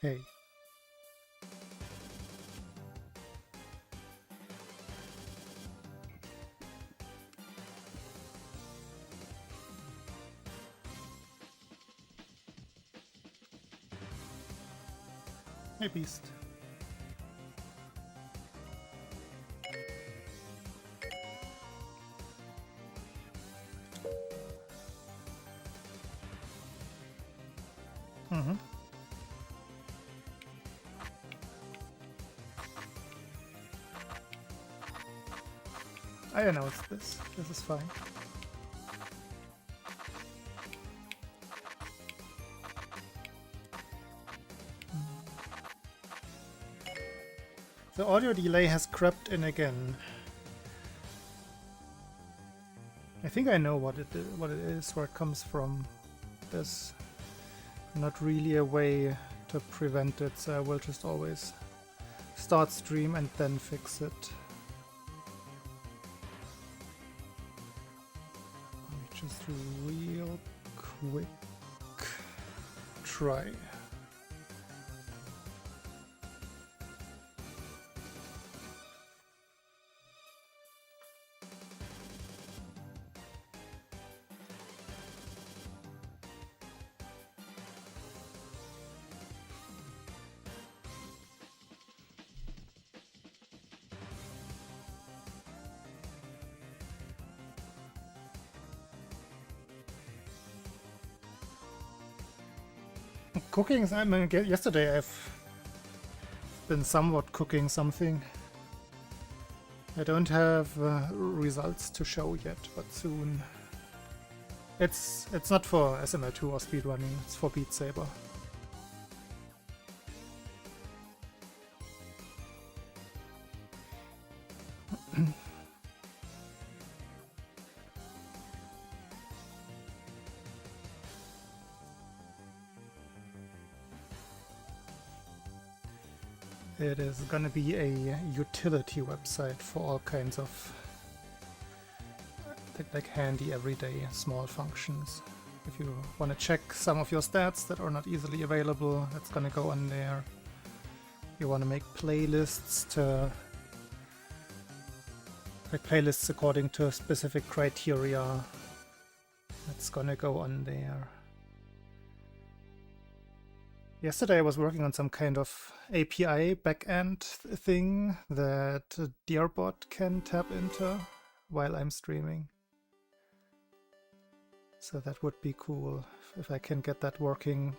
Hey. Hey, Beast. Mm-hmm. I announced this. This is fine. The audio delay has crept in again. I think I know what it is, where it comes from. There's not really a way to prevent it, so I will just always start stream and then fix it. Let me just real quick try. Cooking, I mean, yesterday I've been somewhat cooking something. I don't have results to show yet, but soon. It's not for SML2 or speedrunning, it's for Beat Saber. It is gonna be a utility website for all kinds of like handy everyday small functions. If you want to check some of your stats that are not easily available, that's gonna go on there. You want to make playlists to like playlists according to specific criteria, that's gonna go on there. Yesterday I was working on some kind of API backend thing that Dearbot can tap into while I'm streaming. So that would be cool if I can get that working.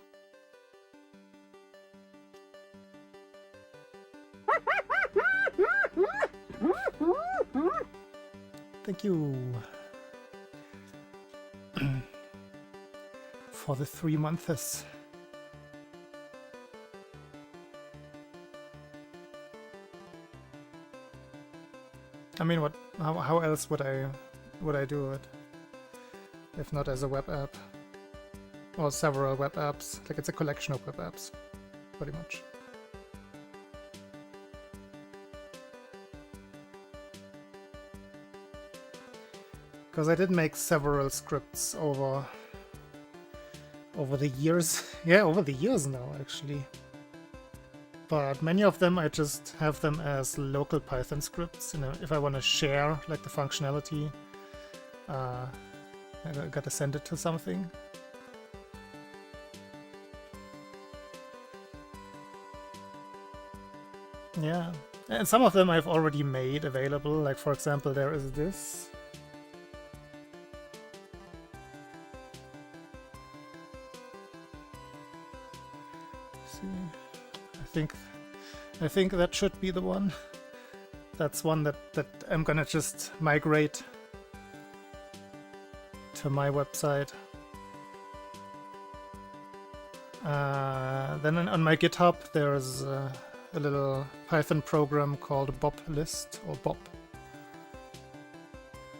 Thank you for the 3 months. I mean, how else would I do it if not as a web app or several web apps? Like, it's a collection of web apps, pretty much. Because I did make several scripts over the years. Yeah, over the years now, actually. But many of them I just have them as local Python scripts. You know, if I want to share like the functionality, I gotta send it to something. Yeah, and some of them I've already made available. Like, for example, there is this. I think that should be the one. That's one that I'm gonna just migrate to my website. Then on my GitHub there's a little Python program called boplist or bop.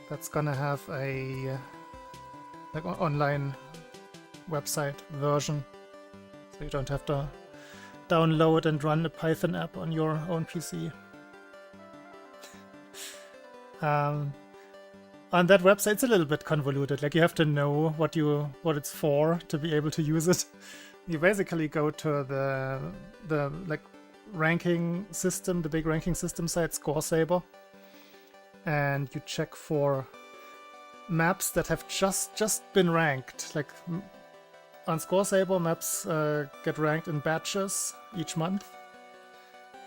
That's gonna have a like online website version, so you don't have to download and run a Python app on your own PC. On that website, it's a little bit convoluted. Like, you have to know what it's for to be able to use it. you basically go to the like ranking system, the big ranking system site, ScoreSaber, and you check for maps that have just been ranked. Like on ScoreSaber, maps get ranked in batches each month,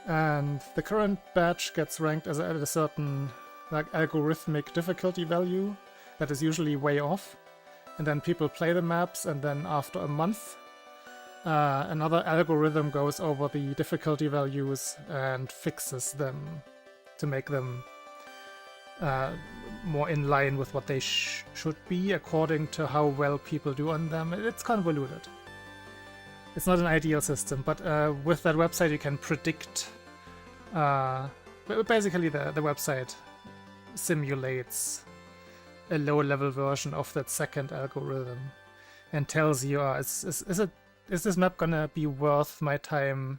and the current batch gets ranked at a certain like algorithmic difficulty value that is usually way off, and then people play the maps, and then after a month another algorithm goes over the difficulty values and fixes them to make them more in line with what they should be according to how well people do on them. It's convoluted. It's not an ideal system, but with that website you can predict. Basically, the website simulates a low-level version of that second algorithm and tells you, is this map gonna be worth my time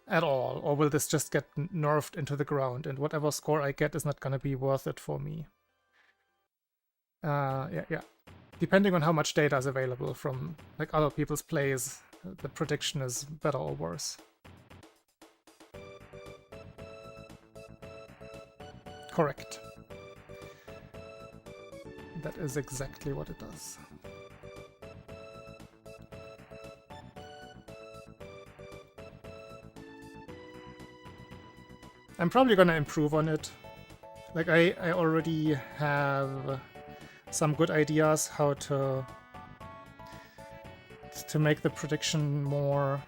at all, or will this just get nerfed into the ground, and whatever score I get is not gonna be worth it for me? Yeah. Depending on how much data is available from like other people's plays, the prediction is better or worse. Correct. That is exactly what it does. I'm probably gonna improve on it. Like I already have some good ideas how to make the prediction more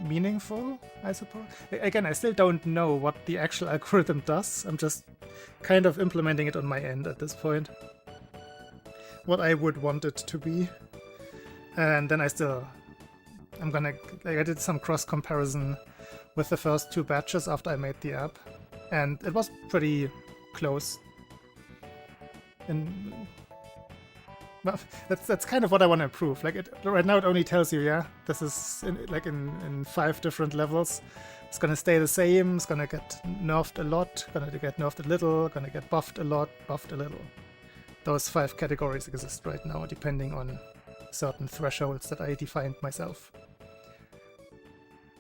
meaningful, I suppose. Again, I still don't know what the actual algorithm does. I'm just kind of implementing it on my end at this point. What I would want it to be. And then I'm gonna, like, I did some cross comparison with the first two batches after I made the app, and it was pretty close. And well, that's kind of what I want to improve. Like right now, it only tells you, yeah, this is in 5 different levels. It's gonna stay the same. It's gonna get nerfed a lot. Gonna get nerfed a little. Gonna get buffed a lot. Buffed a little. Those 5 categories exist right now, depending on certain thresholds that I defined myself.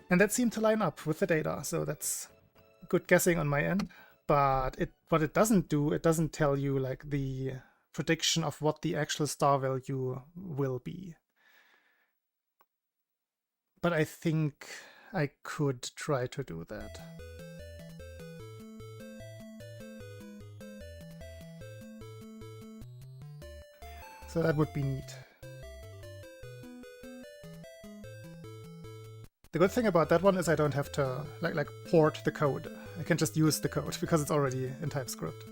And that seemed to line up with the data, so that's good guessing on my end. But what it doesn't do, it doesn't tell you like the prediction of what the actual star value will be. But I think I could try to do that. So that would be neat. The good thing about that one is I don't have to like port the code. I can just use the code because it's already in TypeScript.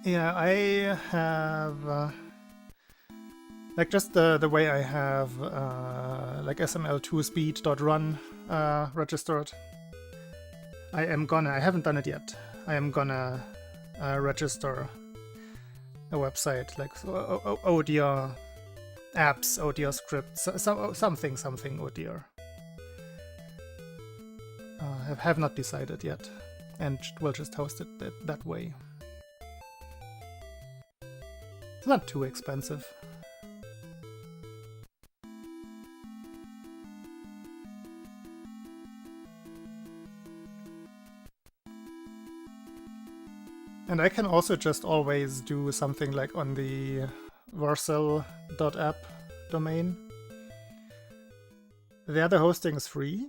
Yeah, I have like just the way I have like SML2 speed.run registered. I haven't done it yet. I am gonna register a website like ODR apps, ODR scripts, something ODR. I have not decided yet, and we'll just host it that way. It's not too expensive. And I can also just always do something like on the Vercel.app domain. The other hosting is free.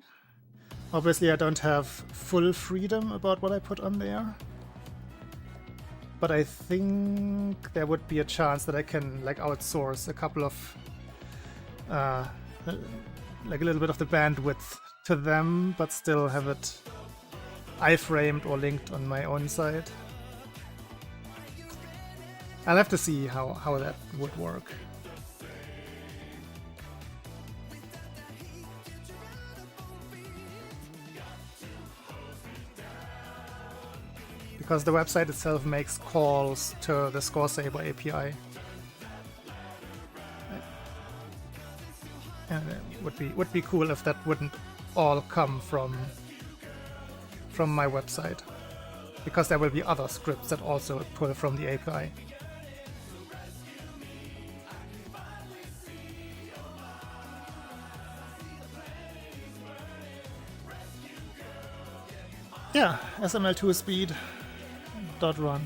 Obviously I don't have full freedom about what I put on there. But I think there would be a chance that I can like outsource a couple of like a little bit of the bandwidth to them, but still have it iframed or linked on my own site. I'll have to see how that would work. Because the website itself makes calls to the ScoreSaber API. And it would be cool if that wouldn't all come from from my website, because there will be other scripts that also pull from the API. Yeah, SML2 speed dot run.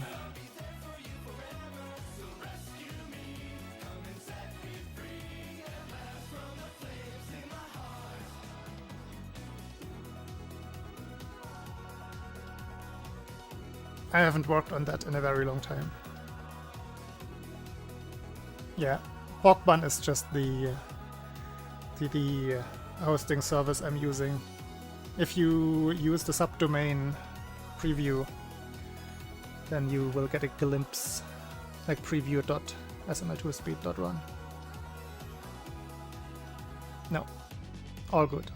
I haven't worked on that in a very long time. Yeah, Porkbun is just the hosting service I'm using. If you use the subdomain preview, then you will get a glimpse, like preview.sml2speed.run. No, all good.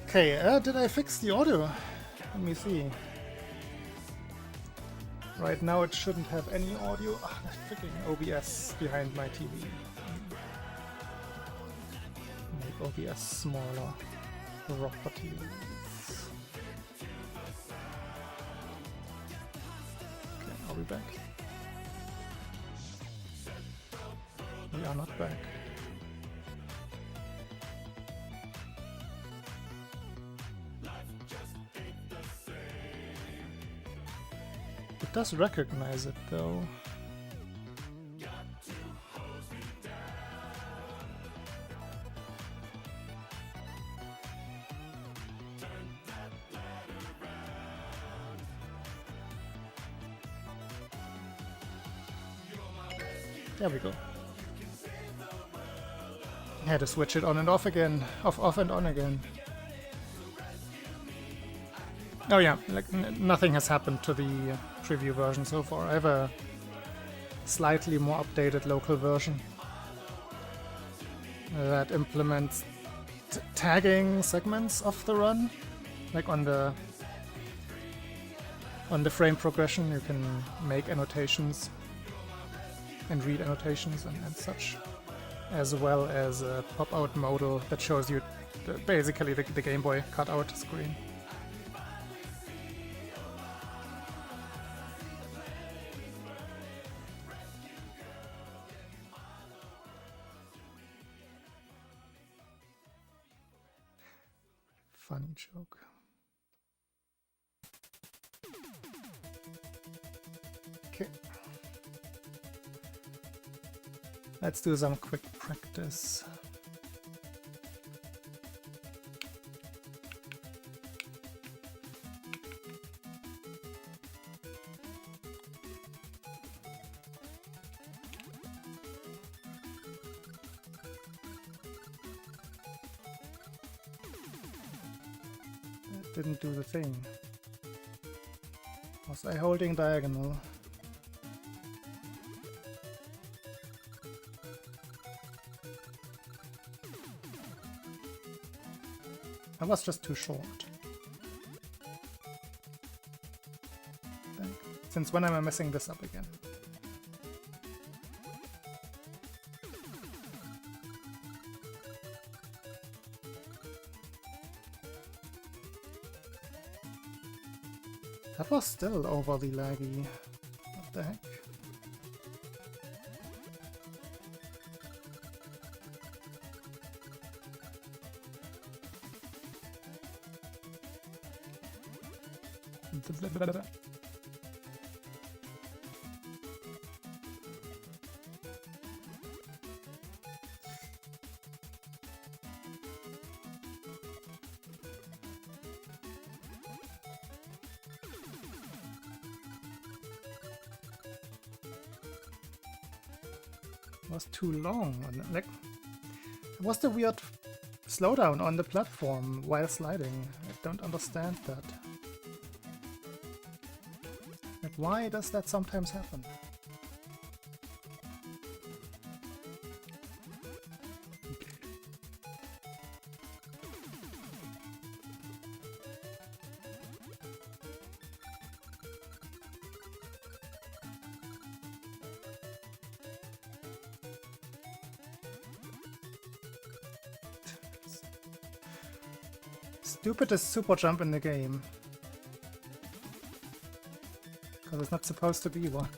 Okay, did I fix the audio? Let me see. Right now it shouldn't have any audio. Ah, that freaking OBS behind my TV. Make OBS smaller. Properties. Okay, are we back? We are not back. It does recognize it though. There we go. I had to switch it on and off again, off and on again. Oh yeah, like nothing has happened to the preview version so far. I have a slightly more updated local version that implements tagging segments of the run. Like on the frame progression, you can make annotations and read annotations and such, as well as a pop-out modal that shows you basically the Game Boy cutout screen. Funny joke. Okay. Let's do some quick practice. Didn't do the thing. Was I holding diagonal? I was just too short. Since when am I messing this up again? That was still overly laggy. What the heck? Was too long. Like, what's the weird slowdown on the platform while sliding? I don't understand that. Like, why does that sometimes happen? stupidest super jump in the game. Because it's not supposed to be one.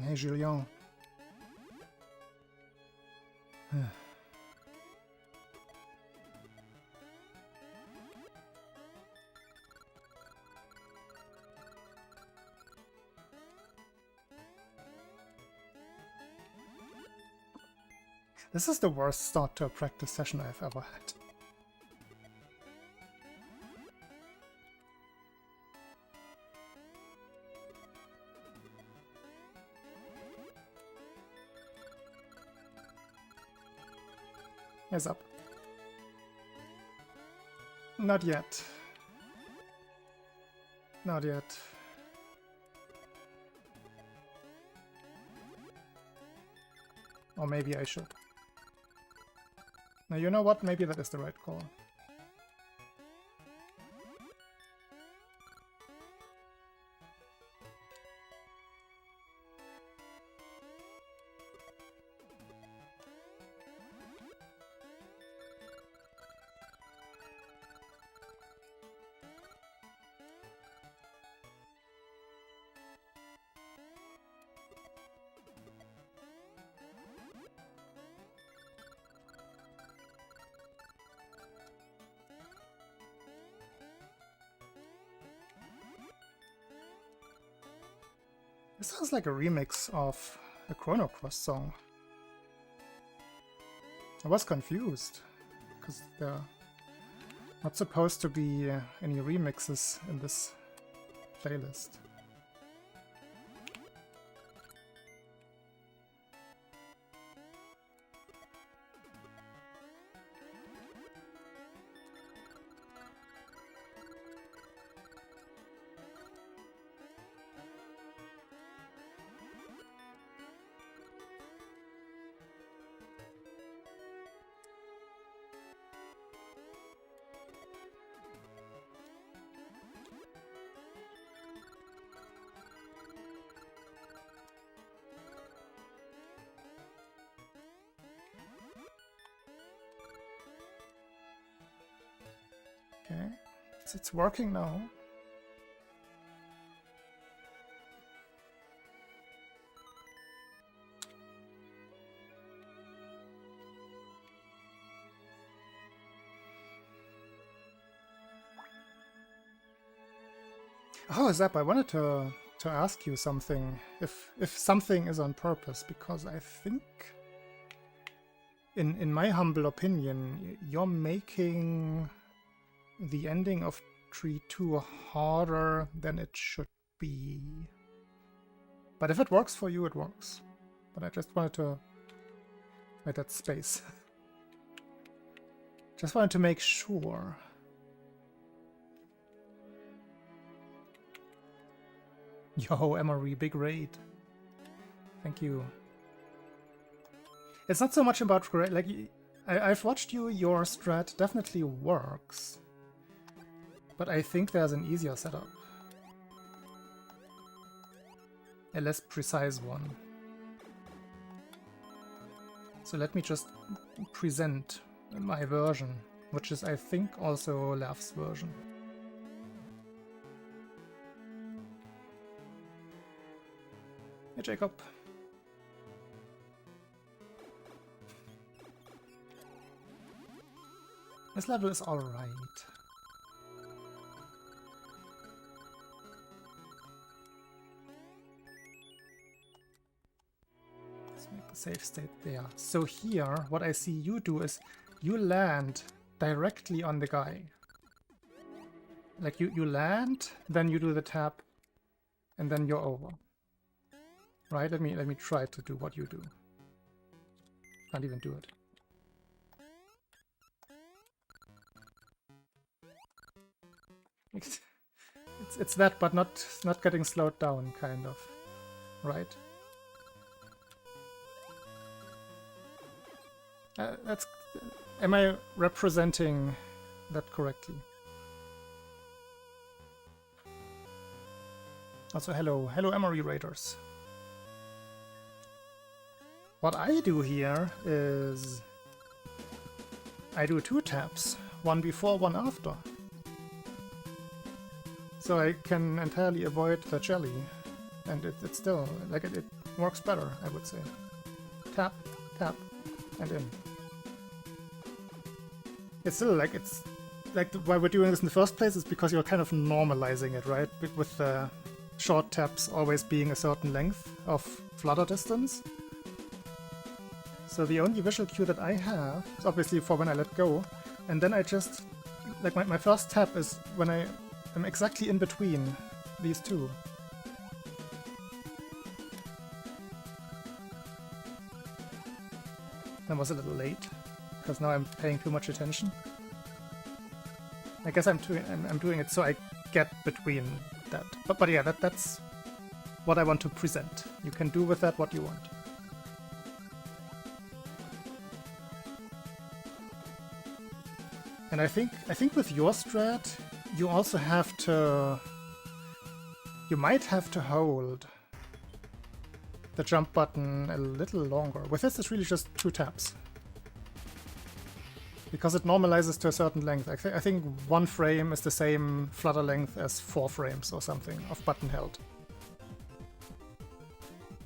Hey, Julien. This is the worst start to a practice session I've ever had. Here's up. Not yet. Not yet. Or maybe I should. Now, you know what? Maybe that is the right call. This sounds like a remix of a Chrono Cross song. I was confused, because there are not supposed to be any remixes in this playlist. Okay, it's working now. Oh, Zap, I wanted to ask you something, if something is on purpose, because I think, in my humble opinion, you're making the ending of Tree 2 harder than it should be. But if it works for you, it works. But I just wanted to make that space. Just wanted to make sure. Yo, Emery, big raid. Thank you. It's not so much about, like, I've watched you, your strat definitely works. But I think there's an easier setup. A less precise one. So let me just present my version, which is, I think, also Laf's version. Hey, Jacob. This level is alright. Let's make the save state there. So here, what I see you do is you land directly on the guy. Like you land, then you do the tap, and then you're over. Right? Let me try to do what you do. Can't even do it. It's that, but not getting slowed down, kind of, right? That's. Am I representing that correctly? Also, hello, Emery Raiders. What I do here is I do 2 taps, one before, one after. So I can entirely avoid the jelly, and it's still, like, it works better, I would say. Tap, tap, and in. It's still, like, why we're doing this in the first place is because you're kind of normalizing it, right? With the short taps always being a certain length of flutter distance. So the only visual cue that I have is obviously for when I let go, and then I just, like, my first tap is when I am exactly in between these two. That was a little late, because now I'm paying too much attention. I guess I'm doing it so I get between that. But yeah, that's what I want to present. You can do with that what you want. And I think with your strat, you also have to... You might have to hold the jump button a little longer. With this, it's really just 2 taps. Because it normalizes to a certain length. I think 1 frame is the same flutter length as 4 frames or something of button held.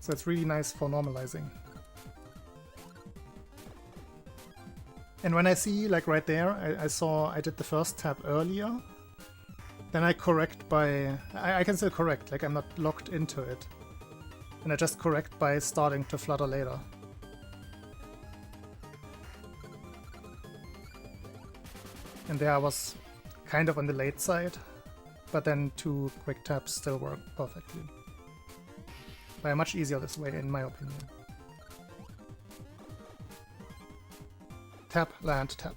So it's really nice for normalizing. And when I see, like right there, I saw I did the first tap earlier, then I correct by... I can still correct, like I'm not locked into it. And I just correct by starting to flutter later. And there I was kind of on the late side, but then 2 quick taps still work perfectly. But much easier this way, in my opinion. Tap, land, tap.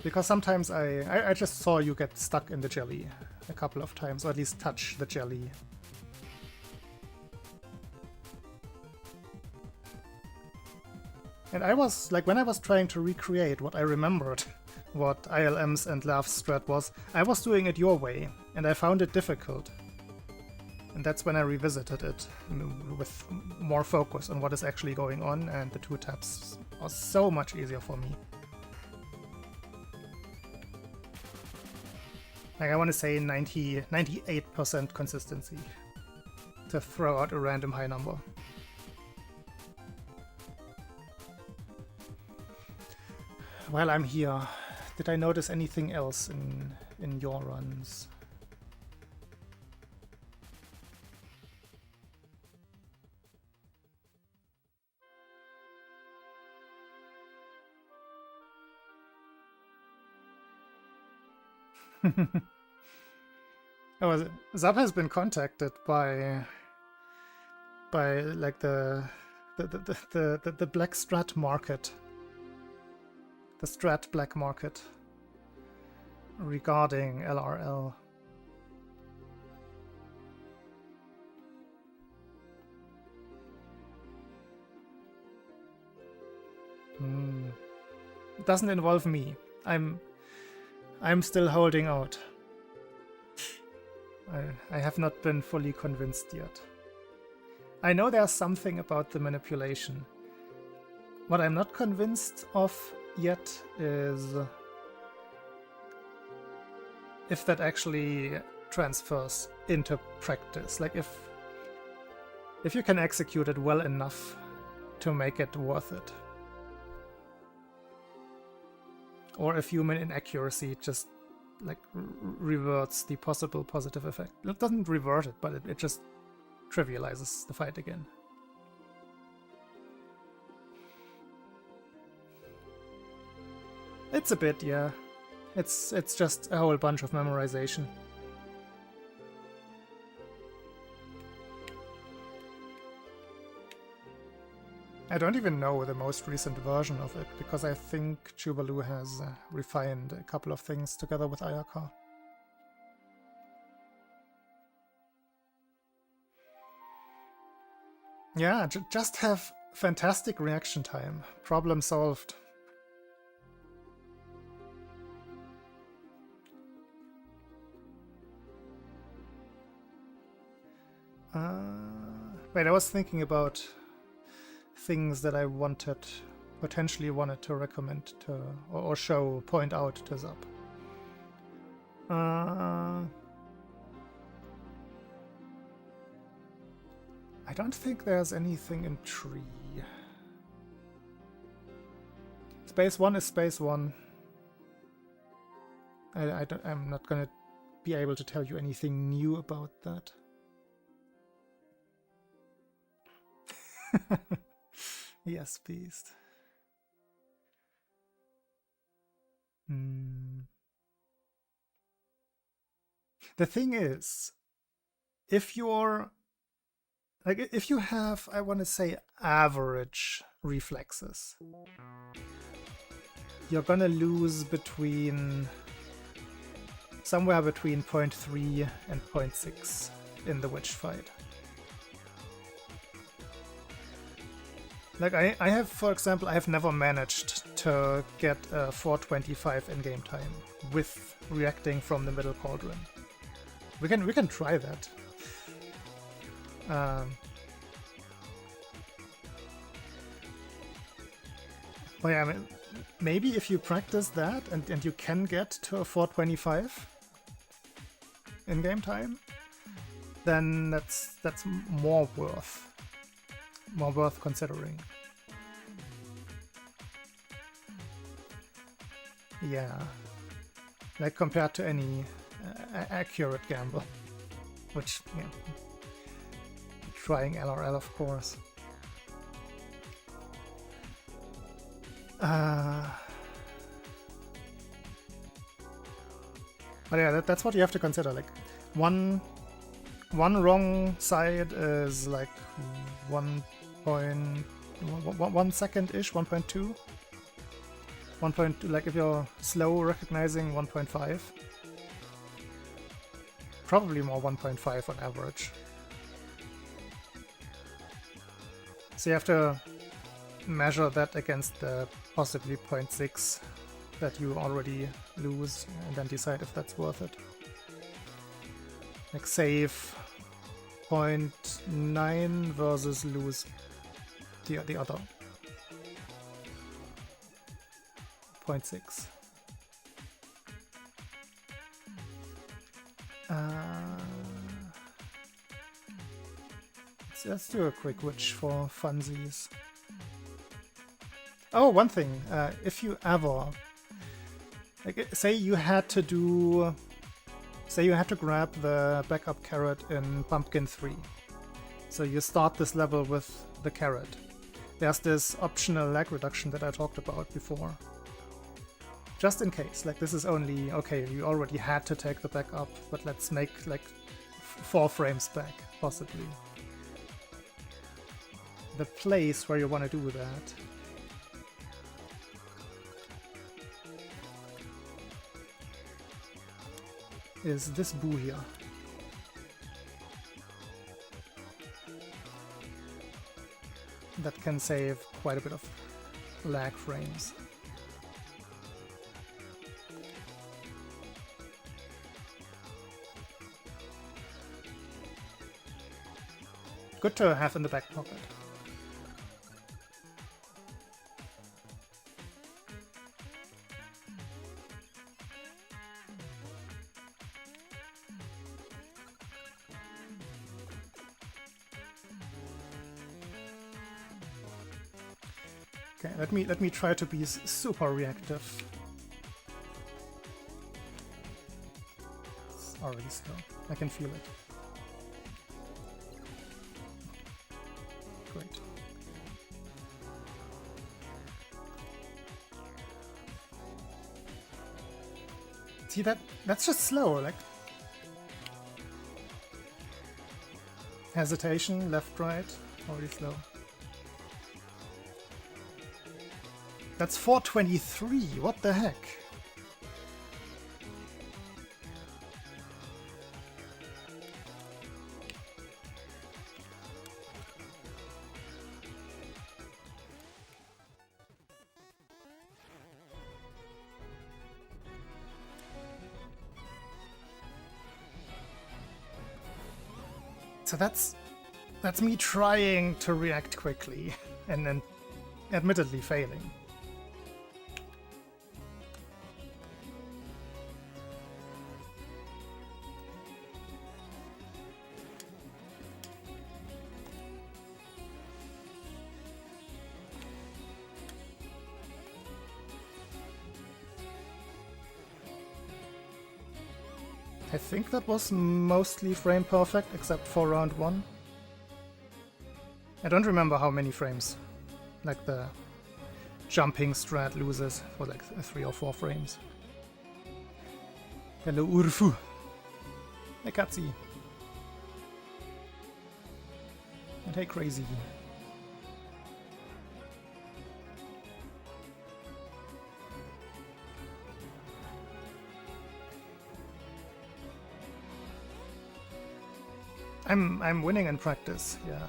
Because sometimes I just saw you get stuck in the jelly a couple of times, or at least touch the jelly. And I was, like, when I was trying to recreate what I remembered, what ILM's and Laugh's strat was, I was doing it your way, and I found it difficult. And that's when I revisited it with more focus on what is actually going on, and the 2 taps are so much easier for me. Like, I want to say 98% consistency to throw out a random high number. While I'm here, did I notice anything else in your runs? Oh, Zap has been contacted by like the black strat market. The strat black market regarding LRL. It doesn't involve me. I'm still holding out. I have not been fully convinced yet. I know there's something about the manipulation. What I'm not convinced of yet is if that actually transfers into practice. Like if you can execute it well enough to make it worth it. Or if human inaccuracy just like reverts the possible positive effect. It doesn't revert it, but it just trivializes the fight again. It's a bit, yeah. It's just a whole bunch of memorization. I don't even know the most recent version of it, because I think Jubalu has refined a couple of things together with Ayaka. Yeah, just have fantastic reaction time. Problem solved. Wait, I was thinking about things that I potentially wanted to recommend to, or point out to Zap. I don't think there's anything in Tree. Space 1 is Space 1. I'm not gonna be able to tell you anything new about that. Yes, Beast. The thing is, if you have, I want to say, average reflexes, you're gonna lose somewhere between 0.3 and 0.6 in the witch fight. Like, I have, for example, I have never managed to get a 425 in-game time with reacting from the middle cauldron. We can try that. But yeah, I mean, maybe if you practice that and you can get to a 425 in-game time, then that's more worth considering. Yeah, like compared to any accurate gamble, which, yeah, trying LRL, of course. But yeah, that's what you have to consider. Like, one wrong side is like 1 second-ish, 1.2. 1.2, like if you're slow recognizing 1.5. Probably more 1.5 on average. So you have to measure that against the possibly 0.6 that you already lose, and then decide if that's worth it. Like save 0.9 versus lose the other 0.6. Let's do a quick witch for funsies. Oh, one thing, if you ever, like, say you had to grab the backup carrot in Pumpkin 3. So you start this level with the carrot. There's this optional lag reduction that I talked about before. Just in case, like, this is only, okay, you already had to take the backup, but let's make like 4 frames back, possibly. The place where you want to do that is this boo here. That can save quite a bit of lag frames. Good to have in the back pocket. Okay, let me try to be super reactive. It's already slow. I can feel it. Great. See, that's just slow, like hesitation, left, right, already slow. That's 423. What the heck? So that's me trying to react quickly and then admittedly failing. I think that was mostly frame perfect, except for round 1. I don't remember how many frames. Like the jumping strat loses for like 3 or 4 frames. Hello Urfu. Hey Katzi. And hey Crazy. I'm winning in practice, yeah.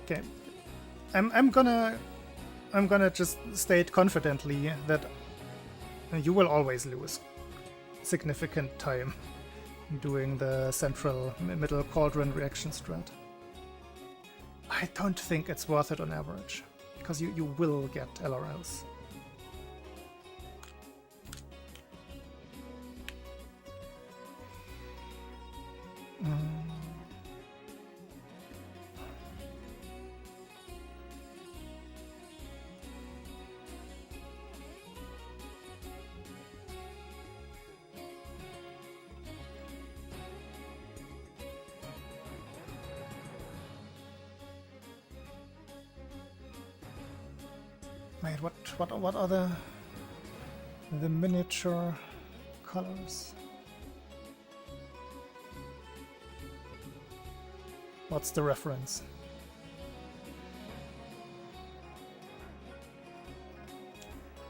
Okay. I'm gonna just state confidently that you will always lose significant time doing the central middle cauldron reaction strat. I don't think it's worth it on average, because you will get LRLs. Wait, what are the miniature colors? What's the reference?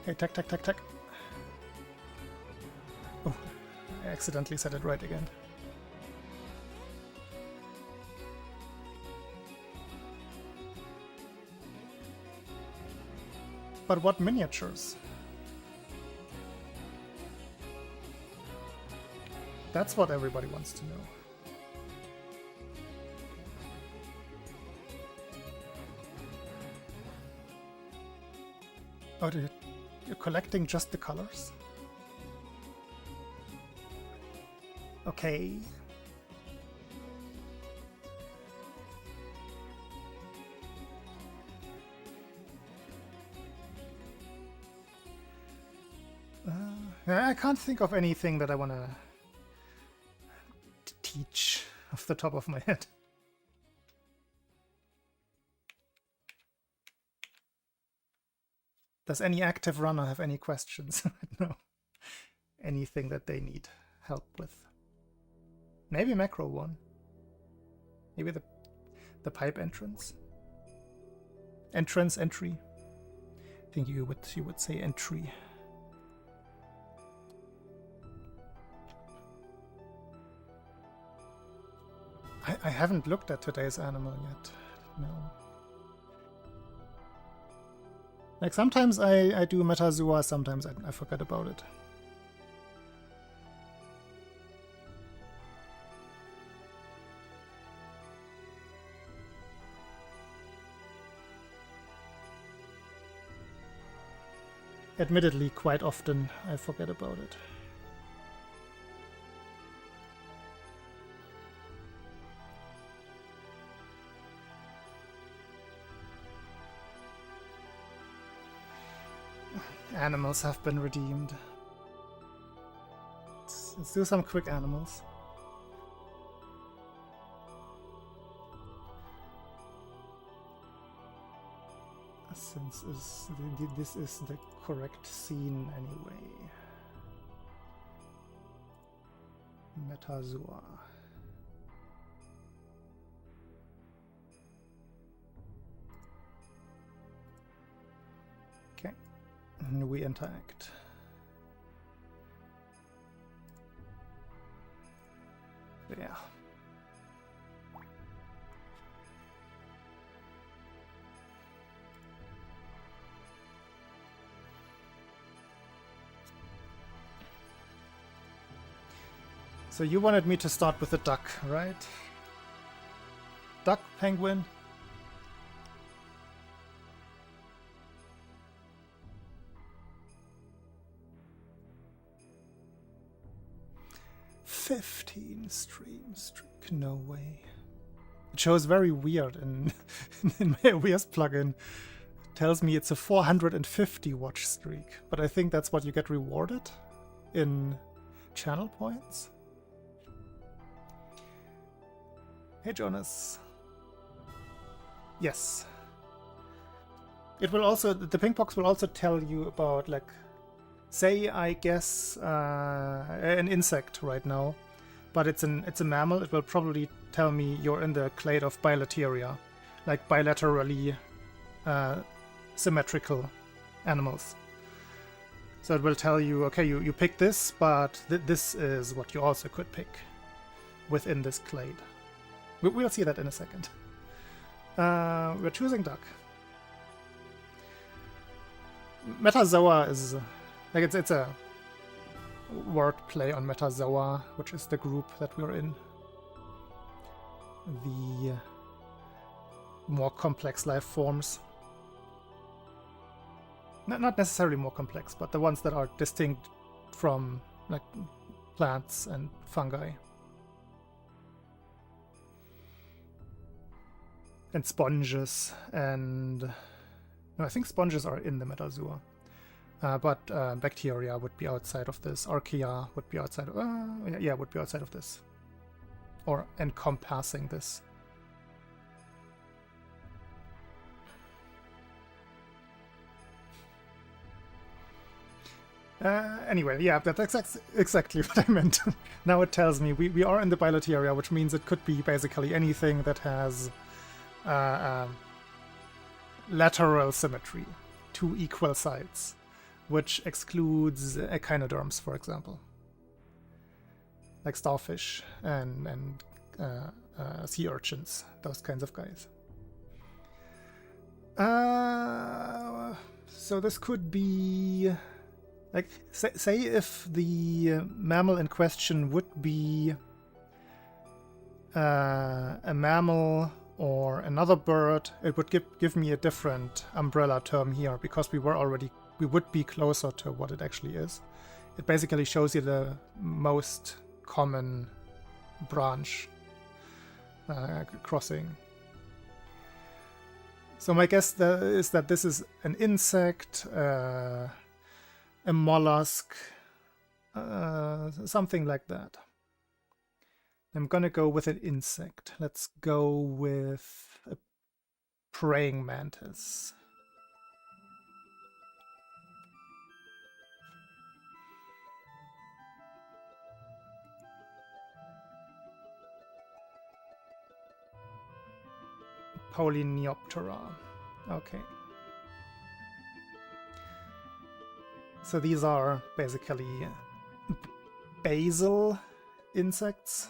Hey, tech. Oh, I accidentally said it right again. But what miniatures? That's what everybody wants to know. Oh, you're collecting just the colors? Okay. I can't think of anything that I want to teach off the top of my head. Does any active runner have any questions? No. Anything that they need help with? Maybe macro one. Maybe the pipe entrance. Entry. I think you would say entry. I haven't looked at today's animal yet. No. Like sometimes I do Metazua, sometimes I forget about it. Admittedly, quite often I forget about it. Animals have been redeemed. Let's do some quick animals. Since this is the correct scene anyway. Metazua. And we interact. Yeah. So you wanted me to start with the duck, right? Duck, penguin. $15 stream streak, no way. It shows very weird in my OBS plugin. It tells me it's a 450 watch streak, but I think that's what you get rewarded in channel points. Hey Jonas. Yes. It will also, the pink box will also tell you about, like, say I guess an insect right now, but it's a mammal. It will probably tell me you're in the clade of bilateria, like bilaterally symmetrical animals. So it will tell you, okay, you pick this, but this is what you also could pick within this clade. We'll see that in a second. We're choosing duck. Metazoa is like it's a word play on metazoa, which is the group that we're in. The more complex life forms. Not necessarily more complex, but the ones that are distinct from, like, plants and fungi. And sponges, and no, I think sponges are in the metazoa, but bacteria would be outside of this. Archaea would be outside of, yeah, would be outside of this, or encompassing this. Anyway, yeah, that's exactly what I meant. Now it tells me we are in the bilateria, which means it could be basically anything that has lateral symmetry, two equal sides, which excludes echinoderms, for example, like starfish and sea urchins, those kinds of guys. So this could be, like, say if the mammal in question would be a mammal or another bird, it would give me a different umbrella term here, because we would be closer to what it actually is. It basically shows you the most common branch crossing. So my guess is that this is an insect, a mollusk, something like that. I'm gonna go with an insect. Let's go with a praying mantis. Polyneoptera. Okay. So these are basically basal insects.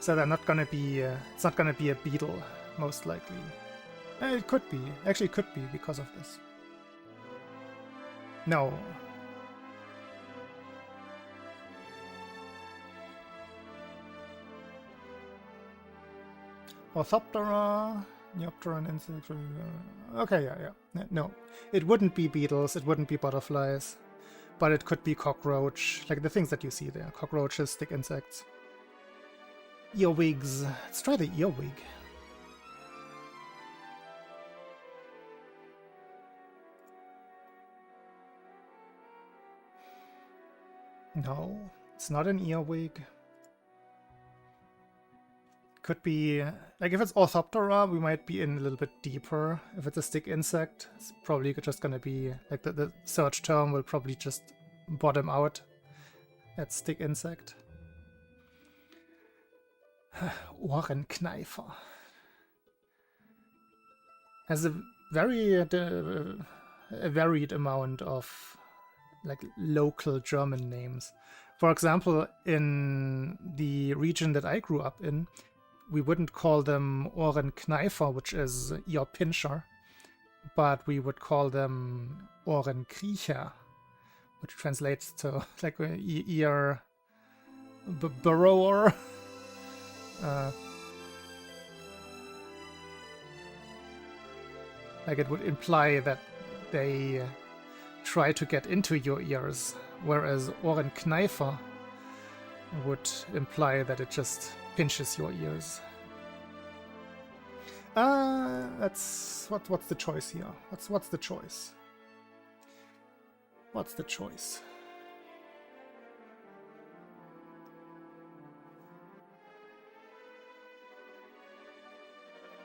So they're not gonna be, it's not gonna be a beetle, most likely. It could be. Actually, it could be because of this. No. Orthoptera, Neopteran insect. Okay, yeah. No. It wouldn't be beetles, it wouldn't be butterflies, but it could be cockroach, like the things that you see there. Cockroaches, stick insects. Earwigs. Let's try the earwig. No, it's not an earwig. Could be, like, if it's Orthoptera, we might be in a little bit deeper. If it's a stick insect, it's probably just gonna be, like, the search term will probably just bottom out at stick insect. Ohrenkneifer. has a very a varied amount of like local German names. For example, in the region that I grew up in, we wouldn't call them Ohrenkneifer, which is ear pincher, but we would call them Ohrenkriecher, which translates to like a ear burrower. Like it would imply that they try to get into your ears, whereas Ohrenkneifer would imply that it just pinches your ears. That's what's the choice here? What's the choice? What's the choice?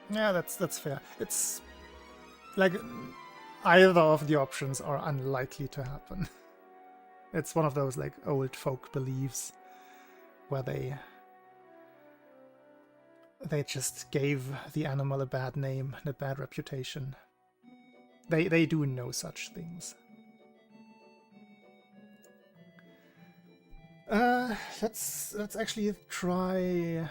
Yeah, that's fair. It's like either of the options are unlikely to happen. It's one of those like old folk beliefs where they just gave the animal a bad name and a bad reputation. They do no such things. Let's actually try.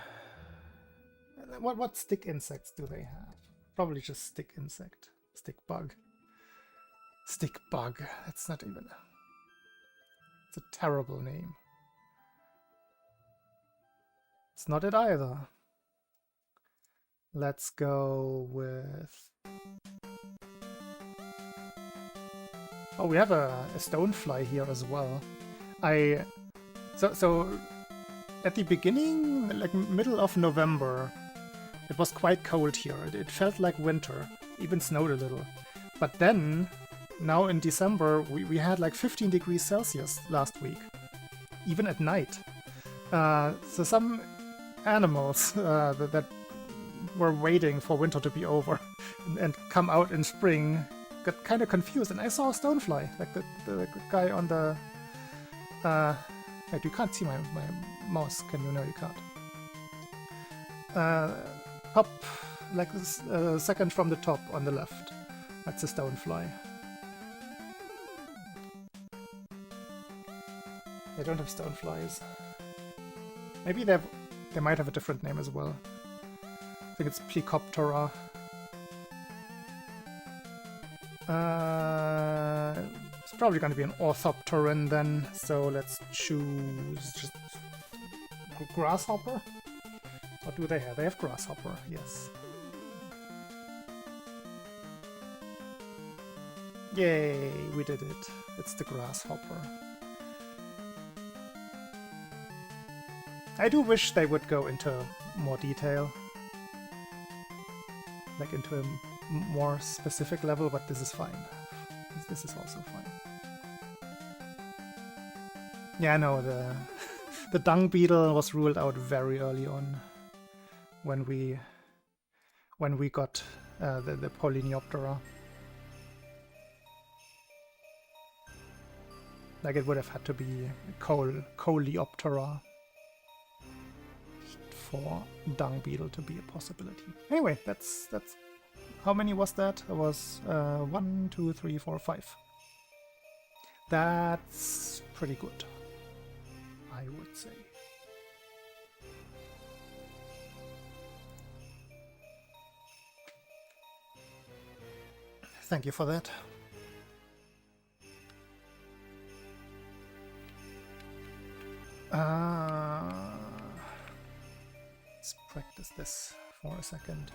What stick insects do they have? Probably just stick insect, stick bug. Stick bug. That's not even. It's a terrible name. It's not it either. Let's go with... Oh, we have a stonefly here as well. So at the beginning, like middle of November, it was quite cold here. It felt like winter, even snowed a little. But then, now in December, we had like 15 degrees Celsius last week, even at night. So some animals that were waiting for winter to be over and come out in spring got kind of confused, and I saw a stonefly, like the guy on the... Wait, you can't see my mouse, can you? No, you can't. Top, like second from the top on the left. That's a stonefly. They don't have stoneflies. Maybe they might have a different name as well. I think it's Plecoptera. It's probably going to be an orthopteran then, so let's choose just grasshopper? What do they have? They have grasshopper, yes. Yay, we did it. It's the grasshopper. I do wish they would go into more detail. Like into a more specific level, but this is fine. This is also fine. Yeah, no, the dung beetle was ruled out very early on when we got the Polyneoptera. Like it would have had to be Coleoptera for dung beetle to be a possibility. Anyway, that's how many was that? It was 1, 2, 3, 4, 5. That's pretty good, I would say. Thank you for that. Let's practice this for a second.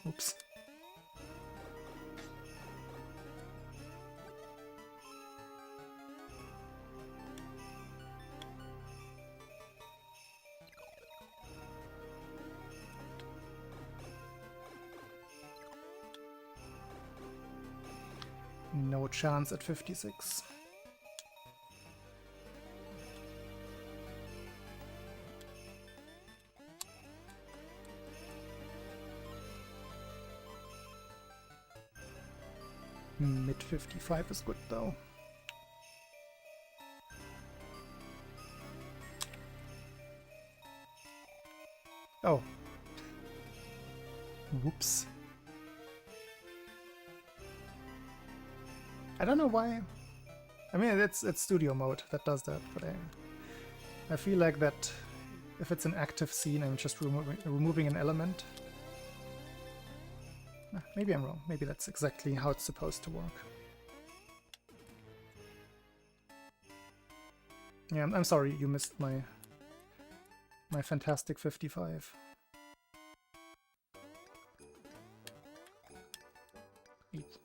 Oops. No chance at 56. Mid 55 is good though. Oh. Whoops. I don't know why. I mean, it's studio mode that does that, but I feel like that if it's an active scene and just removing an element. Maybe I'm wrong. Maybe that's exactly how it's supposed to work. Yeah, I'm sorry you missed my fantastic 55. Eat.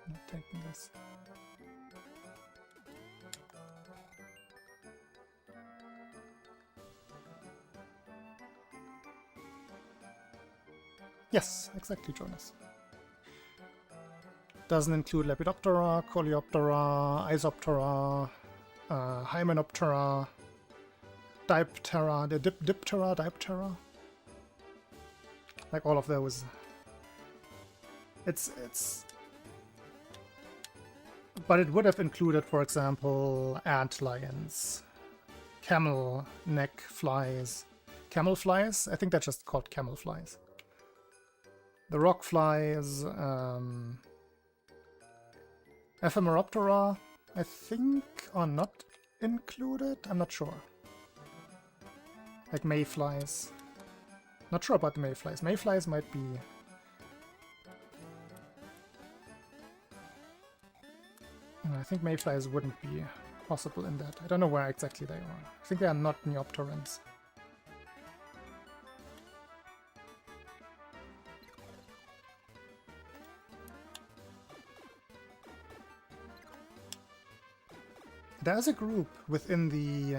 Not taking this. Yes, exactly, Jonas. Doesn't include Lepidoptera, Coleoptera, Isoptera, Hymenoptera, Diptera, the Diptera, Diptera. Like all of those. It's... But it would have included, for example, antlions, camel neck flies. Camel flies? I think they're just called camel flies. The rock flies, Ephemeroptera, I think, are not included? I'm not sure. Like mayflies. Not sure about the mayflies. Mayflies might be... I think mayflies wouldn't be possible in that. I don't know where exactly they are. I think they are not Neopterans. There's a group within the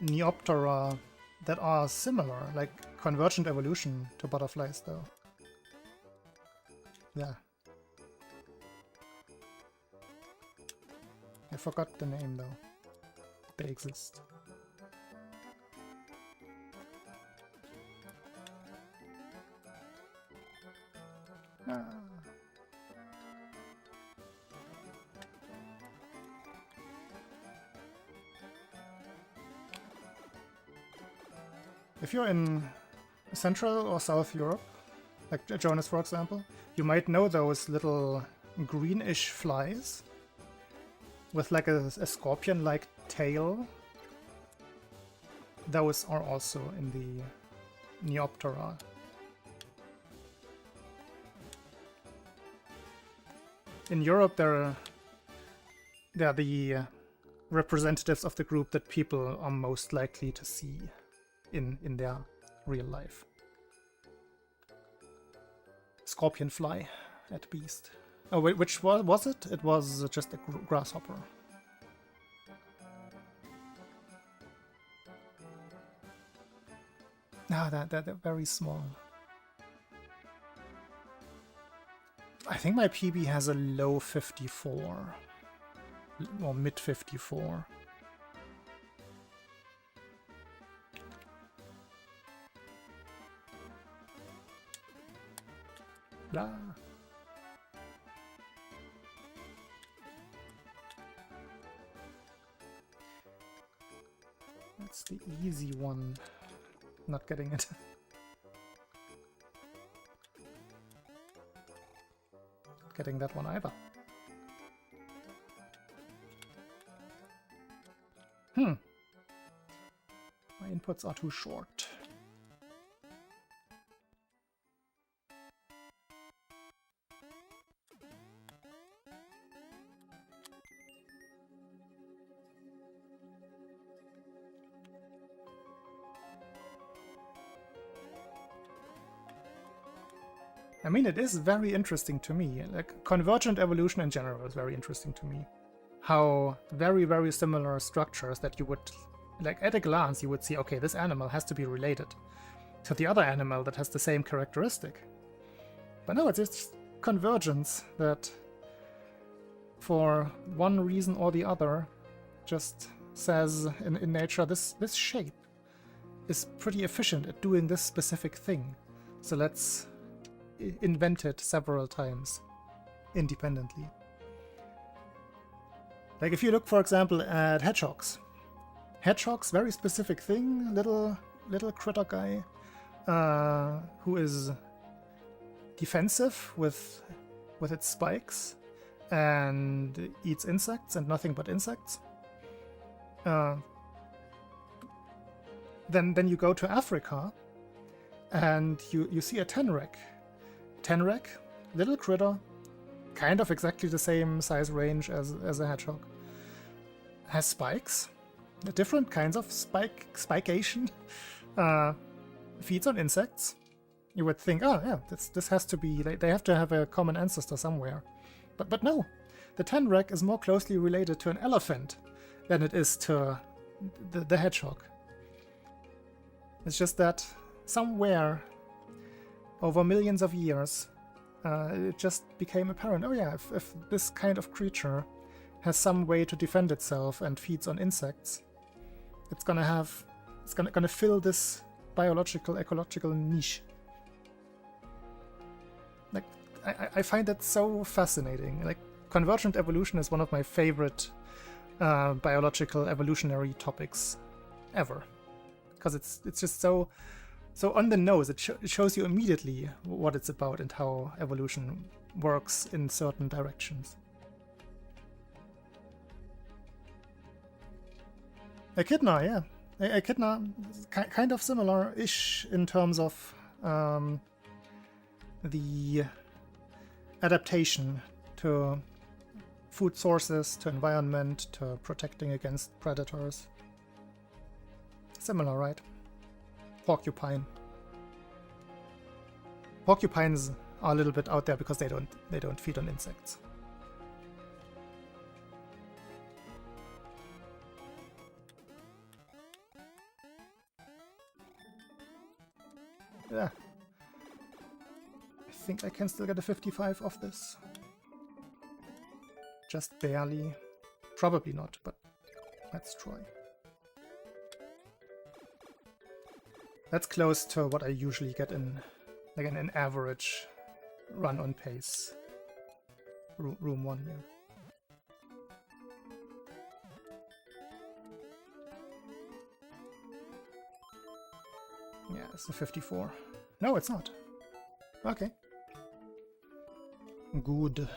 Neoptera that are similar, like convergent evolution to butterflies, though. Yeah. I forgot the name, though. They exist. Ah. If you're in Central or South Europe, like Jonas for example, you might know those little greenish flies with like a scorpion-like tail. Those are also in the Neoptera. In Europe, they're the representatives of the group that people are most likely to see in their real life. Scorpion fly at beast. Oh, wait, which was it? It was just a grasshopper. Ah, they're very small. I think my PB has a low 54 or mid 54. Blah. That's the easy one. Not getting it. Not getting that one either. My inputs are too short. I mean, it is very interesting to me. Like, convergent evolution in general is very interesting to me. How very, very similar structures that you would, like, at a glance, you would see, okay, this animal has to be related to the other animal that has the same characteristic. But no, it's just convergence that, for one reason or the other, just says in nature, this shape is pretty efficient at doing this specific thing. So let's invent it several times independently. Like if you look, for example, at hedgehogs. Hedgehogs, very specific thing, little critter guy who is defensive with its spikes and eats insects and nothing but insects. Then you go to Africa and you see a tenrec. Tenrec, little critter, kind of exactly the same size range as a hedgehog. Has spikes, different kinds of spikeation, feeds on insects. You would think, oh yeah, this has to be, they have to have a common ancestor somewhere. But no, the tenrec is more closely related to an elephant than it is to the hedgehog. It's just that somewhere over millions of years, it just became apparent, oh yeah, if this kind of creature has some way to defend itself and feeds on insects, it's gonna fill this biological, ecological niche. Like, I find that so fascinating. Like, convergent evolution is one of my favorite biological evolutionary topics ever. Because it's just so on the nose. It shows you immediately what it's about and how evolution works in certain directions. Echidna, yeah. Echidna is kind of similar-ish in terms of the adaptation to food sources, to environment, to protecting against predators. Similar, right? Porcupine. Porcupines are a little bit out there because they don't feed on insects. Yeah. I think I can still get a 55 off this. Just barely. Probably not, but let's try. That's close to what I usually get in, like an average run on pace. Room 1 here. Yeah, it's a 54. No, it's not. Okay. Good.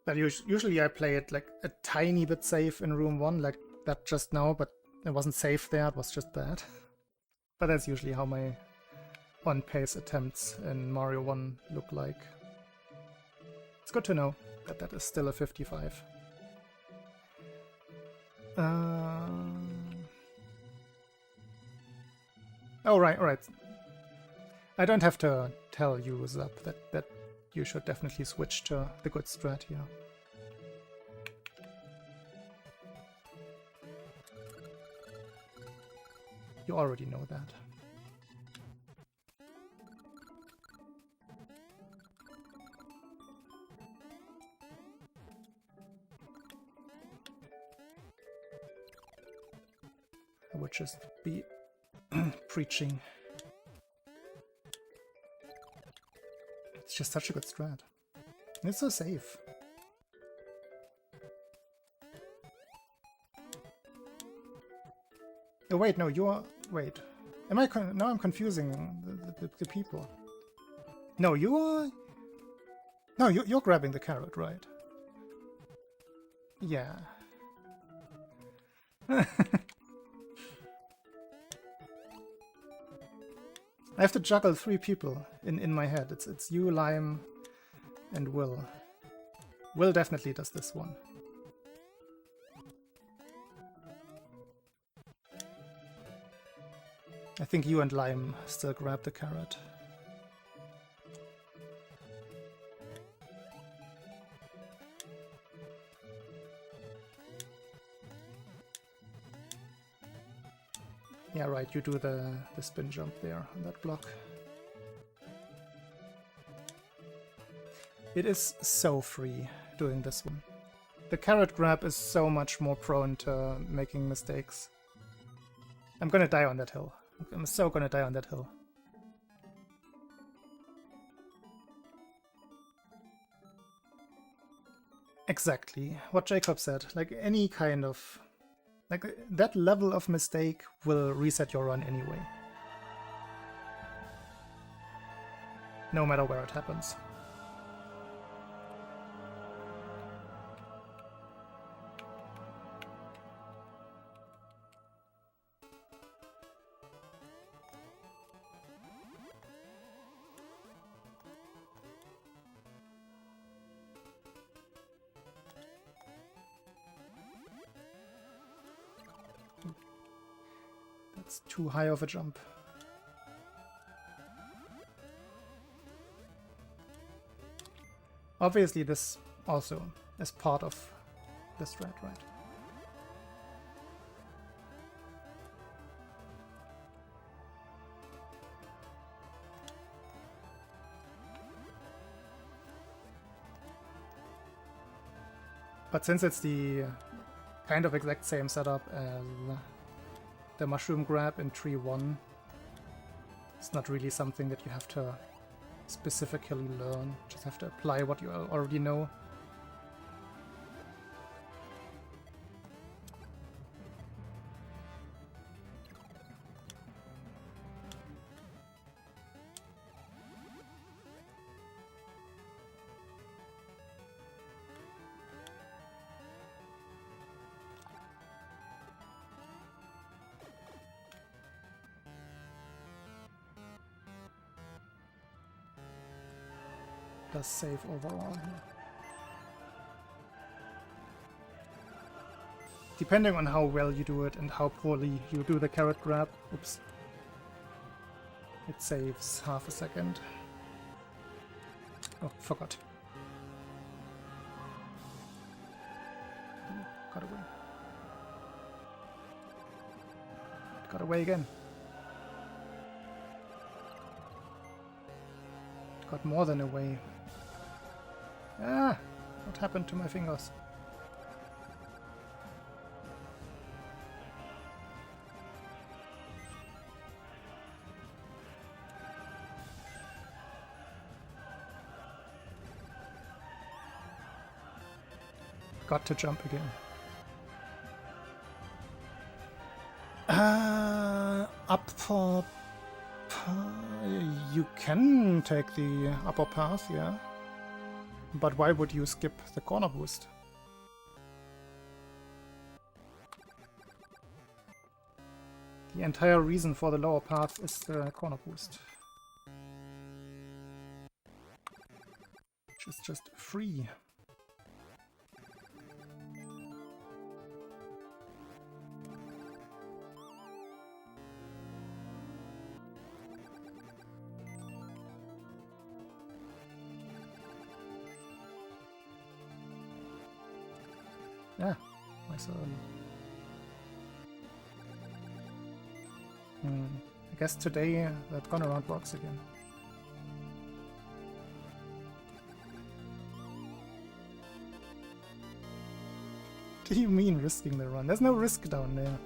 But usually I play it like a tiny bit safe in room 1, like that just now, but it wasn't safe there, it was just bad. But that's usually how my on-pace attempts in Mario 1 look like. It's good to know that that is still a 55. Oh, right. I don't have to tell you, Zap, that you should definitely switch to the good strat here. You already know that. I would just be preaching. It's just such a good strat. It's so safe. Oh wait, no, you're... Wait. Am I... Now I'm confusing the people. No, you're... No, you're grabbing the carrot, right? Yeah. I have to juggle 3 people in my head. It's you, Lime, and Will. Will definitely does this one. I think you and Lime still grab the carrot. Yeah, right, you do the spin jump there on that block. It is so free doing this one. The carrot grab is so much more prone to making mistakes. I'm gonna die on that hill. I'm so gonna die on that hill. Exactly what Jacob said. Like any kind of... like that level of mistake will reset your run anyway. No matter where it happens. That's too high of a jump. Obviously this also is part of the strat, right? But since it's the kind of exact same setup as the mushroom grab in tree 1, it's not really something that you have to specifically learn. Just have to apply what you already know. Does save overall here. Depending on how well you do it and how poorly you do the carrot grab, oops, it saves half a second. Oh, forgot. Got away. Got away again. Got more than away. Ah! What happened to my fingers? Got to jump again. Upper... You can take the upper path, yeah. But why would you skip the corner boost? The entire reason for the lower path is the corner boost. Which is just free. Yeah, nice early. I guess today that gone around works again. What do you mean risking the run? There's no risk down there.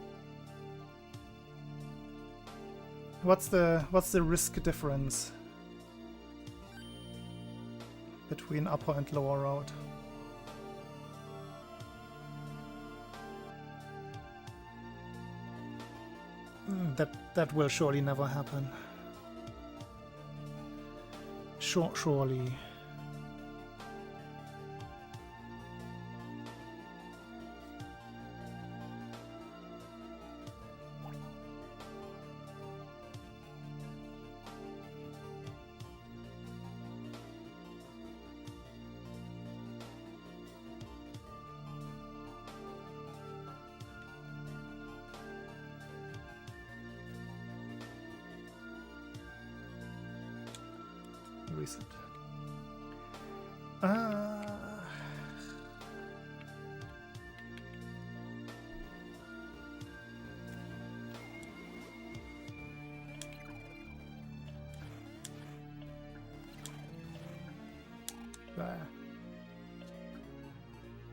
What's the risk difference between upper and lower route? That will surely never happen. Surely. Reset.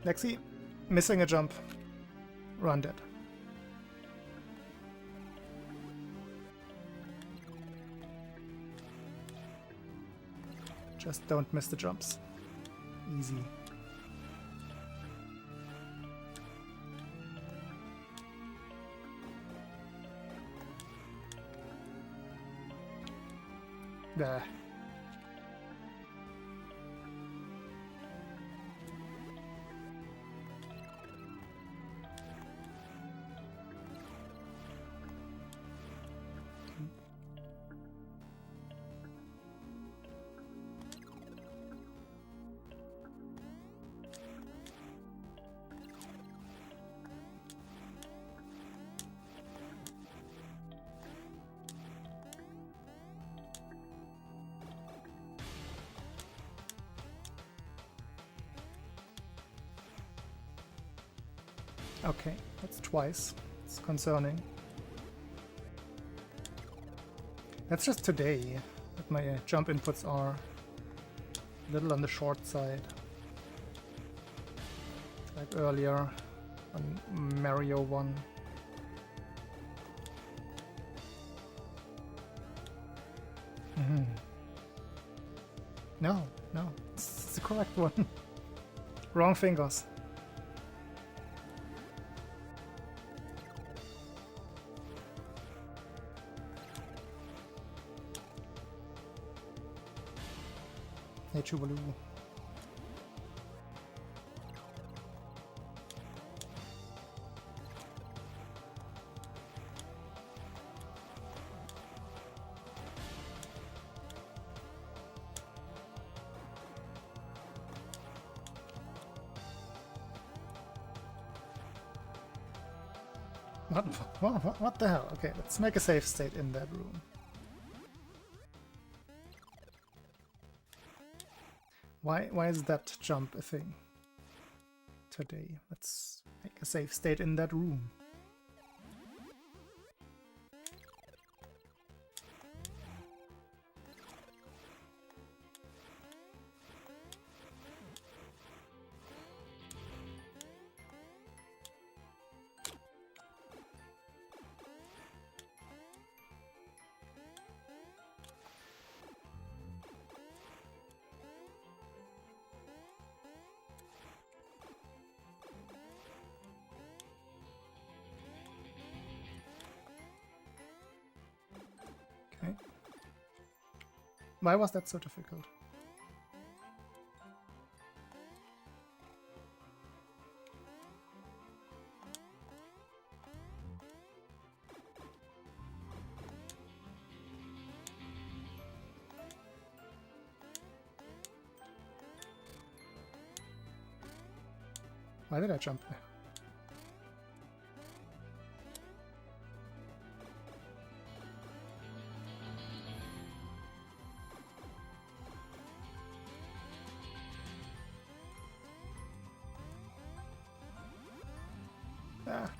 Lexi, missing a jump. Run dead. Just don't miss the jumps. Easy. There. Okay, that's twice. It's concerning. That's just today that my jump inputs are a little on the short side. Like earlier on Mario 1. No, it's the correct one. Wrong fingers. Hey, Chubaloo. What the hell? Okay, let's make a safe state in that room. Why is that jump a thing today? Let's make a safe state in that room. Okay. Why was that so difficult? Why did I jump there? Ah.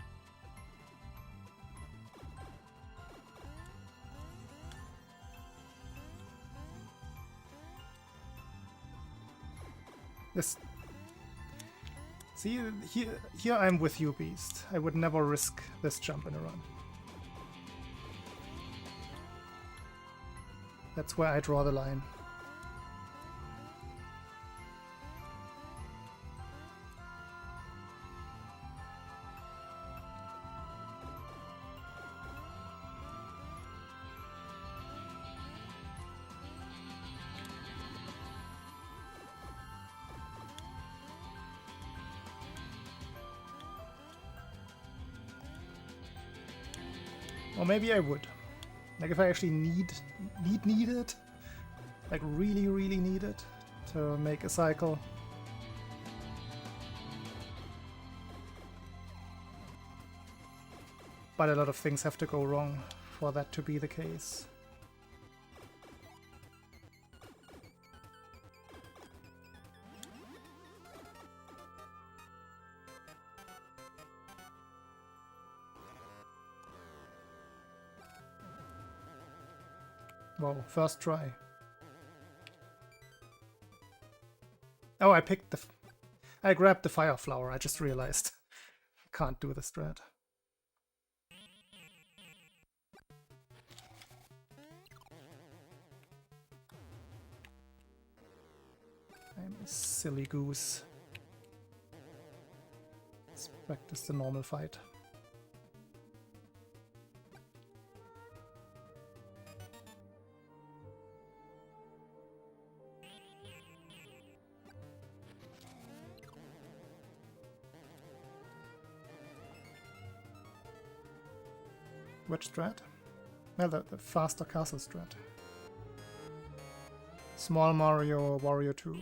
This. See, here I'm with you, Beast. I would never risk this jump in a run. That's where I draw the line. Or maybe I would. Like if I actually need it, like really need it to make a cycle. But a lot of things have to go wrong for that to be the case. Whoa, first try. Oh, I grabbed the fire flower, I just realized. Can't do the strat. I'm a silly goose. Let's practice the normal fight. Which strat? Well, the faster castle strat. Small Mario, Wario 2.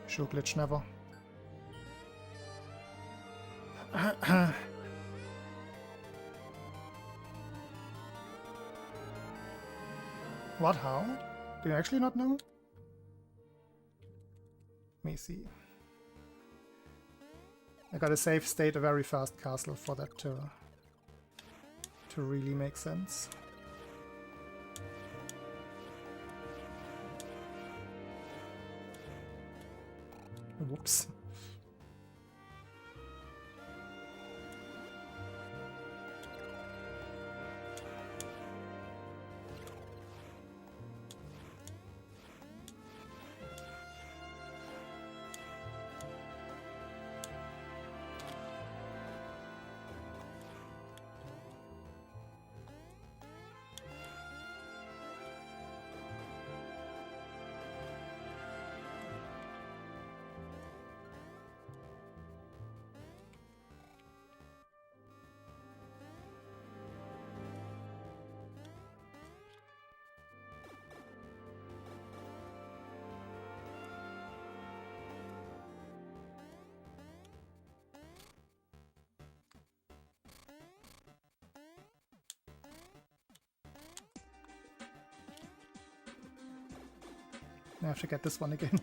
Show glitch never. What? How? Do you actually not know? Let me see. I gotta save state a very fast castle for that to really make sense. Whoops. I have to get this one again.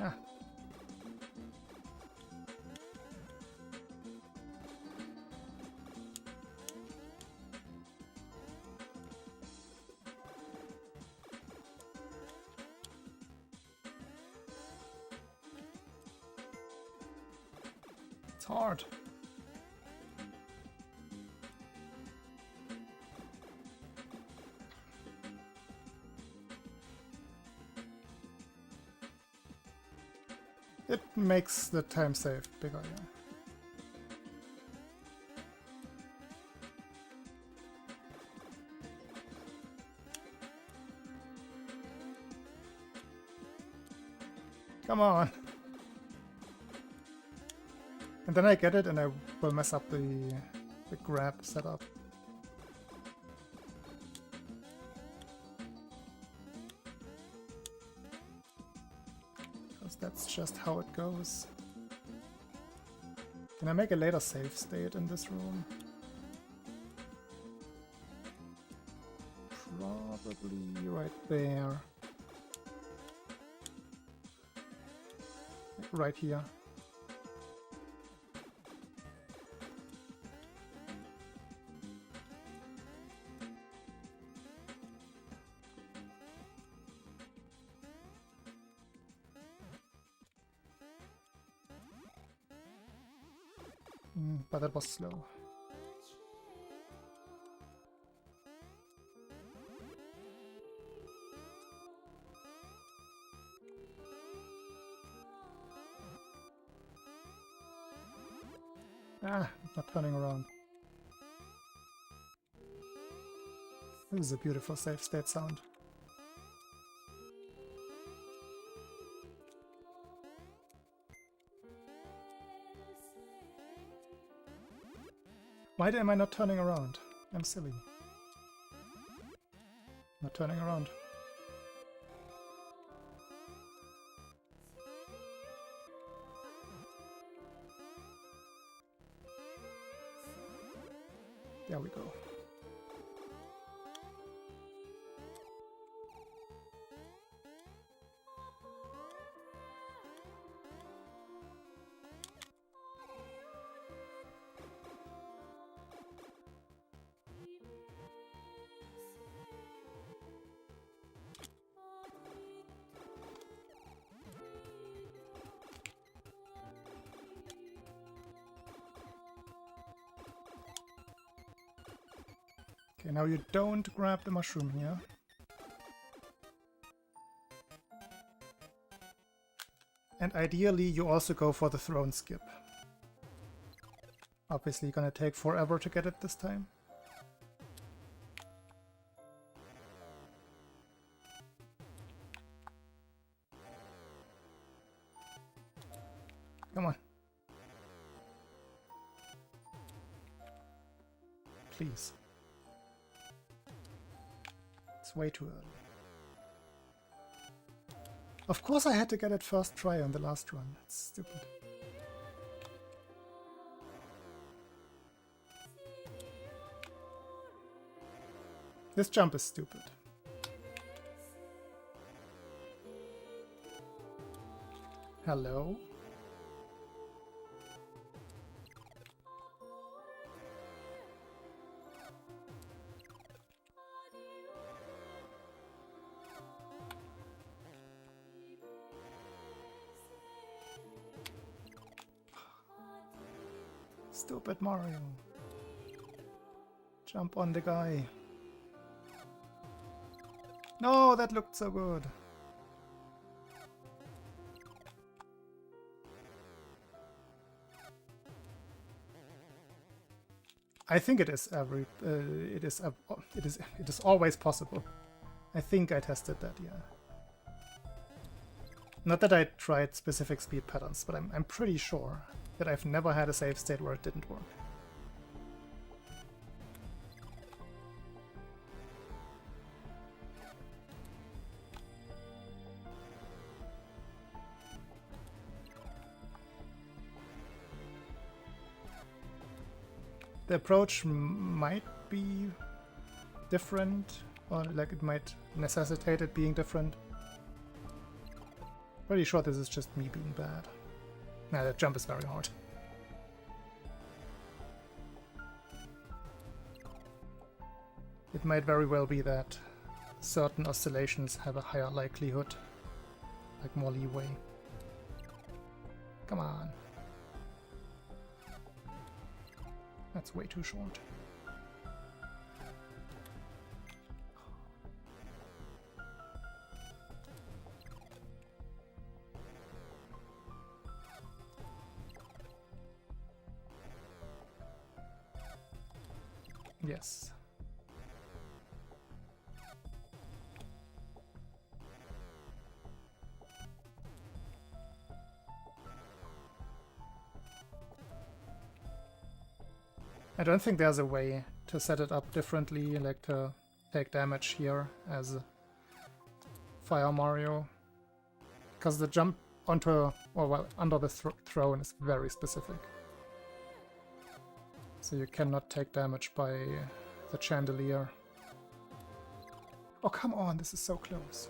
Ah. It's hard. It makes the time save bigger, yeah. Come on! And then I get it and I will mess up the grab setup. Because that's just how it goes. Can I make a later save state in this room? Probably right there. Like right here. But that was slow. Ah, not turning around. This is a beautiful save state sound. Why am I not turning around? I'm silly. Not turning around. There we go. Okay, now you don't grab the mushroom here. And ideally you also go for the throne skip. Obviously gonna take forever to get it this time. Come on. Please. It's way too early. Of course I had to get it first try on the last run. That's stupid. This jump is stupid. Hello? Stupid Mario. Jump on the guy. No, that looked so good. I think it is it is always possible. I think I tested that, yeah. Not that I tried specific speed patterns, but I'm pretty sure that I've never had a save state where it didn't work. The approach might be different, or like it might necessitate it being different. Pretty sure this is just me being bad. Nah, that jump is very hard. It might very well be that certain oscillations have a higher likelihood, like more leeway. Come on. That's way too short. Yes. I don't think there's a way to set it up differently, like to take damage here as Fire Mario. Because the jump onto, or well, under the throne is very specific. So you cannot take damage by the chandelier. Oh, come on, this is so close.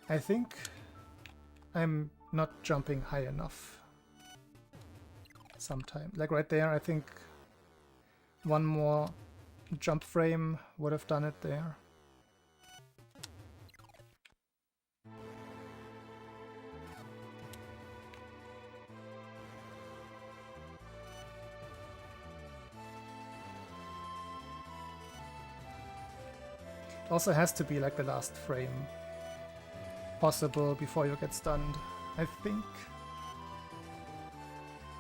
I think I'm not jumping high enough. Sometime. Like right there, I think one more jump frame would have done it there. It also has to be like the last frame possible before you get stunned, I think.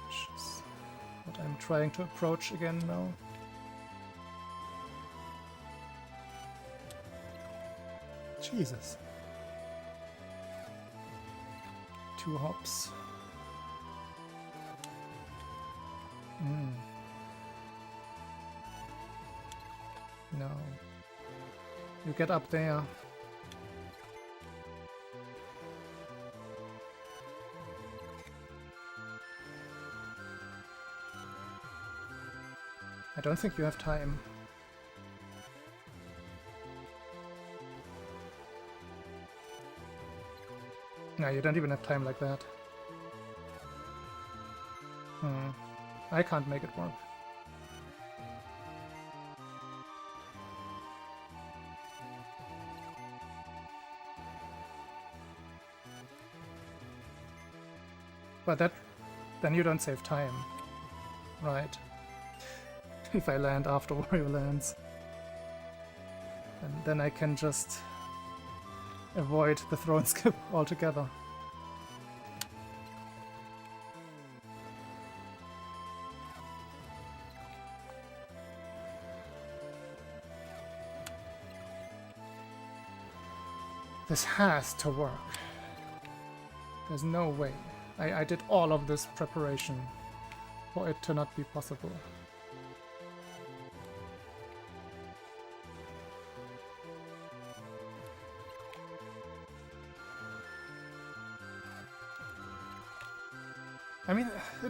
Which is what I'm trying to approach again now. 2 hops. No. You get up there. I don't think you have time. No, you don't even have time like that. I can't make it work. But then you don't save time, right? If I land after Wario lands. And then I can just avoid the throw and skip altogether. This has to work. There's no way. I did all of this preparation for it to not be possible. I mean,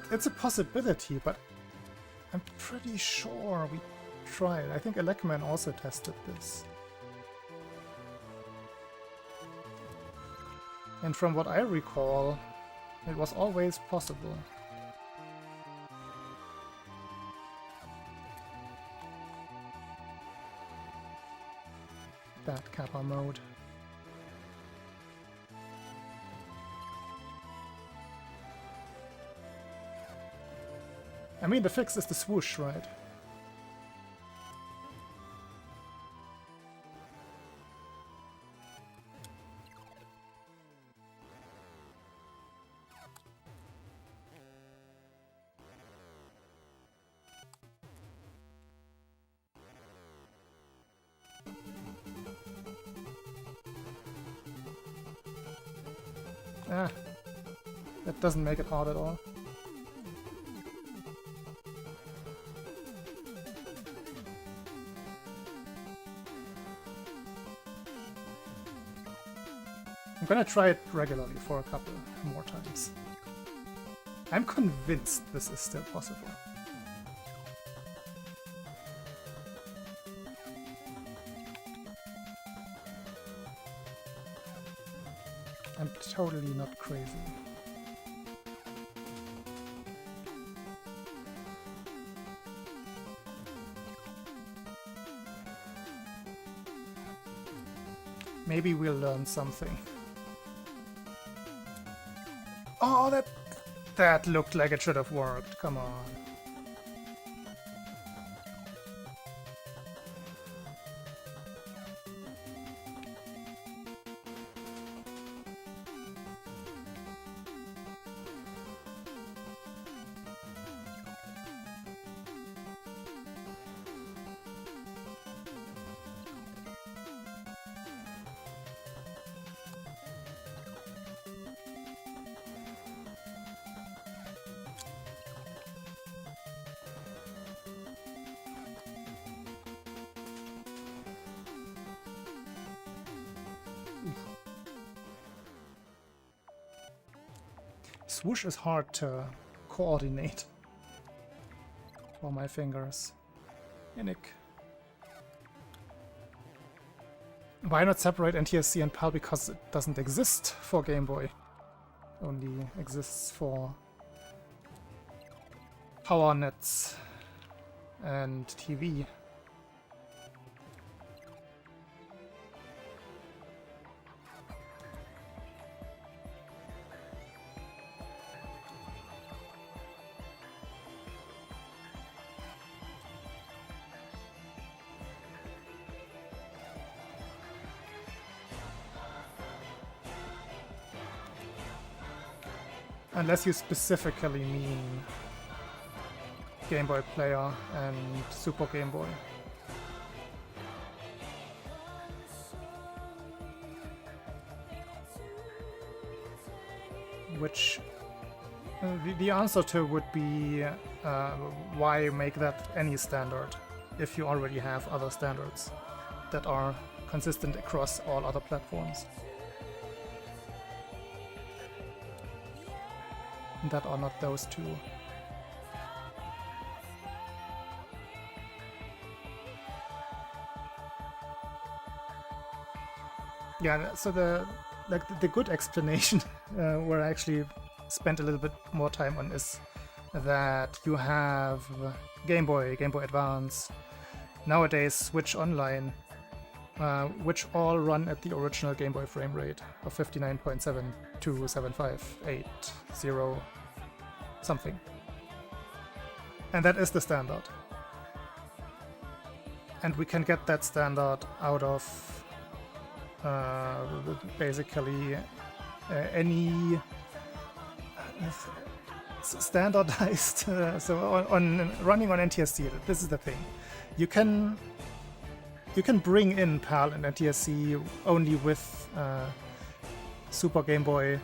it's a possibility, but I'm pretty sure we tried. I think Elecman also tested this. And from what I recall, it was always possible. Bad Kappa mode. I mean, the fix is the swoosh, right? Ah, that doesn't make it hard at all. I'm gonna try it regularly for a couple more times. I'm convinced this is still possible. I'm totally not crazy. Maybe we'll learn something. Oh, that looked like it should have worked. Come on. Swoosh is hard to coordinate for my fingers. Yannick. Why not separate NTSC and PAL? Because it doesn't exist for Game Boy. Only exists for power nets and TV. Unless you specifically mean Game Boy Player and Super Game Boy. which the answer to would be why make that any standard if you already have other standards that are consistent across all other platforms that are not those two. Yeah, so the good explanation where I actually spent a little bit more time on is that you have Game Boy, Game Boy Advance, nowadays Switch Online, which all run at the original Game Boy frame rate of 59.727580 something. And that is the standard. And we can get that standard out of basically any standardized so on running on NTSC. This is the thing, you can bring in PAL and NTSC only with Super Game Boy.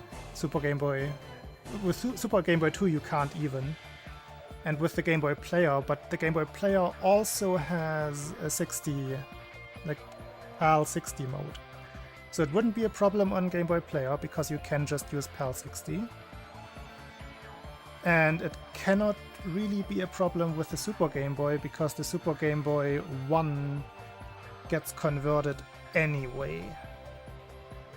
With Super Game Boy 2 you can't even, and with the Game Boy Player, but the Game Boy Player also has a 60, like PAL 60 mode. So it wouldn't be a problem on Game Boy Player because you can just use PAL 60. And it cannot really be a problem with the Super Game Boy because the Super Game Boy 1 gets converted anyway.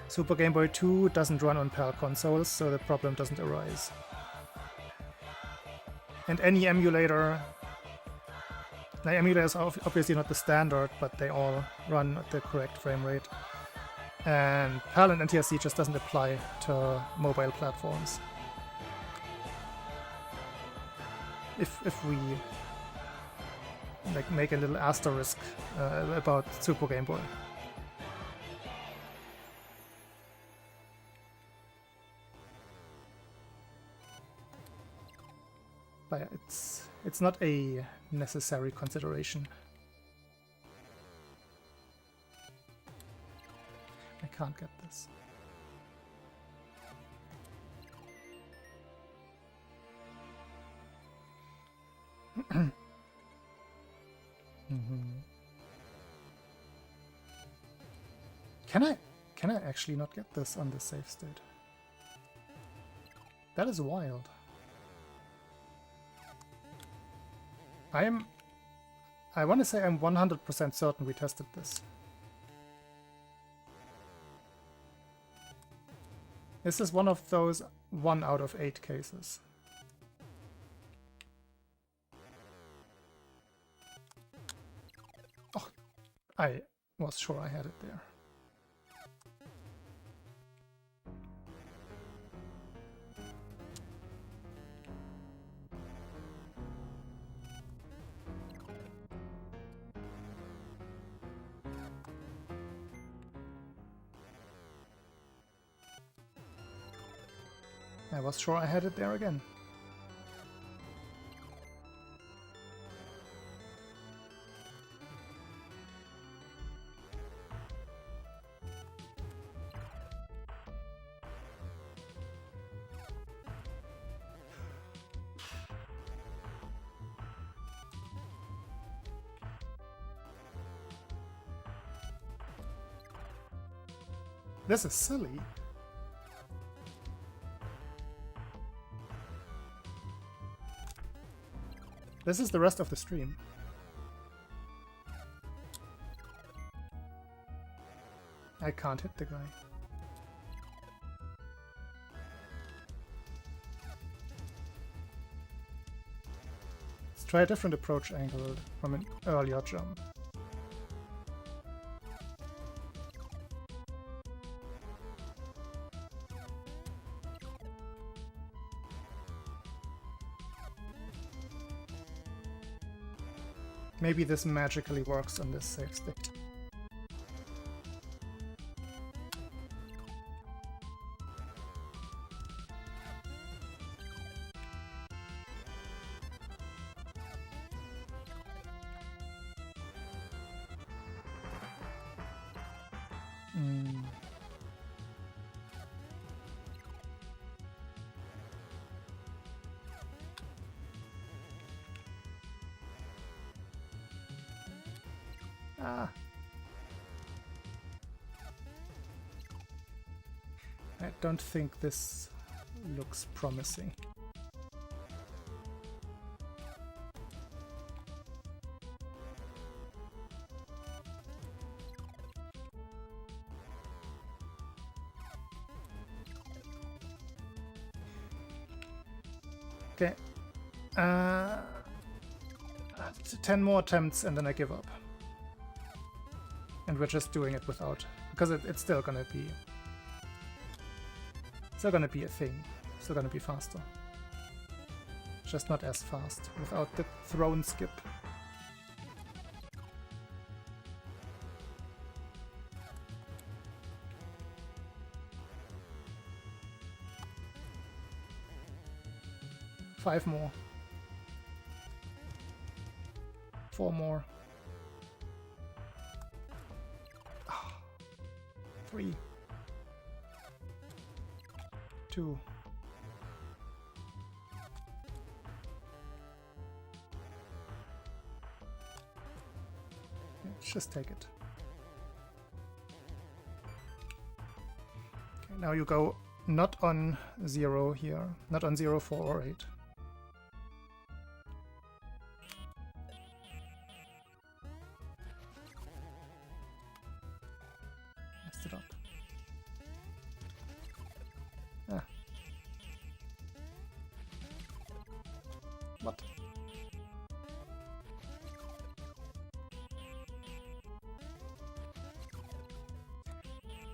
Super Game Boy 2 doesn't run on PAL consoles, so the problem doesn't arise. And any emulator, the emulators are obviously not the standard, but they all run at the correct frame rate. And PAL and NTSC just doesn't apply to mobile platforms. If we like make a little asterisk about Super Game Boy. But it's not a necessary consideration. I can't get this. Can I actually not get this on the save state? That is wild. I want to say I'm 100% certain we tested this. This is one of those 1 out of 8 cases. Oh, I was sure I had it there. I was sure I had it there again. This is silly. This is the rest of the stream. I can't hit the guy. Let's try a different approach angle from an earlier jump. Maybe this magically works on this save state. Ah. I don't think this looks promising. Okay. 10 more attempts and then I give up. And we're just doing it without, because it's still gonna be... Still gonna be a thing. Still gonna be faster. Just not as fast without the throne skip. Five more. 4 more. 3. 2. Let's just take it. Okay, now you go not on 0 here, not on 0, 4, or 8. Messed it up. Ah. What?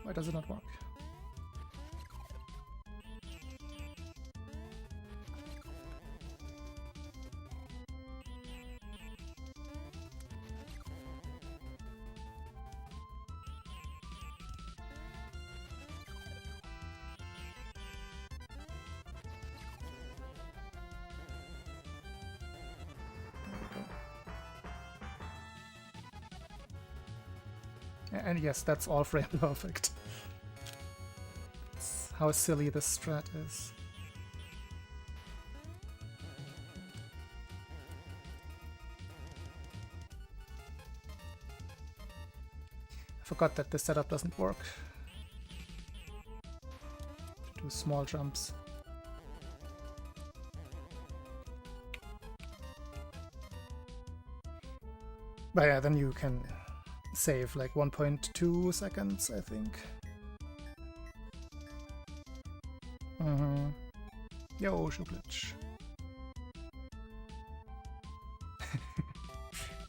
Why does it not work? And yes, that's all frame perfect. That's how silly this strat is. I forgot that this setup doesn't work. To do small jumps. But yeah, then you can save like 1.2 seconds, I think. Yo, shoe glitch.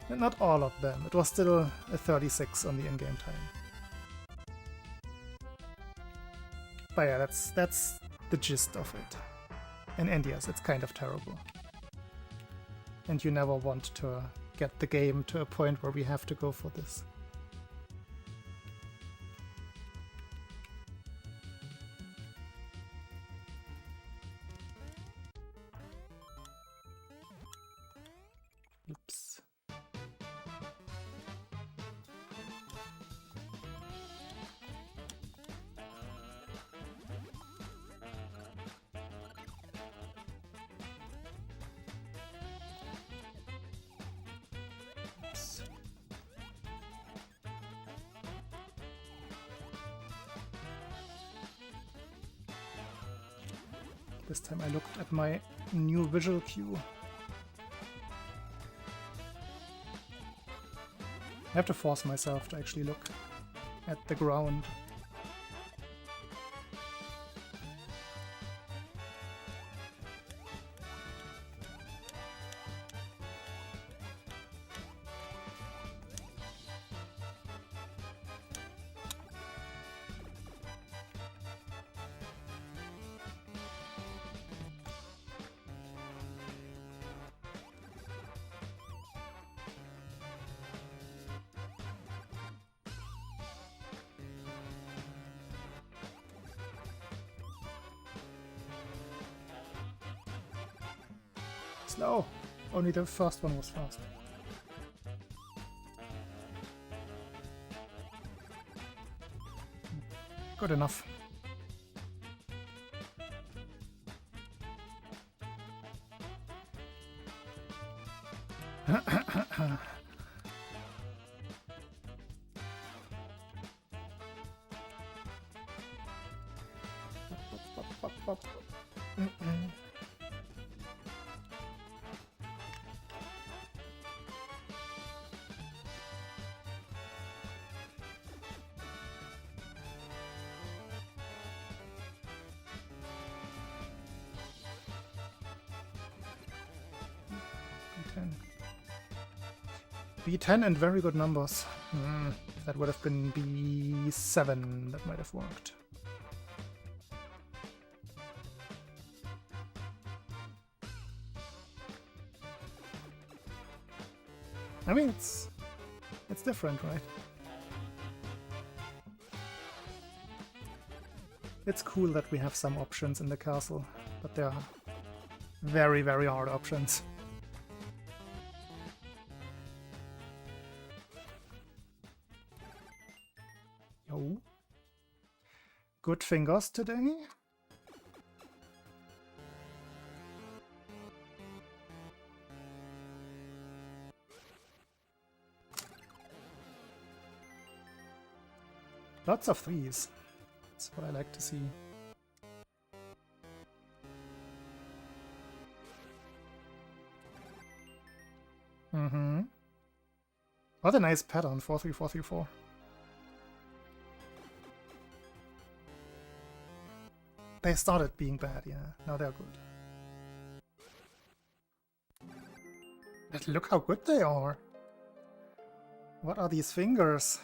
Not all of them. It was still a 36 on the in-game time. But yeah, that's the gist of it. And yes, it's kind of terrible. And you never want to get the game to a point where we have to go for this. Oops. This time I looked at my new visual cue. I have to force myself to actually look at the ground. Slow. Only the first one was fast. Good enough. Pop. Mm-mm. B10. B10 and very good numbers. That would have been B7. That might have worked. I mean, it's different, right? It's cool that we have some options in the castle, but they are very, very hard options. Yo. Good fingers today. Lots of threes. That's what I like to see. What a nice pattern, 4-3-4-3-4. They started being bad, yeah. Now they're good. But look how good they are. What are these fingers?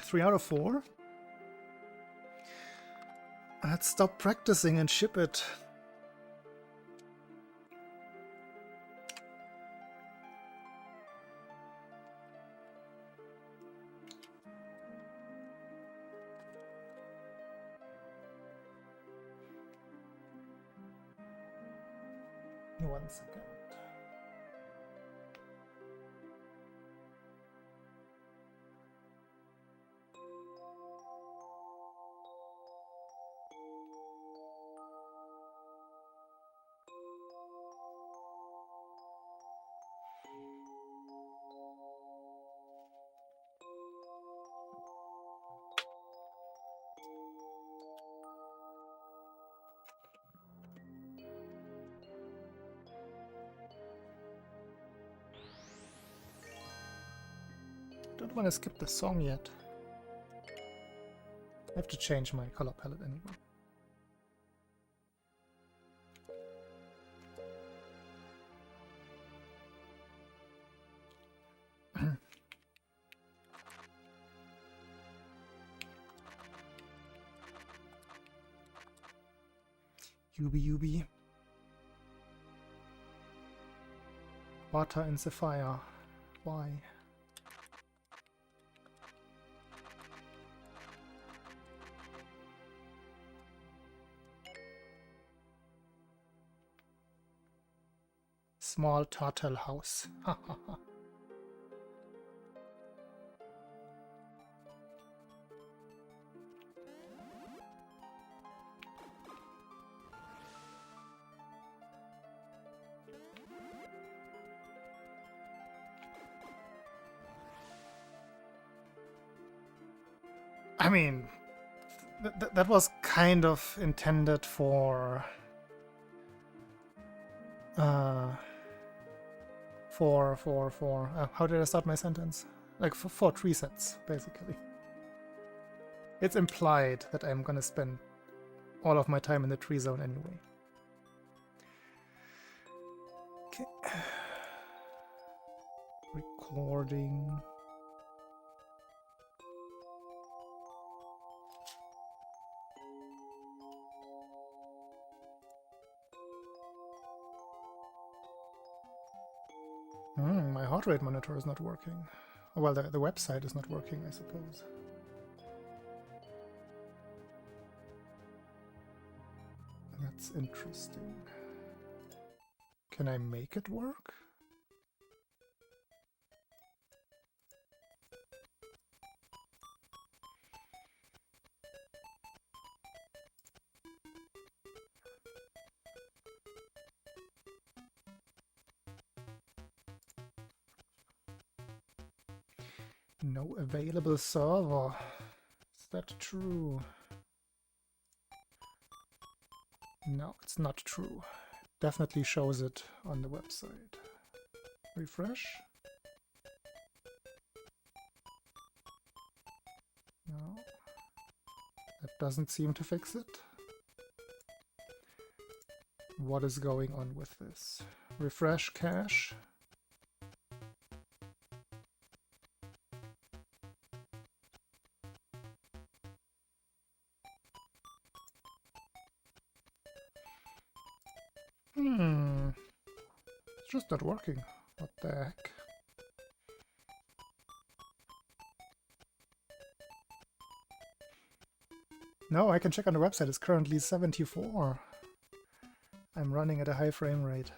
Three out of 4? Let's stop practicing and ship it. One second. Don't want to skip the song yet. I have to change my color palette anyway. Yubi. Water and Sapphire. Why? Small turtle house. I mean, that was kind of intended for how did I start my sentence? Like for tree sets, basically. It's implied that I'm gonna spend all of my time in the tree zone anyway. Okay. Recording. My heart rate monitor is not working. Well, the website is not working, I suppose. That's interesting. Can I make it work? No available server. Is that true? No, it's not true. It definitely shows it on the website. Refresh. No. That doesn't seem to fix it. What is going on with this? Refresh cache. It's just not working. What the heck? No, I can check on the website. It's currently 74. I'm running at a high frame rate.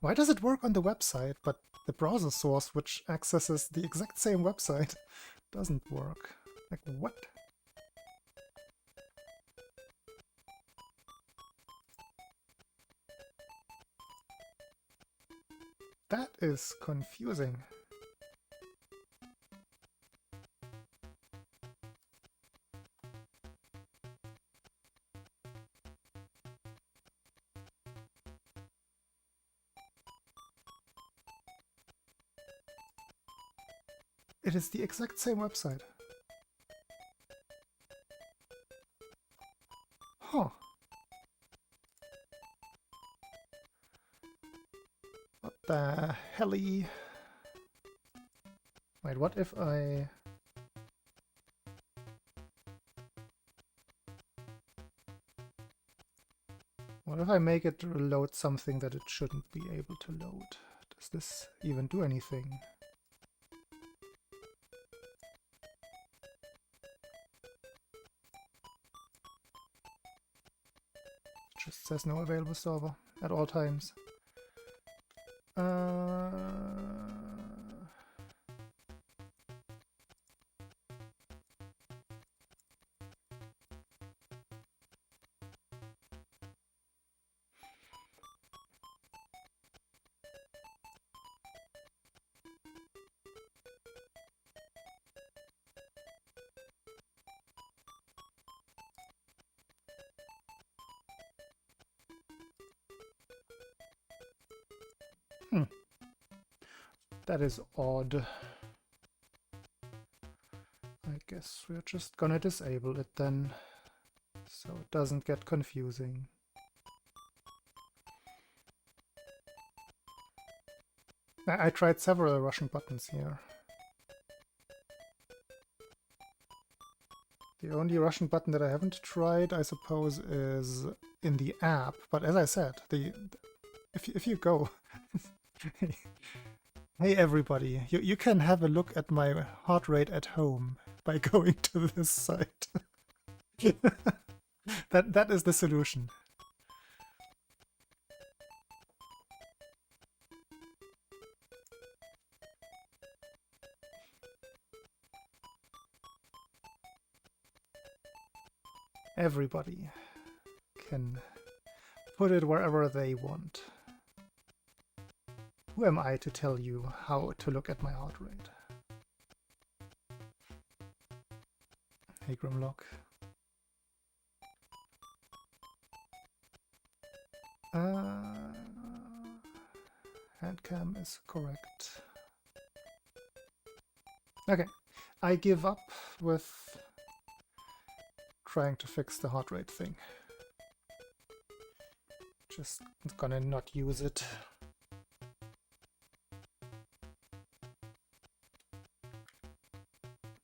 Why does it work on the website, but the browser source, which accesses the exact same website, doesn't work? Like, what? That is confusing. It is the exact same website. Huh. What the helly? Wait, what if I... What if I make it load something that it shouldn't be able to load? Does this even do anything? Just says no available server at all times. That is odd. I guess we're just gonna disable it then, so it doesn't get confusing. I tried several Russian buttons here. The only Russian button that I haven't tried, I suppose, is in the app. But as I said, if you go, hey everybody, you can have a look at my heart rate at home by going to this site. That is the solution. Everybody can put it wherever they want. Who am I to tell you how to look at my heart rate? Hey Grimlock. Handcam is correct. Okay, I give up with trying to fix the heart rate thing. Just gonna not use it.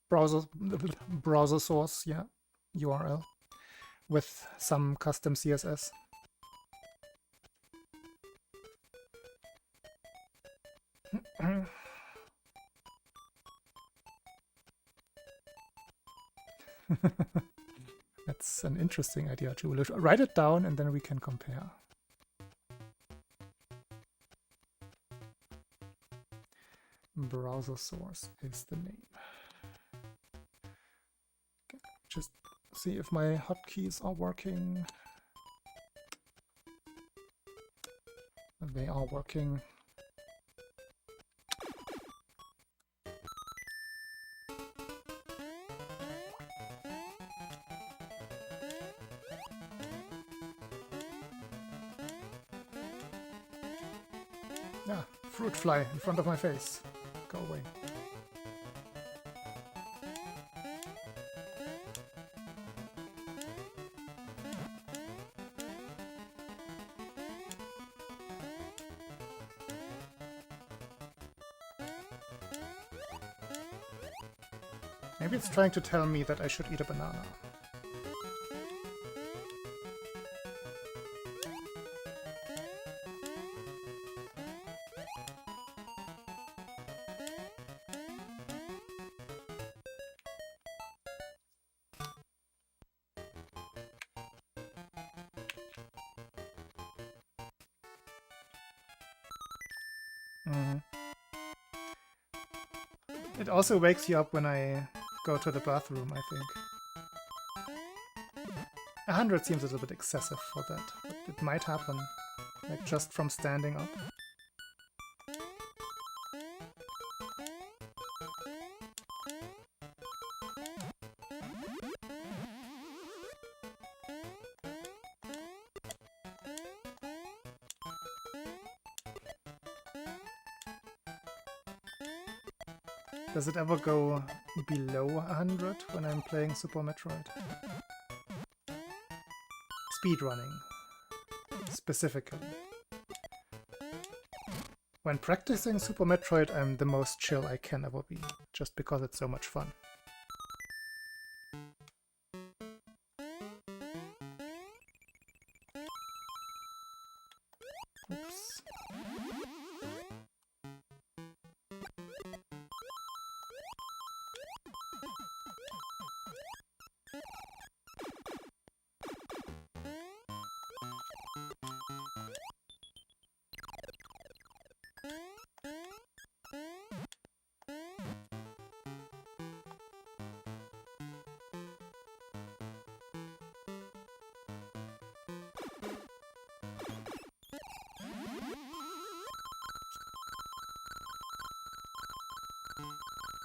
Browser source, yeah, URL with some custom CSS. That's an interesting idea, Julius. Write it down and then we can compare. Browser source is the name. Okay, just see if my hotkeys are working. They are working. Ah, fruit fly in front of my face. Go away. Maybe it's trying to tell me that I should eat a banana. It also wakes you up when I go to the bathroom, I think. 100 seems a little bit excessive for that, but it might happen, like just from standing up. Does it ever go below 100 when I'm playing Super Metroid? Speedrunning, specifically. When practicing Super Metroid, I'm the most chill I can ever be, just because it's so much fun. Oops.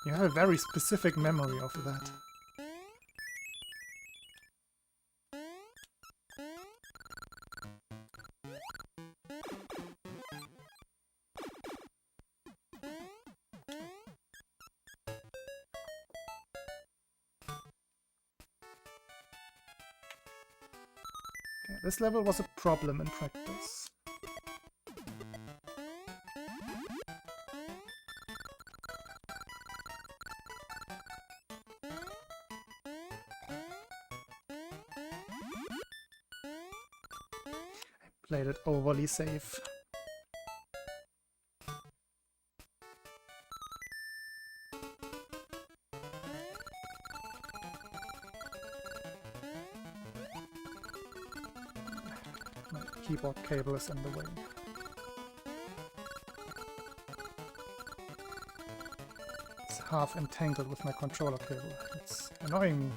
You have a very specific memory of that. Okay, this level was a problem in practice. Played it overly safe. My keyboard cable is in the way. It's half entangled with my controller cable. It's annoying me.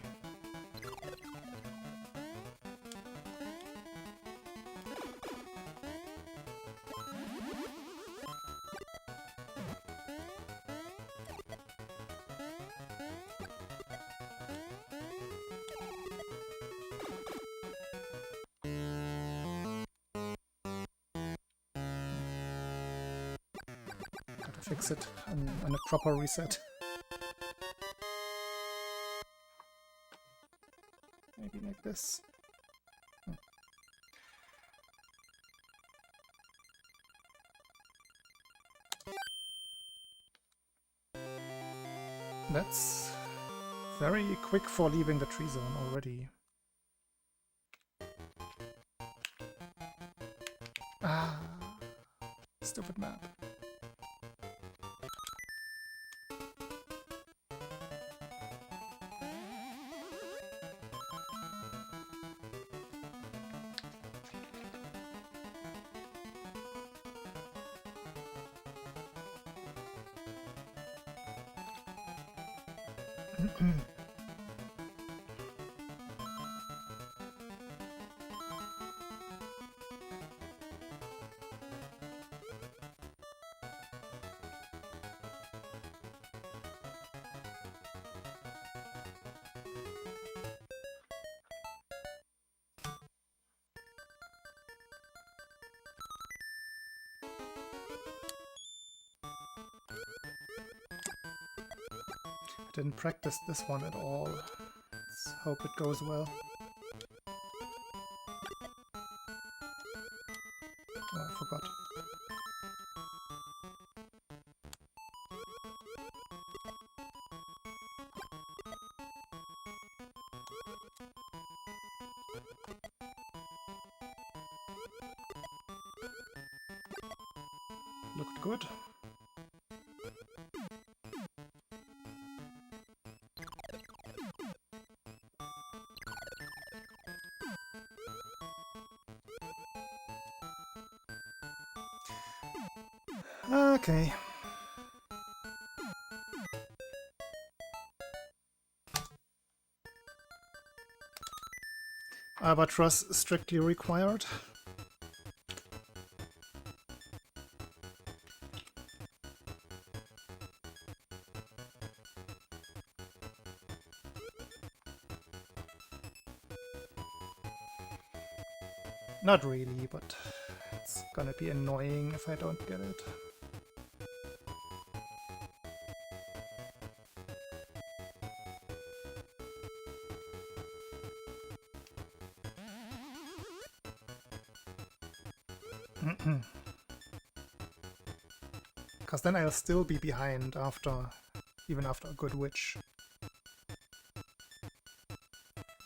Fix it on a proper reset. Maybe like this. That's very quick for leaving the tree zone already. Ah, stupid map. Didn't practice this one at all. Let's hope it goes well. Oh, I forgot. Looked good. Okay. Albatross strictly required. Not really, but it's gonna be annoying if I don't get it. Because then I'll still be behind even after a good witch.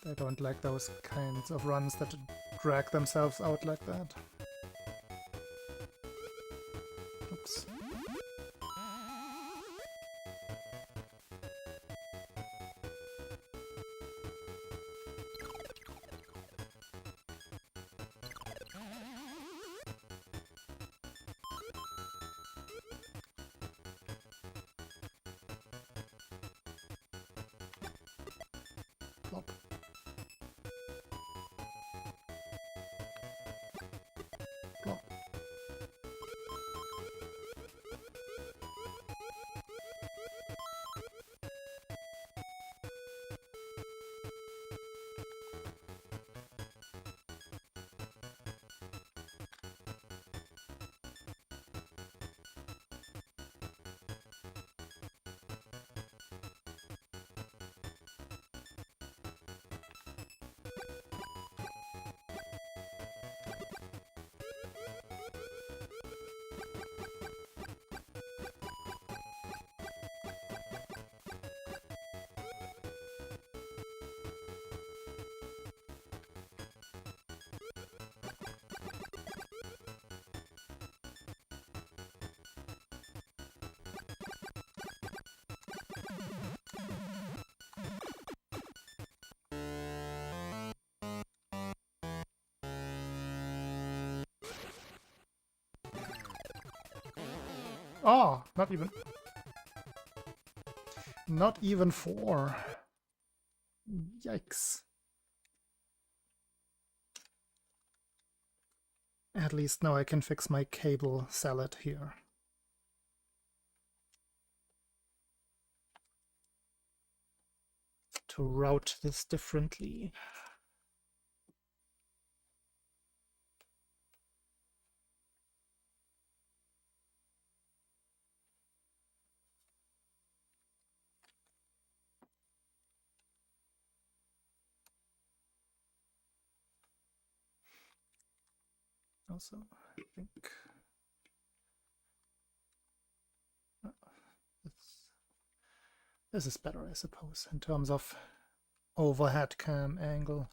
I don't like those kinds of runs that drag themselves out like that. Oops. Plop. Plop. Oh, not even 4. Yikes. At least now I can fix my cable salad here. To route this differently. Also, I think this is better, I suppose, in terms of overhead cam angle.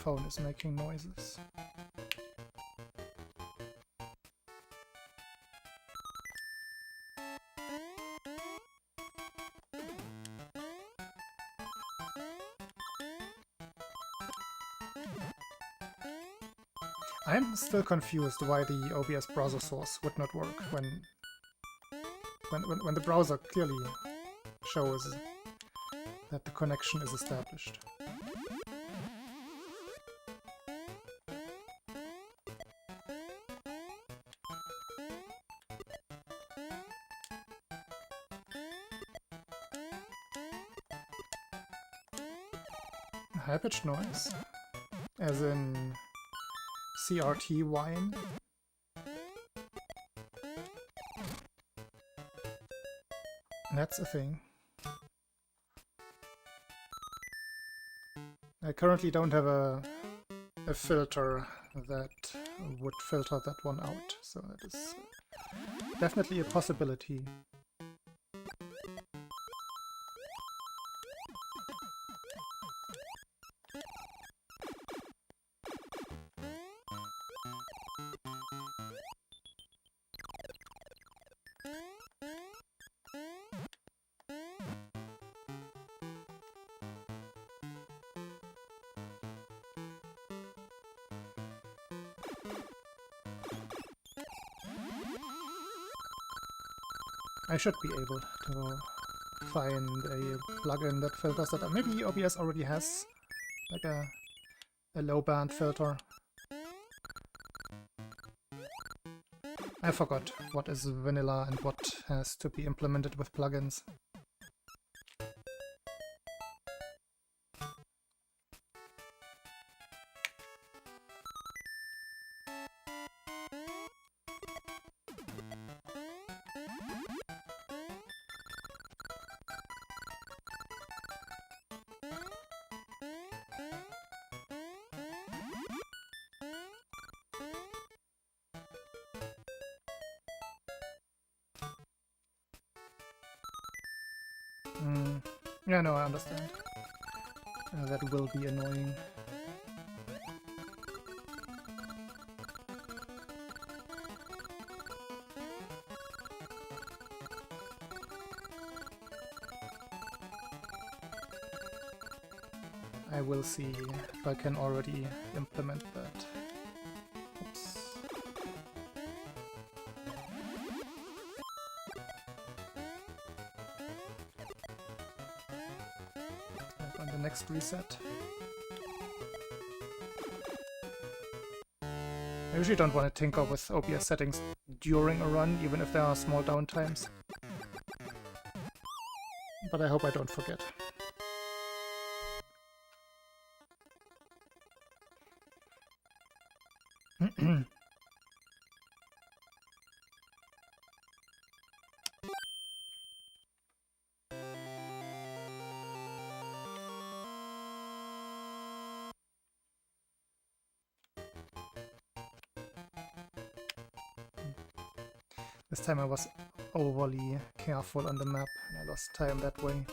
phone is making noises. I'm still confused why the OBS browser source would not work when the browser clearly shows that the connection is established. High-pitched noise, as in CRT whine. That's a thing. I currently don't have a filter that would filter that one out, so that is definitely a possibility. I should be able to find a plugin that filters that. Maybe OBS already has like a low band filter. I forgot what is vanilla and what has to be implemented with plugins. Yeah, no, I understand. That will be annoying. I will see if I can already implement that. Oops. On the next reset. I usually don't want to tinker with OBS settings during a run, even if there are small downtimes. But I hope I don't forget. This time I was overly careful on the map and I lost time that way.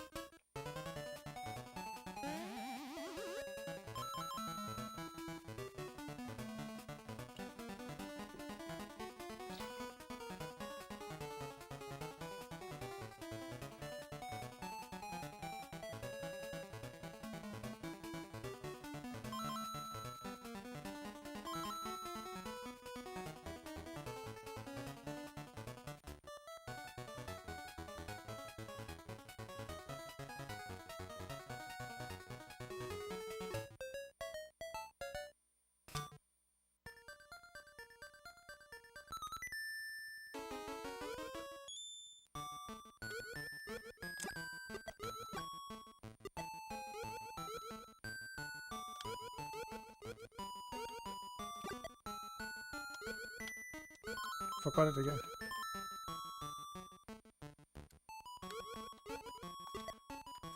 Forgot it again.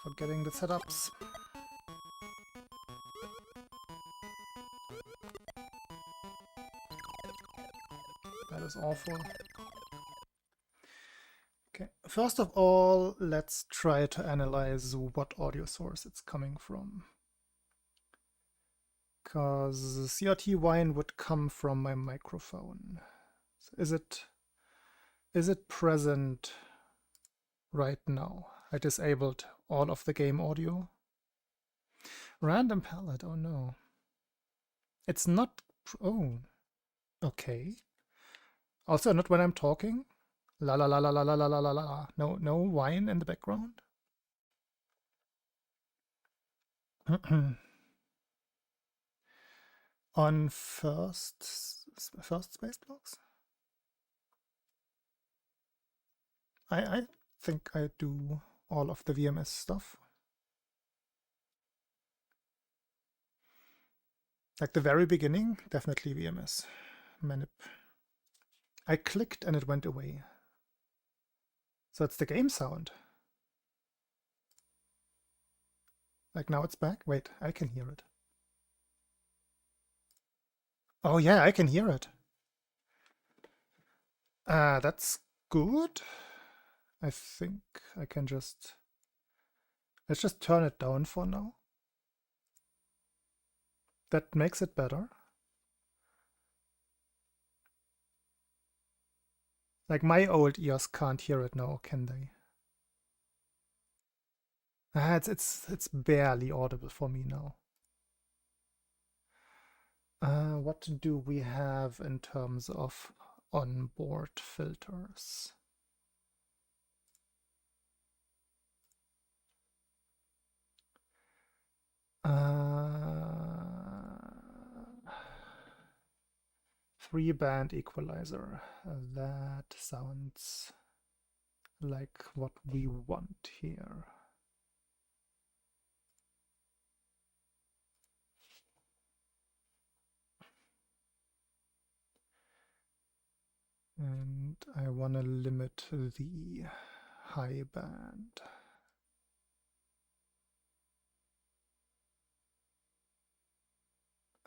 Forgetting the setups. That is awful. Okay, first of all, let's try to analyze what audio source it's coming from. because the CRT whine would come from my microphone. Is it present right now? I disabled all of the game audio. Random palette, oh no. It's not, oh, okay. Also not when I'm talking. La la la la la la la la la la. No whine in the background. On first space blocks? I think I do all of the VMS stuff. Like the very beginning, definitely VMS. Manip. I clicked and it went away. So it's the game sound. Like now it's back. Wait, I can hear it. Oh yeah, I can hear it. That's good. I think I can just... Let's just turn it down for now. That makes it better. Like my old ears can't hear it now, can they? It's barely audible for me now. What do we have in terms of onboard filters? Three-band equalizer. That sounds like what we want here. And I want to limit the high band.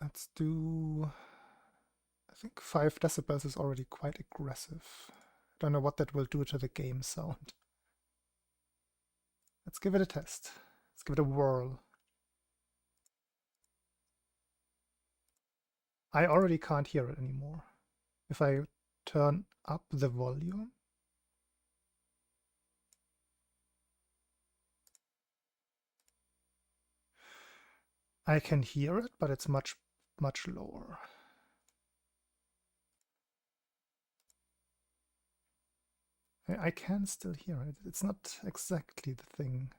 Let's do, I think 5 decibels is already quite aggressive. Don't know what that will do to the game sound. Let's give it a test. Let's give it a whirl. I already can't hear it anymore. If I turn up the volume, I can hear it, but it's much lower. I can still hear it. It's not exactly the thing.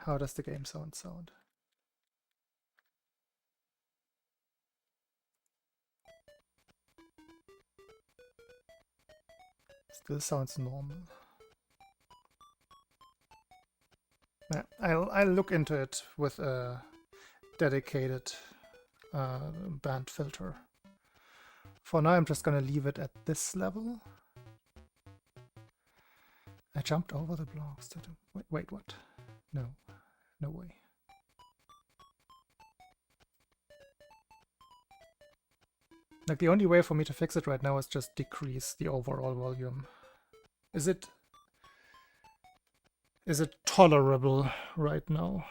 How does the game sound? Still sounds normal. Yeah, I'll look into it with a dedicated band filter. For now, I'm just gonna leave it at this level. I jumped over the blocks. Wait, what? No way. Like the only way for me to fix it right now is just decrease the overall volume. Is it tolerable right now?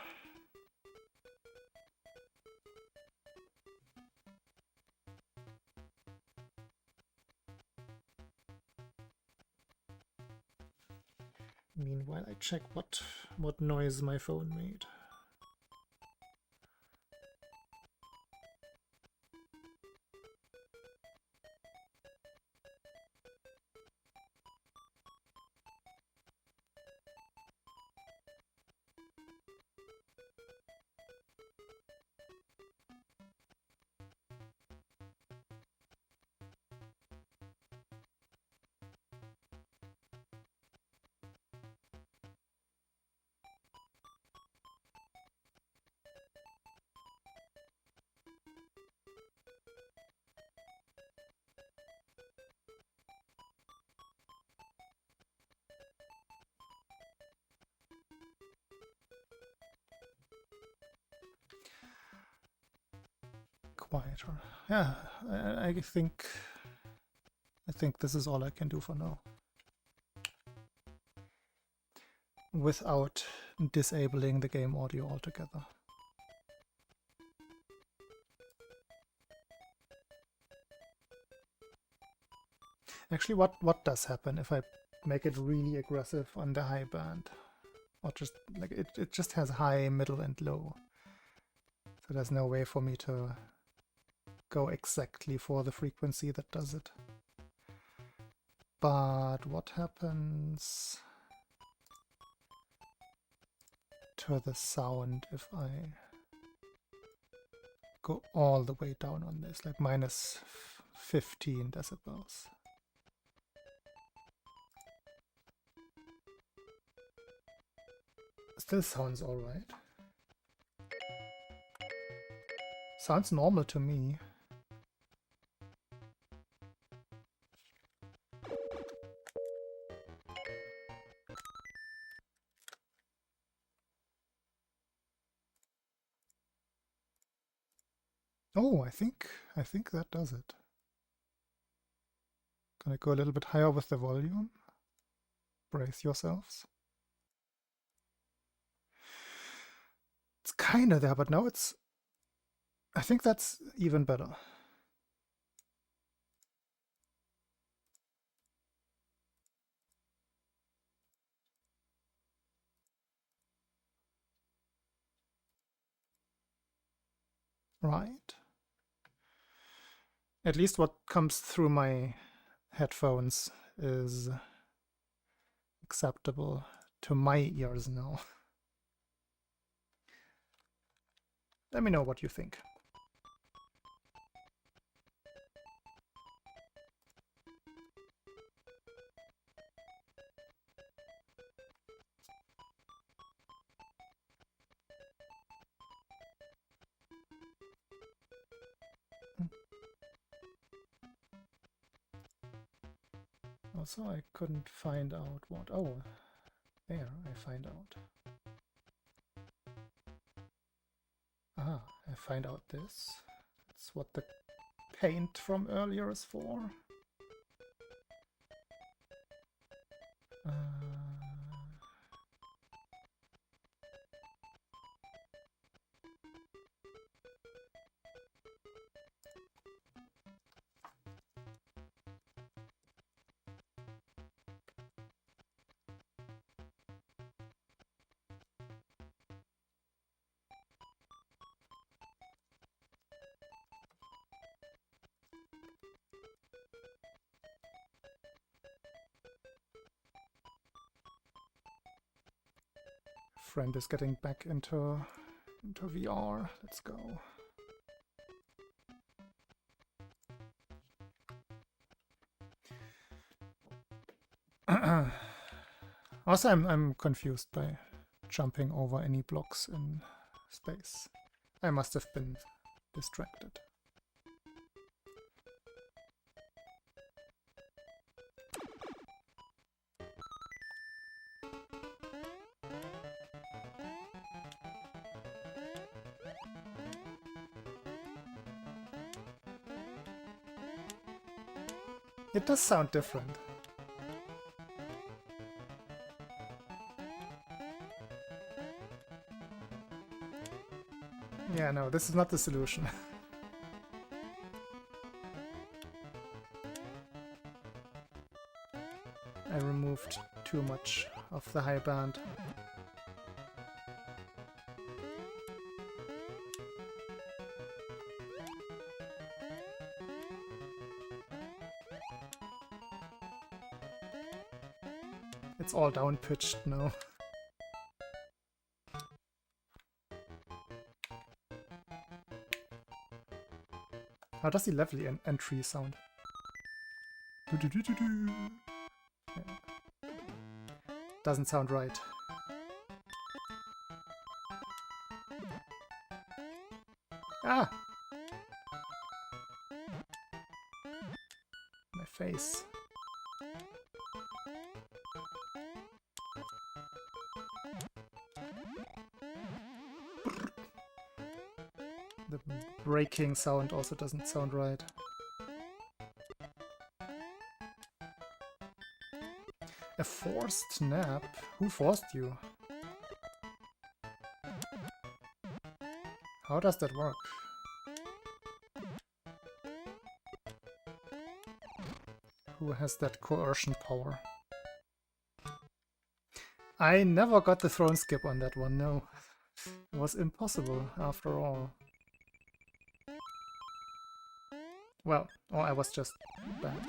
Meanwhile, I check what noise my phone made. Quieter. Yeah, I think this is all I can do for now. without disabling the game audio altogether. Actually, what does happen if I make it really aggressive on the high band? Or just like it just has high, middle, and low. So there's no way for me to go exactly for the frequency that does it. But what happens to the sound if I go all the way down on this, like minus 15 decibels? Still sounds alright. Sounds normal to me. Oh, I think that does it. Gonna go a little bit higher with the volume. Brace yourselves. It's kinda there, but now it's... I think that's even better. Right. At least what comes through my headphones is acceptable to my ears now. Let me know what you think. Also, I couldn't find out what... Oh, there, I find out. Ah, I find out this. It's what the paint from earlier is for. Friend is getting back into VR. Let's go. Also, I'm confused by jumping over any blocks in space. I must have been distracted. It does sound different. Yeah, no, this is not the solution. I removed too much of the high band. It's all down pitched now. How does the level entry sound? Yeah. Doesn't sound right. Ah! My face. The breaking sound also doesn't sound right. A forced nap? Who forced you? How does that work? Who has that coercion power? I never got the throne skip on that one, no. It was impossible, after all. Well, or I was just bad.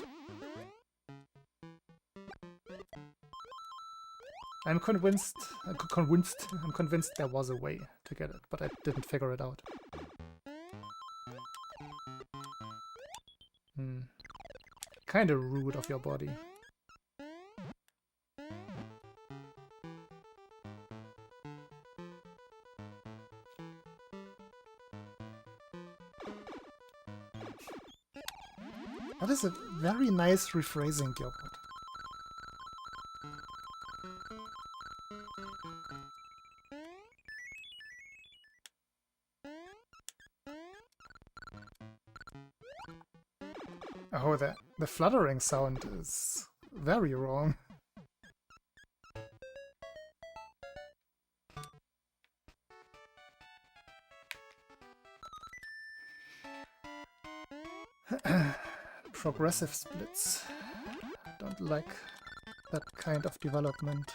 I'm convinced there was a way to get it, but I didn't figure it out. Kinda rude of your body. That is a very nice rephrasing, Gilbert. Oh, the fluttering sound is very wrong. Progressive splits. Don't like that kind of development.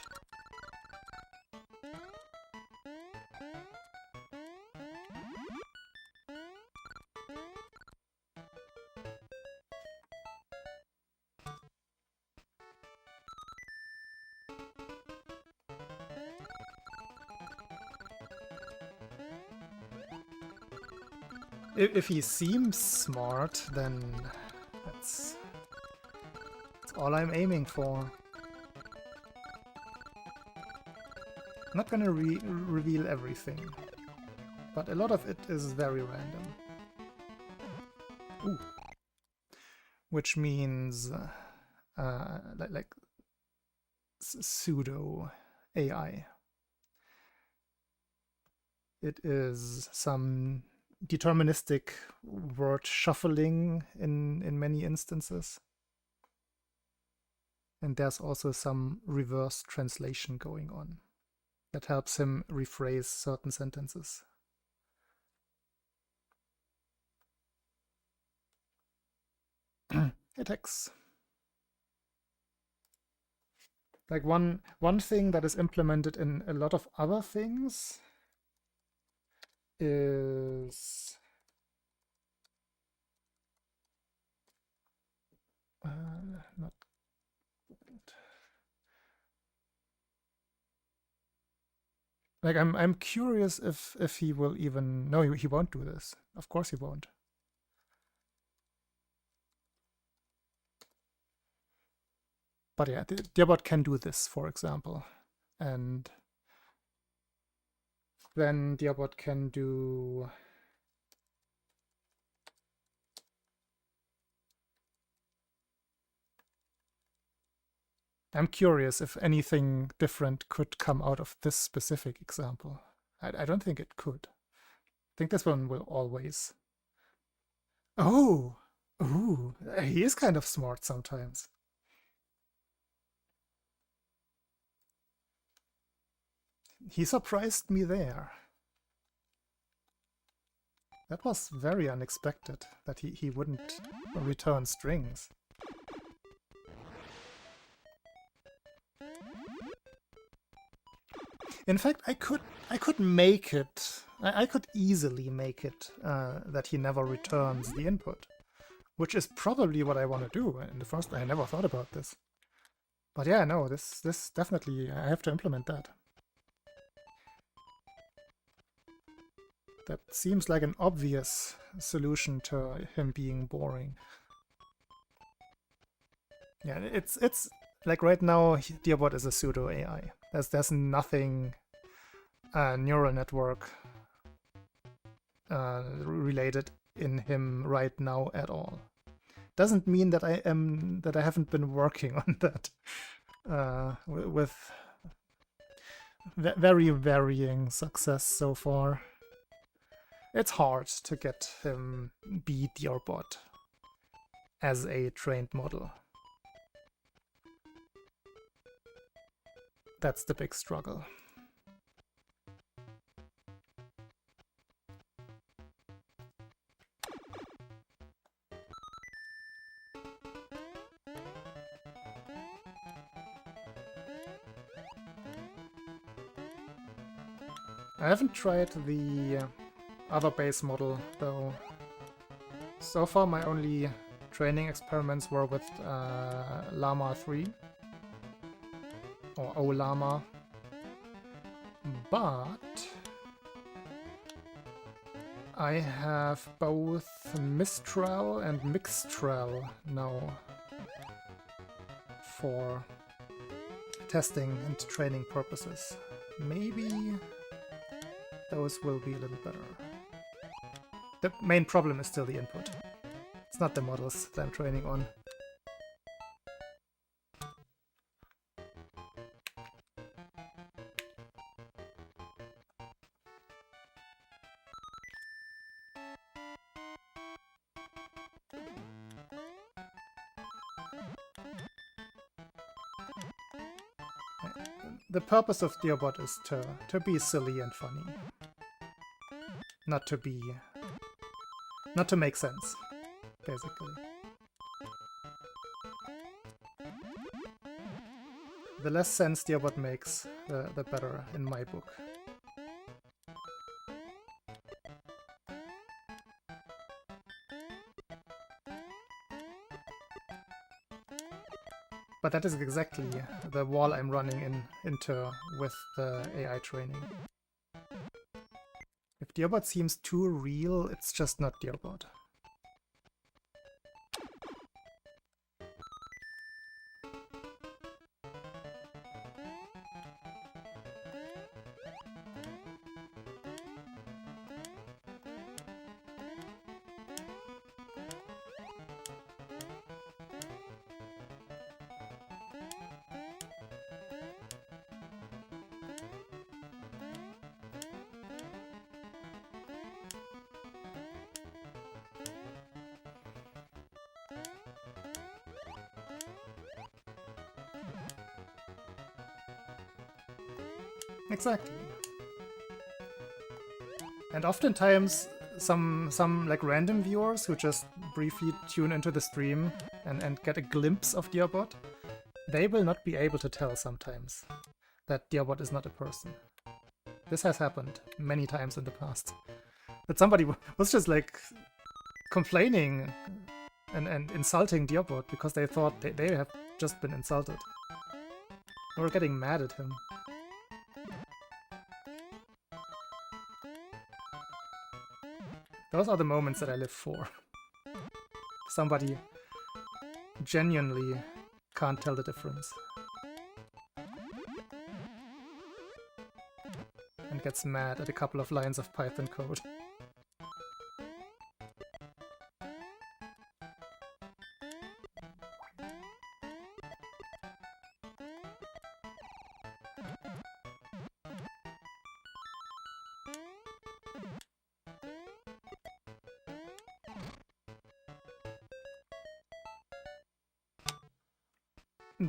If he seems smart, then that's all I'm aiming for. I'm not gonna reveal everything, but a lot of it is very random. Ooh. Which means like pseudo AI. It is some deterministic word shuffling in many instances. And there's also some reverse translation going on that helps him rephrase certain sentences. Attacks. Like one thing that is implemented in a lot of other things is not like I'm curious if he will even no, he won't do this. Of course he won't. But yeah, Dearbot can do this, for example, and then Dearbot can do I'm curious if anything different could come out of this specific example. I don't think it could. I think this one will always. Oh! Ooh, he is kind of smart sometimes. He surprised me there. That was very unexpected, that he wouldn't return strings. In fact, I could make it. I could easily make it that he never returns the input, which is probably what I want to do. In the first, I never thought about this. But yeah, no, this definitely, I have to implement that. That seems like an obvious solution to him being boring. Yeah, it's like right now, Dearbot is a pseudo AI. There's nothing neural network related in him right now at all. Doesn't mean that I haven't been working on that with very varying success so far. It's hard to get him be Dearbot as a trained model. That's the big struggle. I haven't tried the other base model, though. So far my only training experiments were with Llama 3, or O-Llama, but I have both Mistral and Mixtral now for testing and training purposes. Maybe those will be a little better. The main problem is still the input. It's not the models that I'm training on. The purpose of Deobot is to be silly and funny. Not to make sense, basically. The less sense Deobot makes, the better in my book. But that is exactly the wall I'm running into with the AI training. If Deobot seems too real, it's just not Deobot. Exactly. And oftentimes some like random viewers who just briefly tune into the stream and get a glimpse of Deobot, they will not be able to tell sometimes that Deobot is not a person. This has happened many times in the past. That somebody was just like complaining and insulting Deobot because they thought they have just been insulted. They were getting mad at him. Those are the moments that I live for. Somebody genuinely can't tell the difference. And gets mad at a couple of lines of Python code.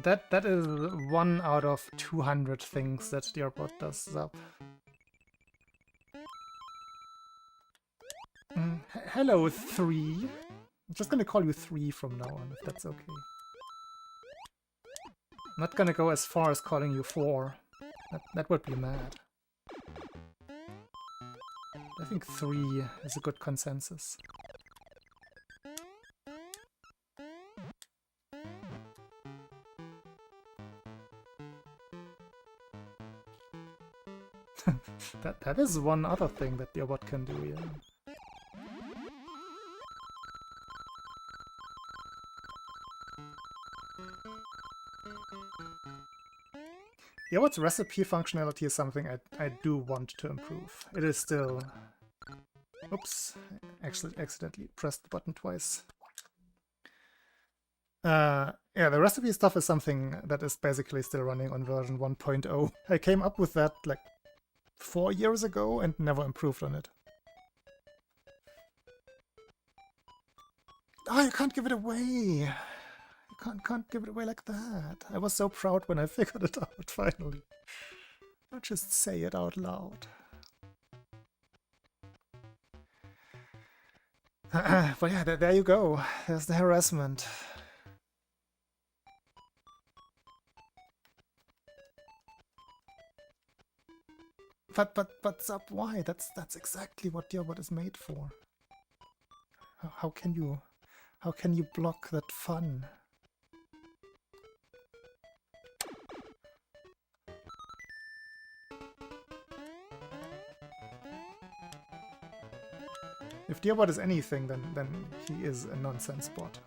That is 1 out of 200 things that Deobot does up. Hello, 3. I'm just gonna call you 3 from now on, if that's okay. I'm not gonna go as far as calling you 4. That would be mad. I think 3 is a good consensus. That is one other thing that Deobot can do, yeah. Deobot's recipe functionality is something I do want to improve. It is still... Oops, actually accidentally pressed the button twice. Yeah, the recipe stuff is something that is basically still running on version 1.0. I came up with that like 4 years ago and never improved on it. Oh, you can't give it away! You can't give it away like that. I was so proud when I figured it out, finally. I'll just say it out loud. But yeah, there you go. There's the harassment. But Zap, why? That's exactly what Dearbot is made for. How can you block that fun? If Dearbot is anything, then he is a nonsense bot.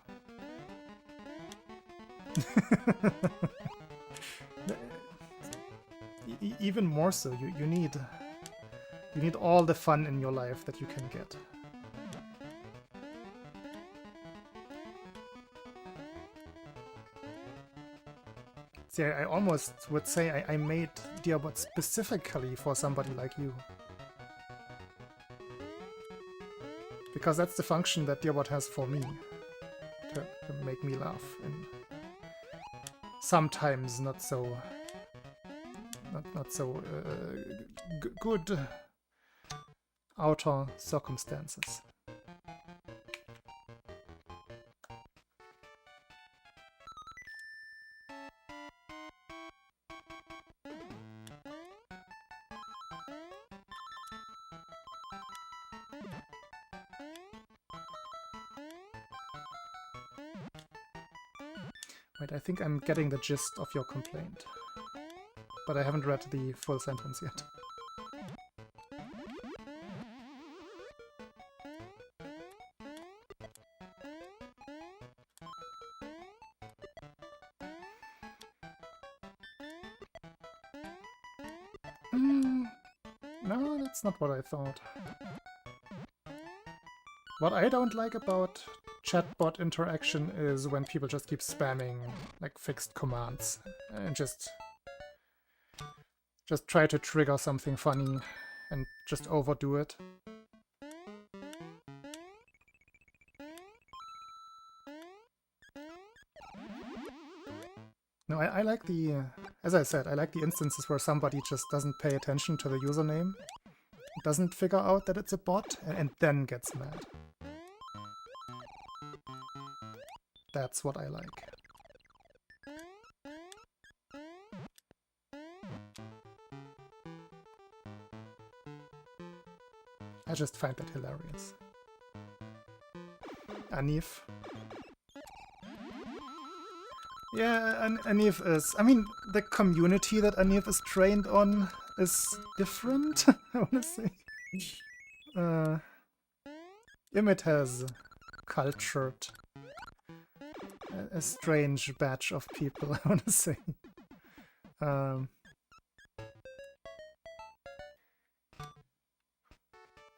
Even more so, you need all the fun in your life that you can get. See, I almost would say I made Dearbot specifically for somebody like you. Because that's the function that Dearbot has for me. To make me laugh in sometimes not so good outer circumstances. Wait, I think I'm getting the gist of your complaint. But I haven't read the full sentence yet. No, that's not what I thought. What I don't like about chatbot interaction is when people just keep spamming like fixed commands and just try to trigger something funny and just overdo it. No, I like the, as I said, I like the instances where somebody just doesn't pay attention to the username, doesn't figure out that it's a bot, and then gets mad. That's what I like. I just find that hilarious. Anif. Yeah, Anif is... I mean, the community that Anif is trained on is different, I wanna say. Imit has cultured a strange batch of people, I wanna say.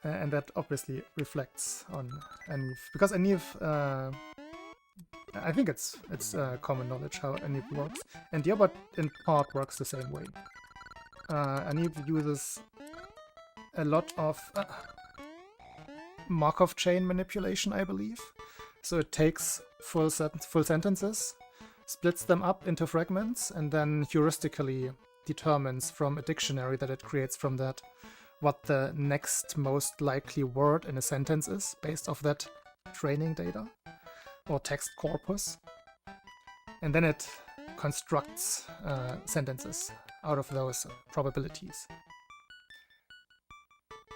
And that obviously reflects on Anif, because Anif, I think it's common knowledge how Anif works, and Dearbot in part works the same way. Anif uses a lot of Markov chain manipulation, I believe. So it takes full sentences, splits them up into fragments, and then heuristically determines from a dictionary that it creates from that what the next most likely word in a sentence is, based off that training data, or text corpus. And then it constructs sentences out of those probabilities.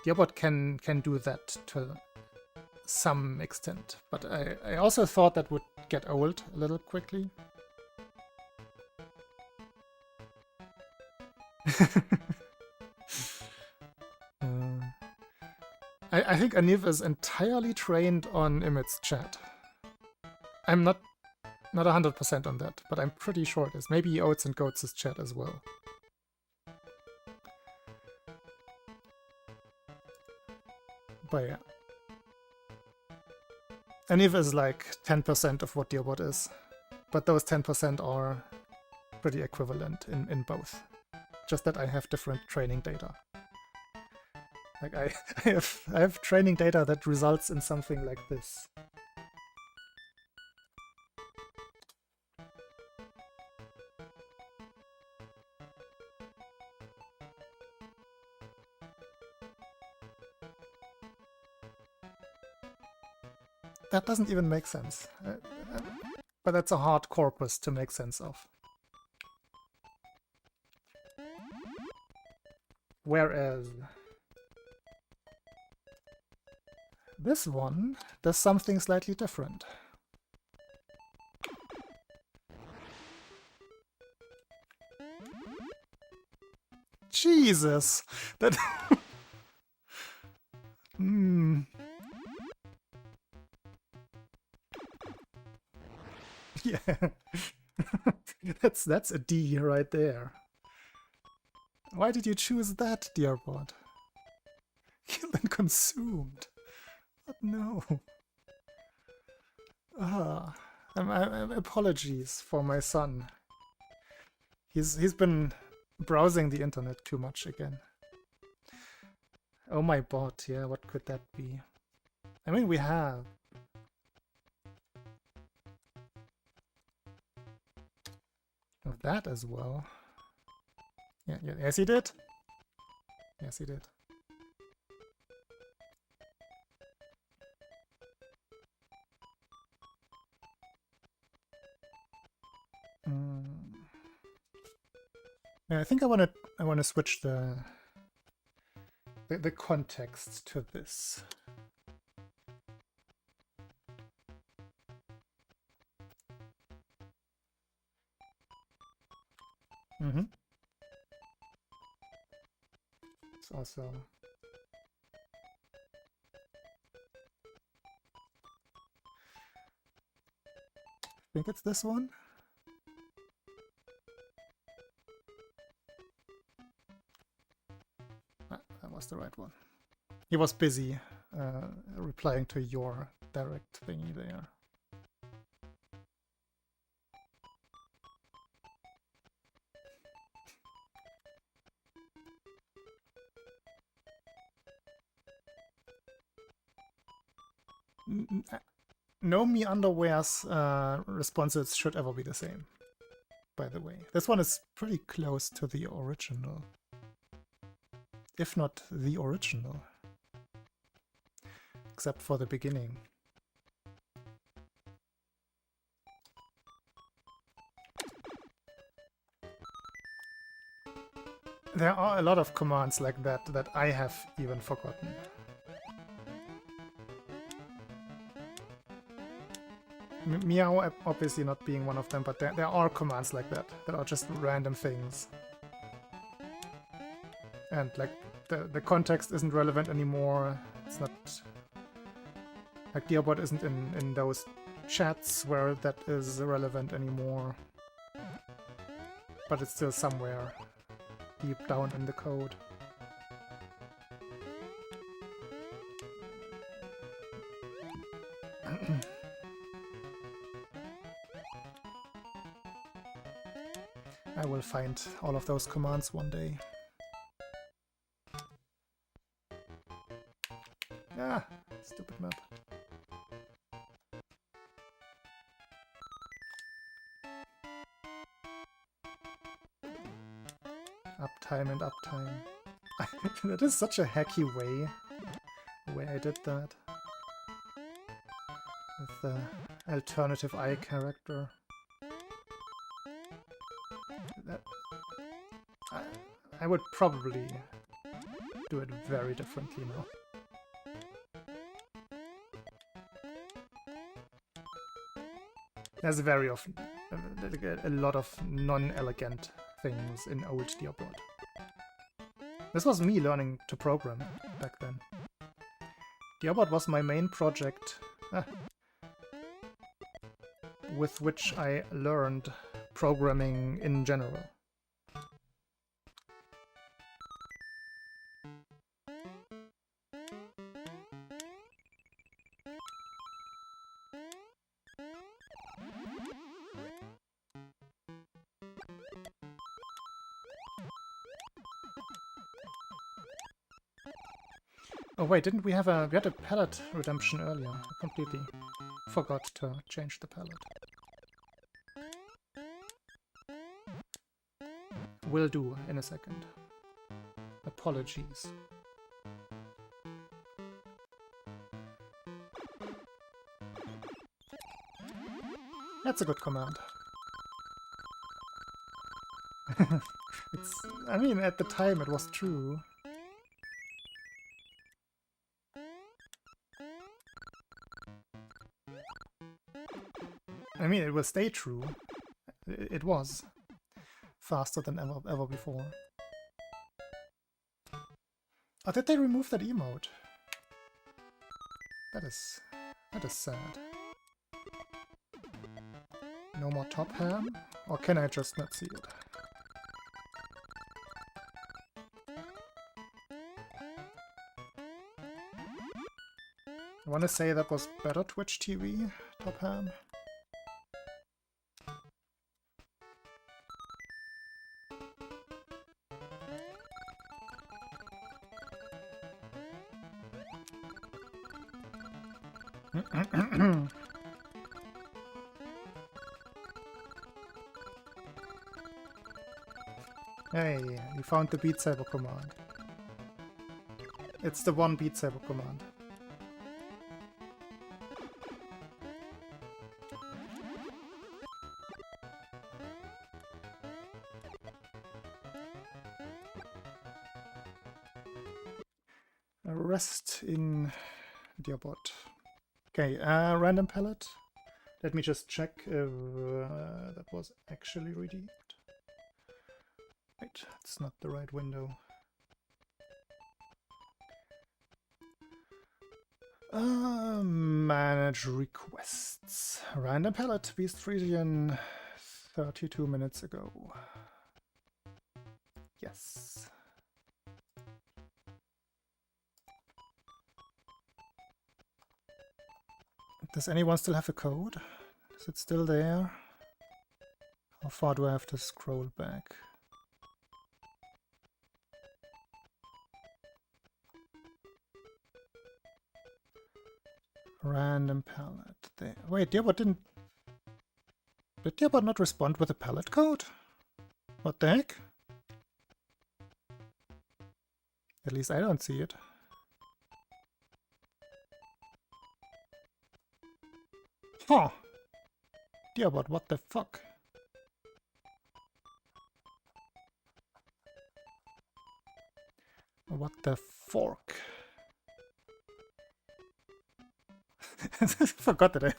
Dearbot can do that to some extent, but I also thought that would get old a little quickly. I think Anif is entirely trained on Imit's chat. I'm not 100% on that, but I'm pretty sure it is. Maybe Oats and Goats' chat as well. But yeah. Anif is like 10% of what Dearbot is, but those 10% are pretty equivalent in both. Just that I have different training data. Like I have training data that results in something like this. That doesn't even make sense. But that's a hard corpus to make sense of. Whereas this one does something slightly different. Jesus! That... Yeah. That's a D right there. Why did you choose that, dear bot? Killed and consumed. What? No. Apologies for my son. He's been browsing the internet too much again. Oh my bot, yeah, what could that be? I mean, we have. Of that as well. Yeah, yes he did. Yes he did. Yeah, I think I wanna switch the context to this. It's also I think it's this one. That was the right one. He was busy replying to your direct thingy there. No Me Underwear's responses should ever be the same, by the way. This one is pretty close to the original. If not the original. Except for the beginning. There are a lot of commands like that that I have even forgotten. Meow obviously not being one of them, but there are commands like that are just random things. And like the context isn't relevant anymore. It's not like Dearbot isn't in those chats where that is relevant anymore. But it's still somewhere deep down in the code. I will find all of those commands one day. Ah, stupid map. Uptime and uptime. That is such a hacky way, the way I did that. With the alternative eye character. I would probably do it very differently now. There's very often a lot of non-elegant things in old Dearbot. This was me learning to program back then. Dearbot was my main project with which I learned programming in general. Oh wait, didn't we have we had a palette redemption earlier? I completely forgot to change the palette. Will do in a second. Apologies. That's a good command. I mean, at the time it was true. I mean, it will stay true. It was faster than ever before. Oh, did they remove that emote? That is sad. No more top ham? Or can I just not see it? I want to say that was better Twitch TV, top ham. Hey, we found the Beat Saber command. It's the one Beat Saber command. Rest in Dearbot. Okay, random palette. Let me just check if that was actually redeemed. Wait, it's not the right window. Manage requests. Random palette, Beast Frisian, 32 minutes ago. Yes. Does anyone still have a code? Is it still there? How far do I have to scroll back? Random palette. There. Wait, Dearbot didn't... Did Dearbot not respond with a palette code? What the heck? At least I don't see it. Huh. Dearbot, what the fuck? What the fork? Forgot that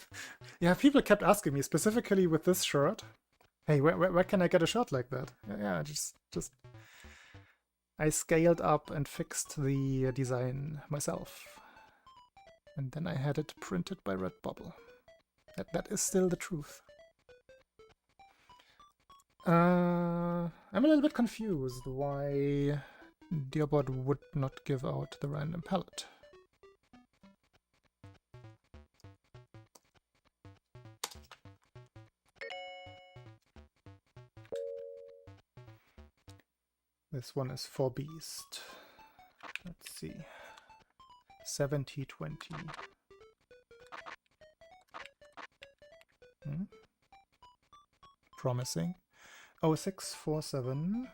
yeah, people kept asking me, specifically with this shirt. Hey, where can I get a shirt like that? Yeah, just... I scaled up and fixed the design myself. And then I had it printed by Redbubble. That is still the truth. I'm a little bit confused why Dearbot would not give out the random palette. This one is for Beast. Let's see. 70-20. Promising. 0647.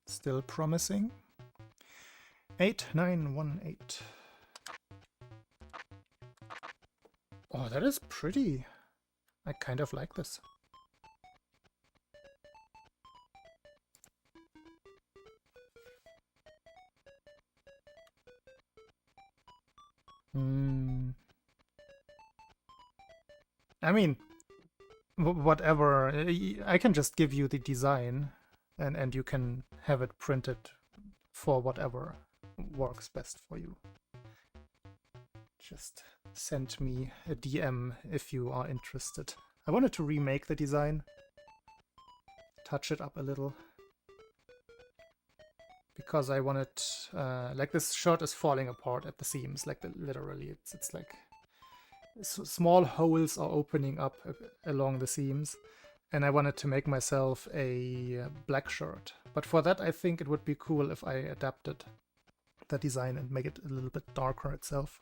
Still promising. 8918. Oh, that is pretty. I kind of like this. I mean, whatever. I can just give you the design and you can have it printed for whatever works best for you. Just send me a DM if you are interested. I wanted to remake the design, touch it up a little, because I wanted, like, this shirt is falling apart at the seams, like literally, it's like small holes are opening up along the seams, and I wanted to make myself a black shirt. But for that, I think it would be cool if I adapted the design and make it a little bit darker itself.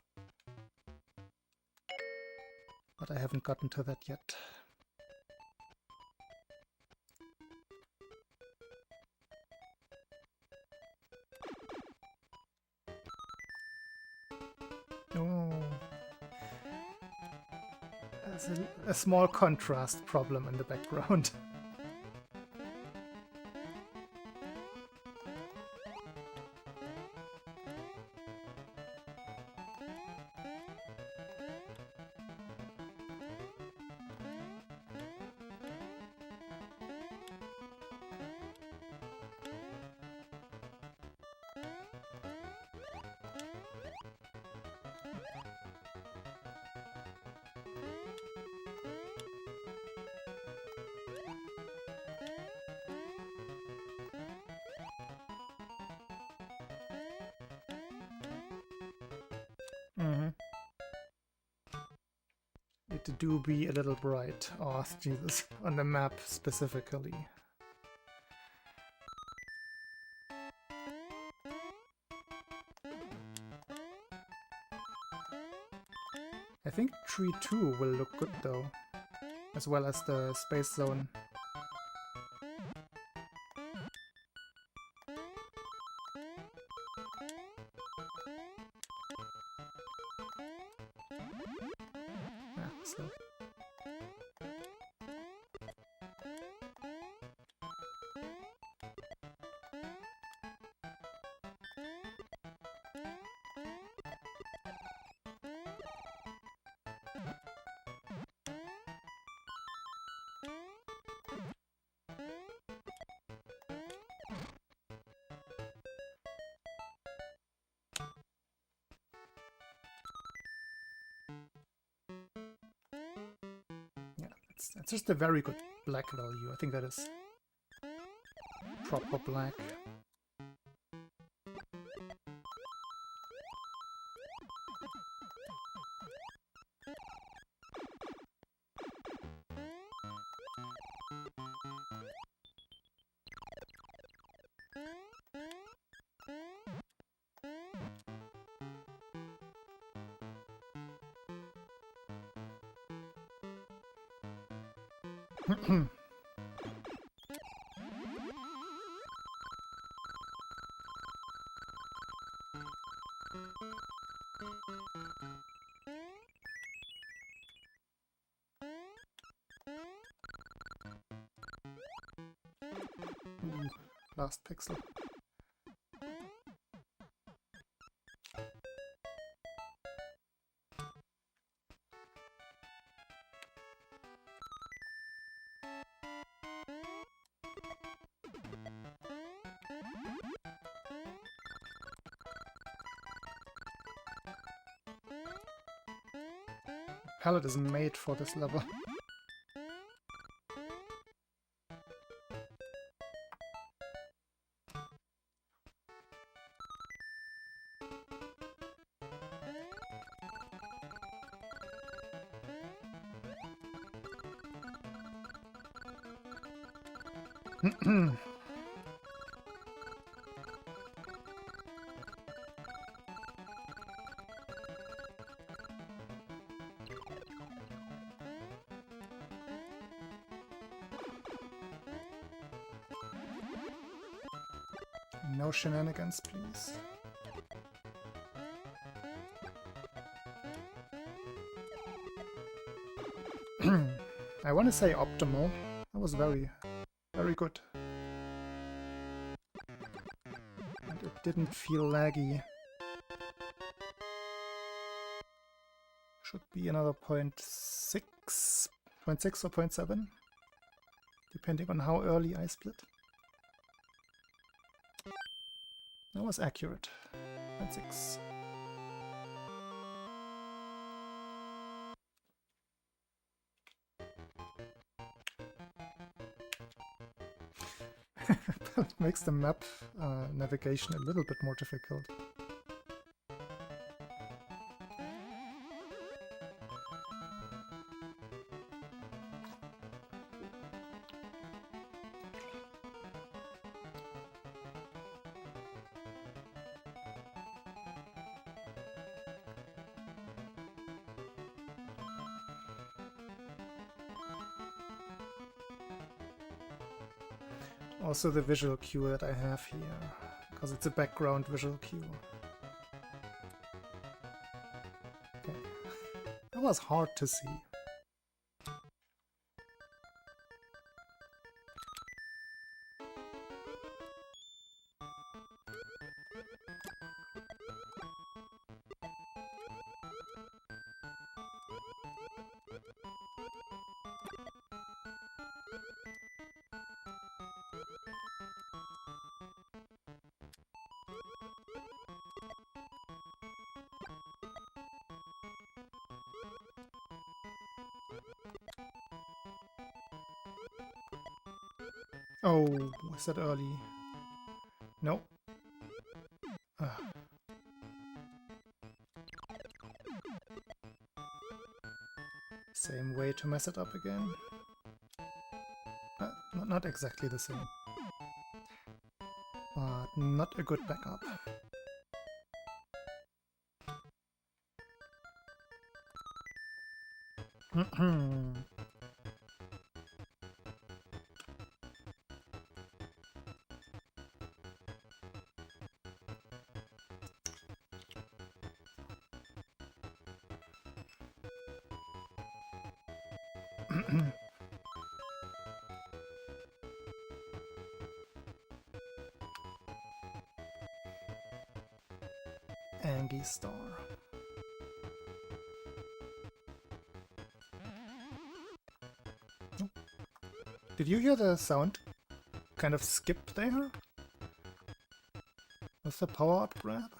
But I haven't gotten to that yet. There's a small contrast problem in the background. It do be a little bright. Oh, Jesus. On the map specifically. I think Tree 2 will look good though, as well as the Space Zone. So. It's just a very good black value. I think that is proper black. Last pixel. Palette is made for this level. No shenanigans, please. I want to say optimal. That was very, very good. And it didn't feel laggy. Should be another 0.6 or 0.7, depending on how early I split. That was accurate. 0.6. That makes the map navigation a little bit more difficult. Also the visual cue that I have here, because it's a background visual cue. Okay. That was hard to see. Oh, is that early? No. Same way to mess it up again. Not exactly the same. But not a good backup. Angie Star. Did you hear the sound kind of skip there? With the power-up grab?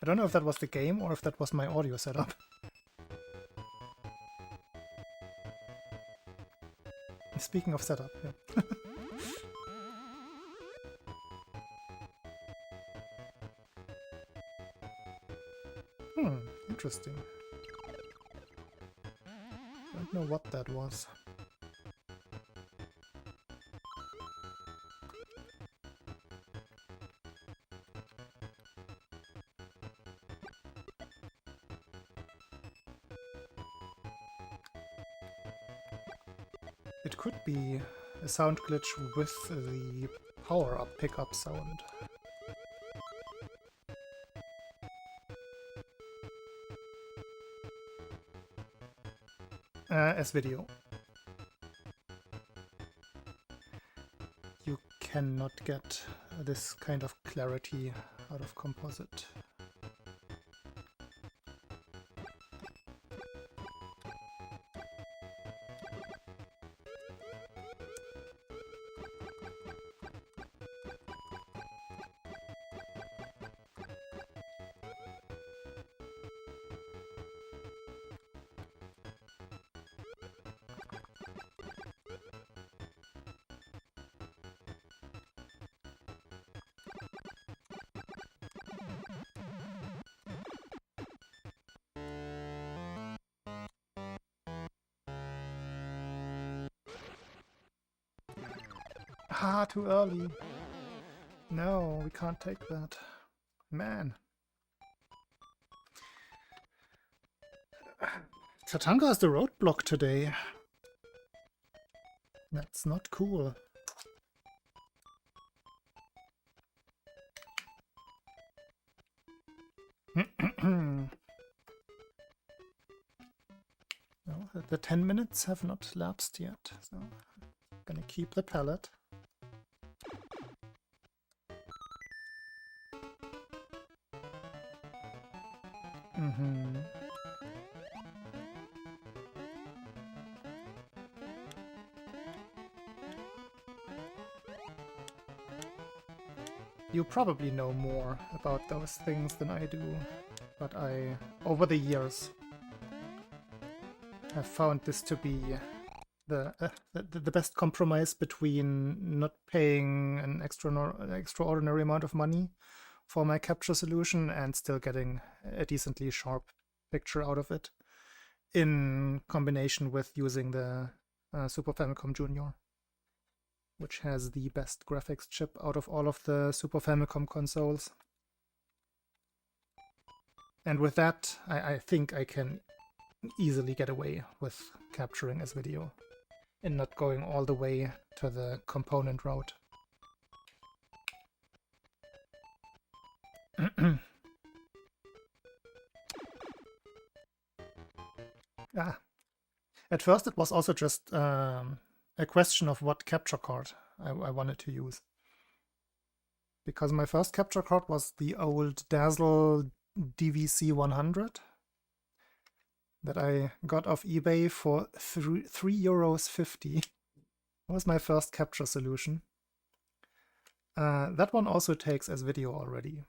I don't know if that was the game or if that was my audio setup. Speaking of setup, yeah. Interesting. Don't know what that was. It could be a sound glitch with the power-up pickup sound. S-video. You cannot get this kind of clarity out of composite. Ah, too early. No, we can't take that. Man. Tatanka has the roadblock today. That's not cool. No, the 10 minutes have not lapsed yet, so I'm gonna keep the pallet. You probably know more about those things than I do, but I, over the years, have found this to be the best compromise between not paying an extraordinary amount of money for my capture solution and still getting a decently sharp picture out of it, in combination with using the Super Famicom Junior, which has the best graphics chip out of all of the Super Famicom consoles. And with that, I think I can easily get away with capturing S-video and not going all the way to the component route. At first it was also just a question of what capture card I wanted to use. Because my first capture card was the old Dazzle DVC 100. that I got off eBay for €3.50. That was my first capture solution. That one also takes as video already.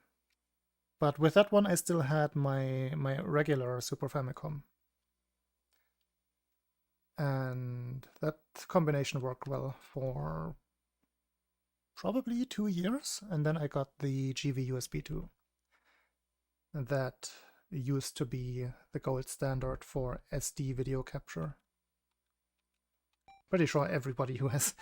But with that one I still had my regular Super Famicom. And that combination worked well for probably 2 years, and then I got the GV USB 2. That used to be the gold standard for SD video capture. Pretty sure everybody who has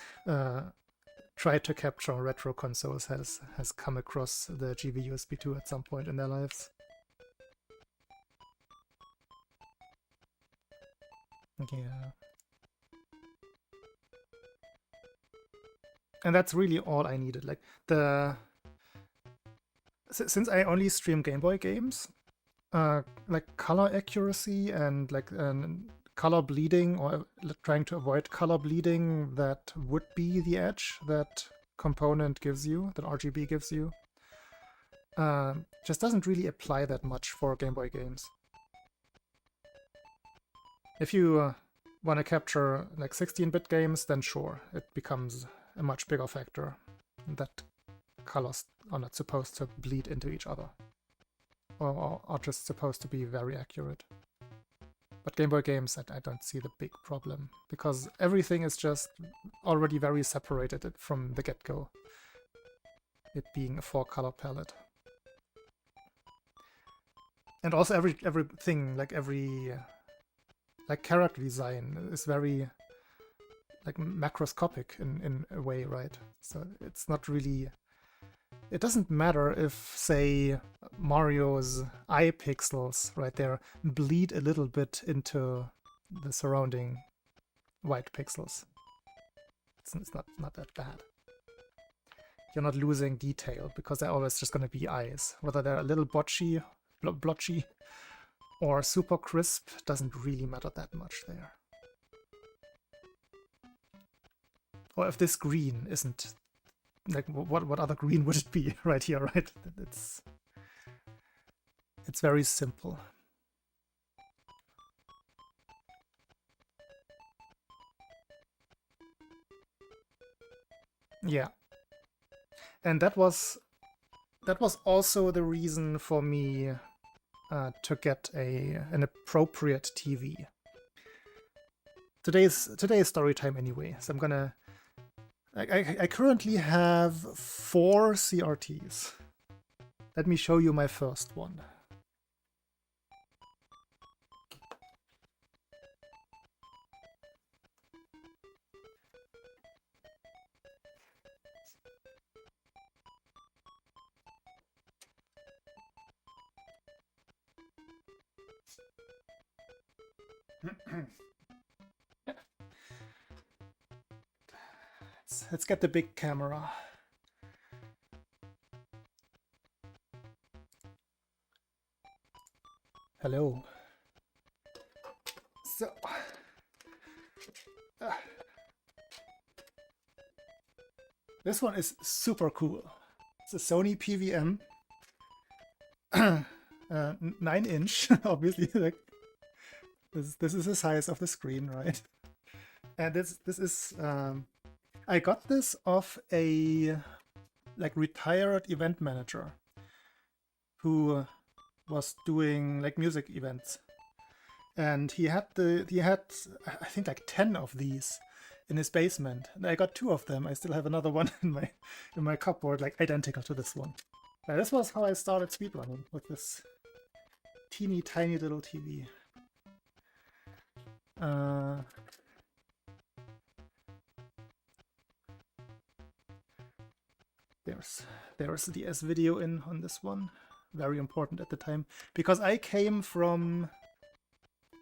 tried to capture retro consoles has come across the GV USB 2 at some point in their lives. Yeah. And that's really all I needed. Like since I only stream Game Boy games, like color accuracy and like color bleeding, or trying to avoid color bleeding, that would be the edge that component gives you, that RGB gives you, just doesn't really apply that much for Game Boy games. If you want to capture like 16-bit games, then sure, it becomes a much bigger factor that colors are not supposed to bleed into each other, or are just supposed to be very accurate. But Game Boy games, I don't see the big problem, because everything is just already very separated from the get-go, it being a 4-color palette. And also everything, like like character design is very like macroscopic in a way, right? So it's not really... It doesn't matter if, say, Mario's eye pixels right there bleed a little bit into the surrounding white pixels. It's not that bad. You're not losing detail, because they're always just going to be eyes. Whether they're a little blotchy or super crisp doesn't really matter that much there. Or if this green isn't... Like, what other green would it be right here, right? It's very simple. Yeah. And that was also the reason for me to get an appropriate TV. Today's story time anyway, so I'm gonna... I currently have 4 CRTs. Let me show you my first one. Let's get the big camera. Hello. So, this one is super cool. It's a Sony PVM, 9-inch, obviously. Like this is the size of the screen, right? And this is I got this off a like retired event manager who was doing like music events, and he had I think like 10 of these in his basement, and I got 2 of them. I still have another one in my cupboard, like identical to this one. This was how I started speedrunning, with this teeny tiny little TV. There's the S video in on this one. Very important at the time, because I came from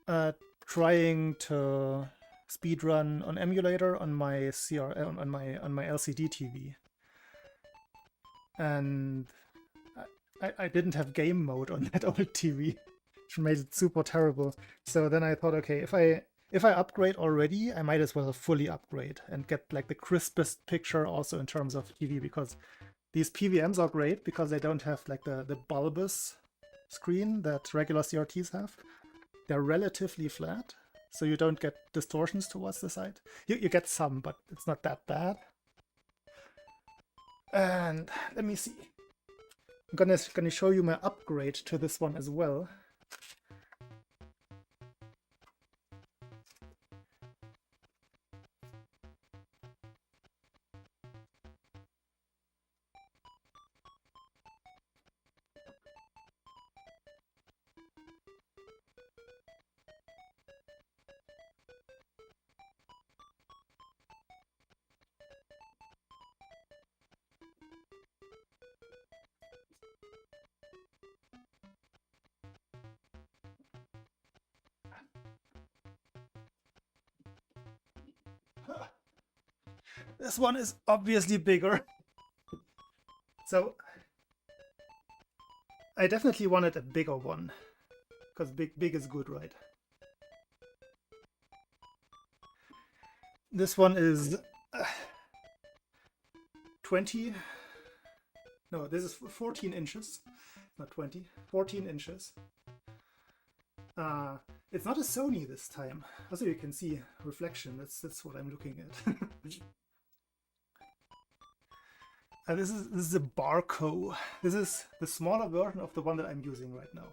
trying to speedrun on emulator on my on my LCD TV, and I didn't have game mode on that old TV, which made it super terrible. So then I thought, okay, if I upgrade already, I might as well fully upgrade and get like the crispest picture also in terms of TV, because these PVMs are great because they don't have like the bulbous screen that regular CRTs have. they're relatively flat, so you don't get distortions towards the side. You get some, but it's not that bad. And let me see. I'm gonna show you my upgrade to this one as well. This one is obviously bigger. So I definitely wanted a bigger one, because big is good, right? This one is 20. No, this is 14 inches, not 20. 14 inches. It's not a Sony this time. Also, you can see reflection. That's what I'm looking at. This is a Barco. This is the smaller version of the one that I'm using right now.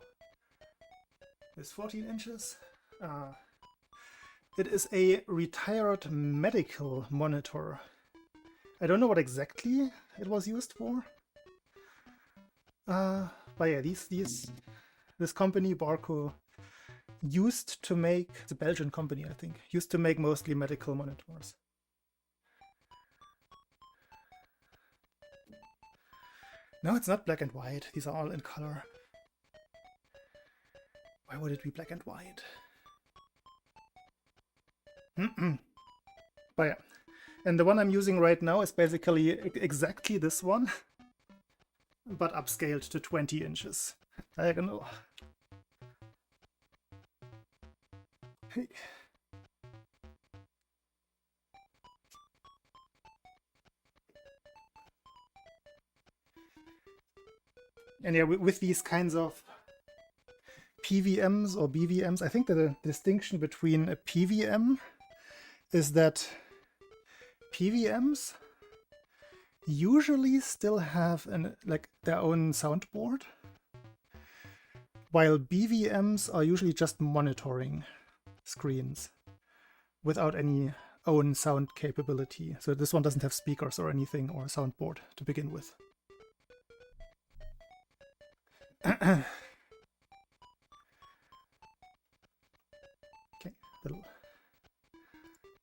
It's 14 inches. It is a retired medical monitor. I don't know what exactly it was used for. But yeah, this company, Barco, used to make, it's a Belgian company, I think, used to make mostly medical monitors. No, it's not black and white. These are all in color. Why would it be black and white? But yeah. And the one I'm using right now is basically exactly this one, but upscaled to 20 inches. Diagonal. Hey. And yeah, with these kinds of PVMs or BVMs, I think that the distinction between a PVM is that PVMs usually still have their own soundboard, while BVMs are usually just monitoring screens without any own sound capability. So this one doesn't have speakers or anything or a soundboard to begin with. Okay,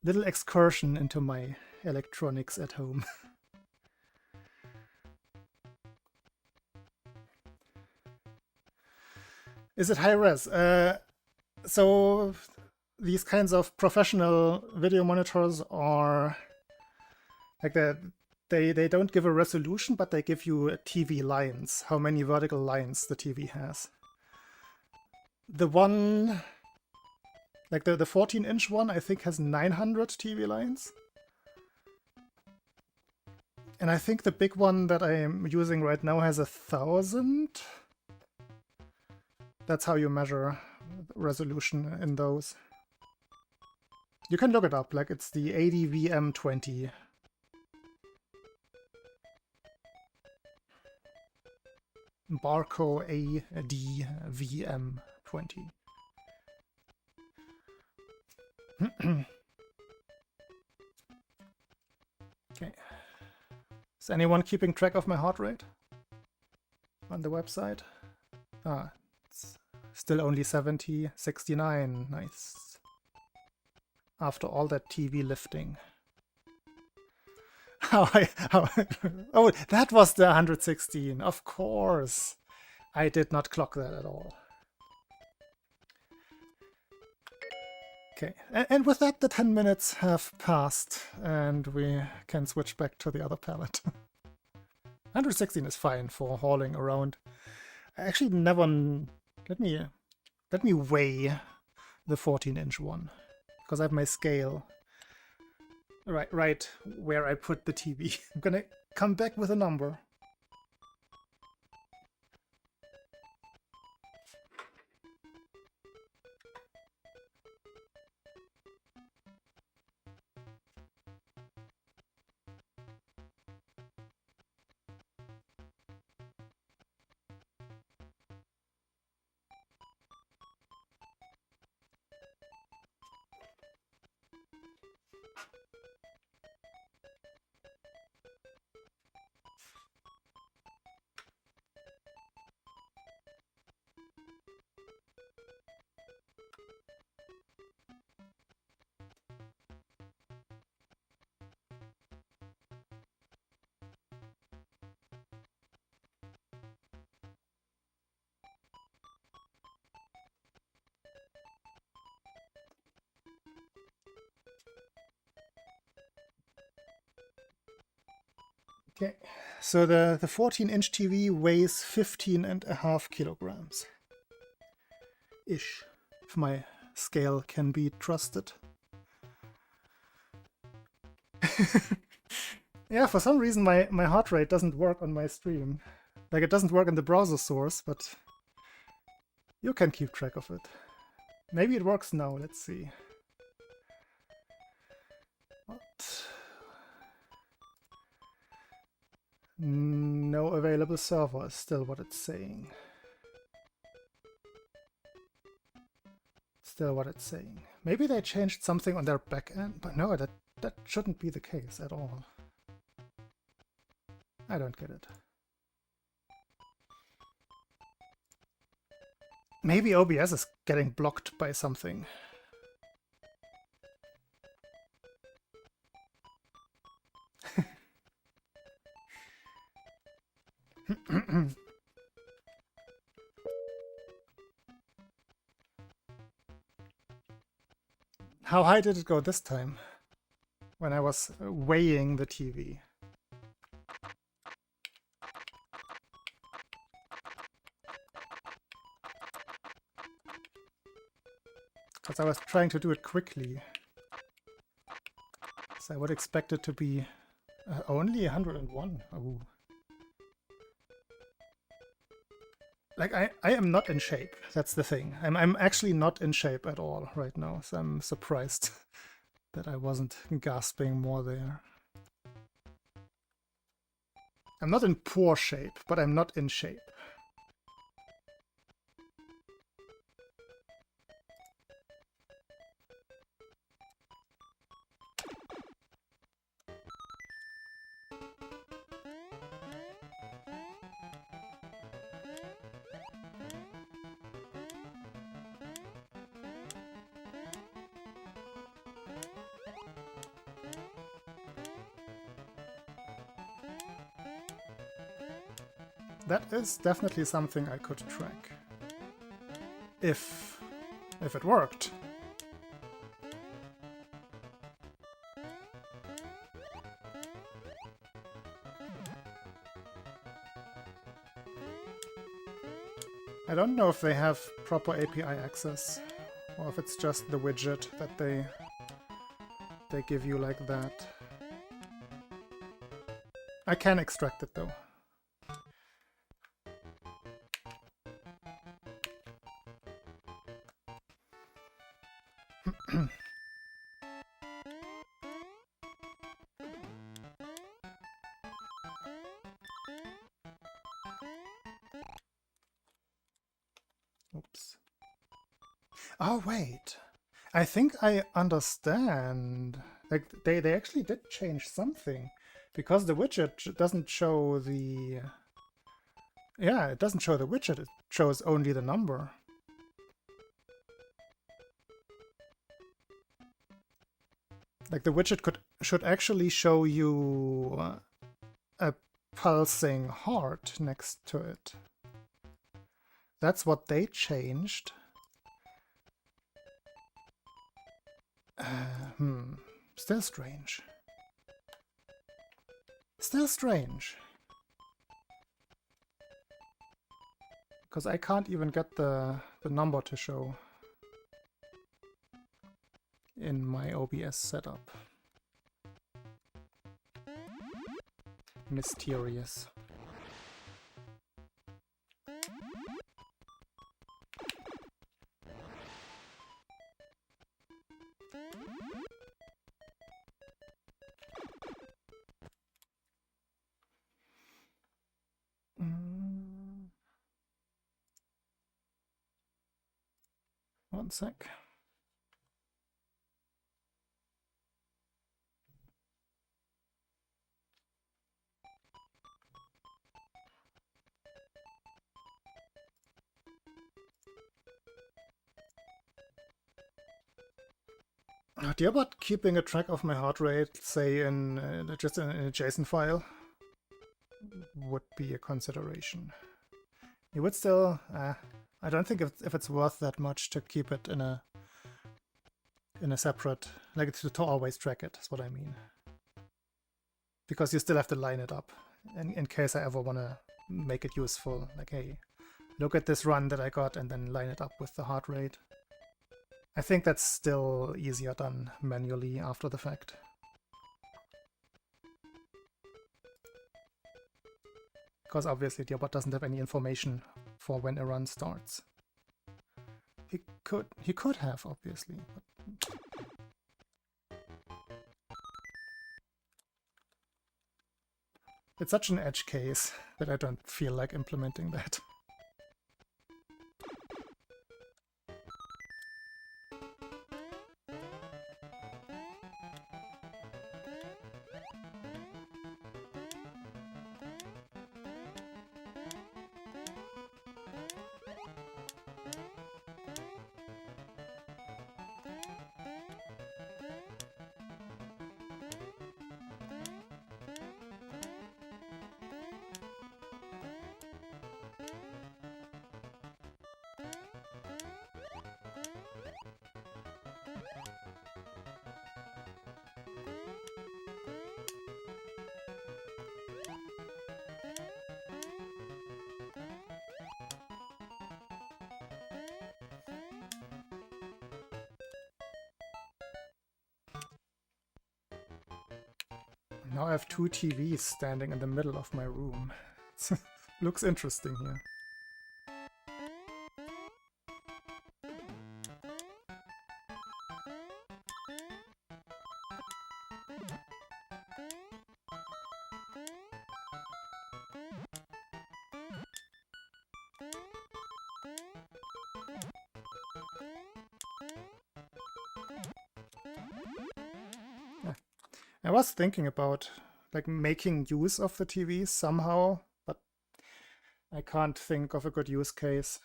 little excursion into my electronics at home. Is it high res? So these kinds of professional video monitors are like that. They don't give a resolution, but they give you TV lines, how many vertical lines the TV has. The one, like the 14-inch one, I think has 900 TV lines. And I think the big one that I am using right now has 1,000. That's how you measure resolution in those. You can look it up, like it's the ADVM20. Barco ADVM20. Okay. Is anyone keeping track of my heart rate on the website? It's still only 70, 69. Nice. After all that TV lifting. Oh, that was the 116. Of course. I did not clock that at all. Okay, and with that, the 10 minutes have passed, and we can switch back to the other palette. 116 is fine for hauling around. I actually never... Let me weigh the 14-inch one, because I have my scale right where I put the TV. I'm gonna come back with a number. Okay, so the 14-inch TV weighs 15.5 kilograms. Ish, if my scale can be trusted. Yeah, for some reason my heart rate doesn't work on my stream. Like, it doesn't work in the browser source, but you can keep track of it. Maybe it works now, let's see. What? No available server is still what it's saying. Still what it's saying. Maybe they changed something on their back end, but no, that shouldn't be the case at all. I don't get it. Maybe OBS is getting blocked by something. How high did it go this time? When I was weighing the TV. Because I was trying to do it quickly. So I would expect it to be only 101. Oh. Like, I am not in shape. That's the thing. I'm actually not in shape at all right now. So I'm surprised that I wasn't gasping more there. I'm not in poor shape, but I'm not in shape. That is definitely something I could track. If it worked. I don't know if they have proper API access, or if it's just the widget that they give you like that. I can extract it though. Oops. Oh, wait. I think I understand. Like, they actually did change something. Because the widget doesn't show the... Yeah, it doesn't show the widget. It shows only the number. Like, the widget should actually show you a pulsing heart next to it. That's what they changed. Still strange. Still strange. Because I can't even get the number to show in my OBS setup. Mysterious. One sec. Do you about keeping a track of my heart rate, say in just in a JSON file, would be a consideration. You would still, I don't think if it's worth that much to keep it in a separate, like to always track it, is what I mean. Because you still have to line it up. in case I ever want to make it useful. Like, hey, look at this run that I got and then line it up with the heart rate. I think that's still easier done manually after the fact. Because obviously Diabot doesn't have any information for when a run starts. He could have, obviously. But... It's such an edge case that I don't feel like implementing that. Now I have two TVs standing in the middle of my room. Looks interesting here. I was thinking about like making use of the TV somehow, but I can't think of a good use case.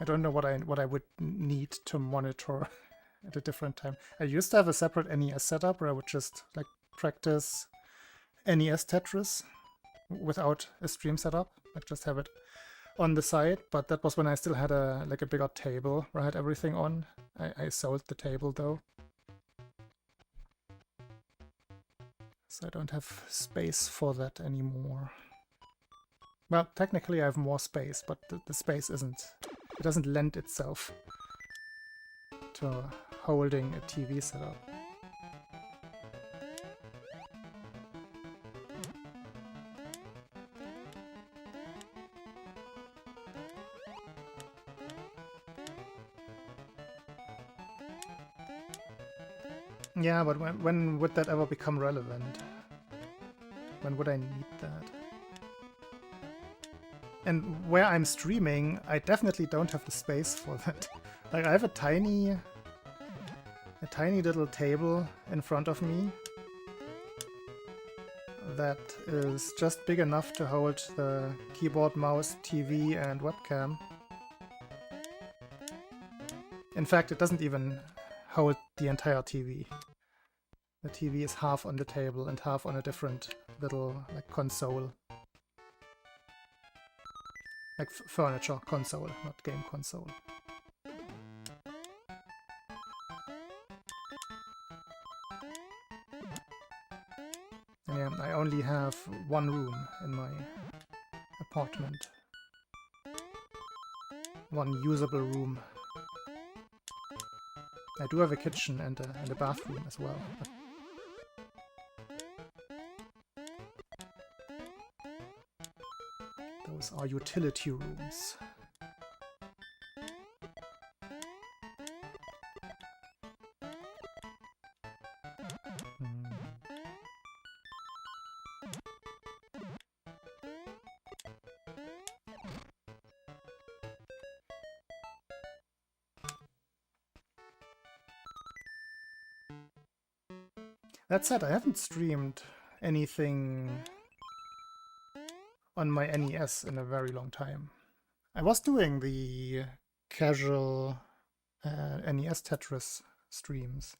I don't know what I would need to monitor at a different time. I used to have a separate NES setup where I would just like practice NES Tetris without a stream setup. I'd just have it on the side, but that was when I still had a bigger table where I had everything on. I sold the table though, so I don't have space for that anymore. Well, technically I have more space, but the space it doesn't lend itself to holding a TV setup. Yeah, but when would that ever become relevant? When would I need that? And where I'm streaming, I definitely don't have the space for that. Like, I have a tiny little table in front of me that is just big enough to hold the keyboard, mouse, TV, and webcam. In fact, it doesn't even hold the entire TV. The TV is half on the table and half on a different little like console. Like furniture console, not game console. And yeah, I only have one room in my apartment. One usable room. I do have a kitchen and a bathroom as well. Those are utility rooms. That said, I haven't streamed anything on my NES in a very long time. I was doing the casual NES Tetris streams,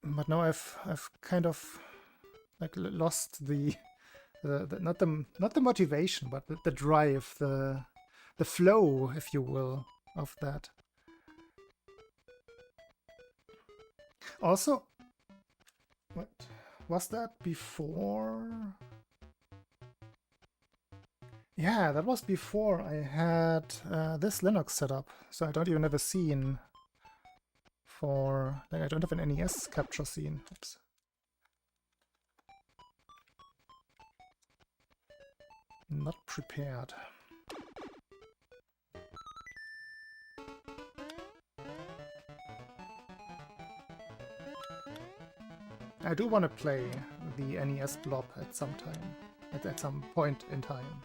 but now I've kind of like lost the not the motivation, but the drive, the flow, if you will, of that. Also, what was that before? Yeah, that was before I had this Linux set up, so I don't even have a scene for... Like, I don't have an NES capture scene. Oops. Not prepared. I do want to play the NES Blob at some time, at some point in time.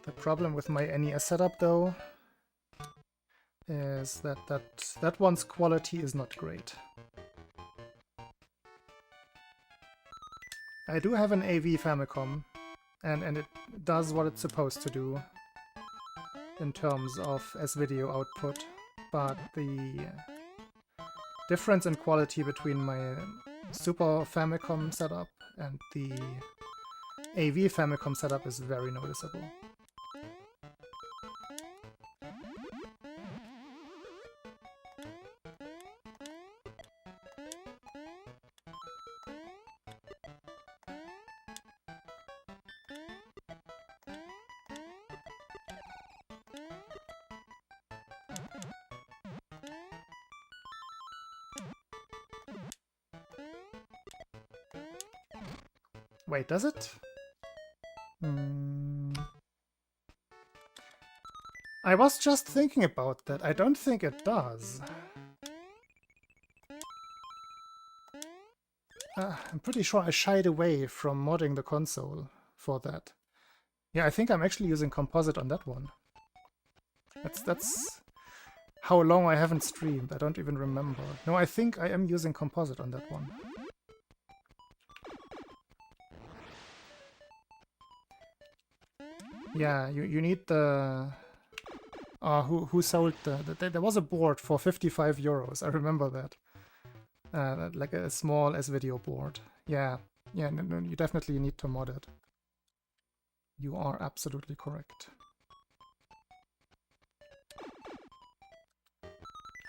The problem with my NES setup, though, is that one's quality is not great. I do have an AV Famicom, and it does what it's supposed to do in terms of S-video output, but the difference in quality between my Super Famicom setup and the AV Famicom setup is very noticeable. Wait, does it? I was just thinking about that. I don't think it does. I'm pretty sure I shied away from modding the console for that. Yeah, I think I'm actually using composite on that one. That's how long I haven't streamed. I don't even remember. No, I think I am using composite on that one. Yeah, you need the... who sold there was a board for 55 euros. I remember that. Like a small S-video board. Yeah, no, you definitely need to mod it. You are absolutely correct.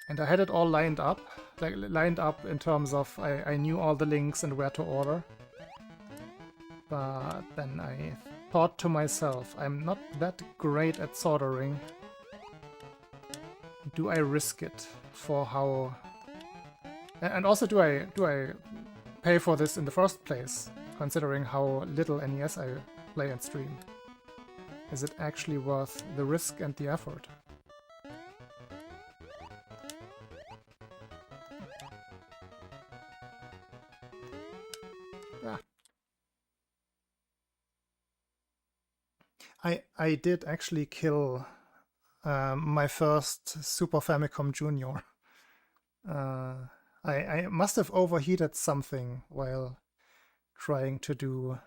And I had it all lined up. Like, lined up in terms of I knew all the links and where to order. But then I thought to myself, I'm not that great at soldering. Do I risk it for how... And also, do I pay for this in the first place, considering how little NES I play and stream? Is it actually worth the risk and the effort? I did actually kill my first Super Famicom Junior. I must have overheated something while trying to do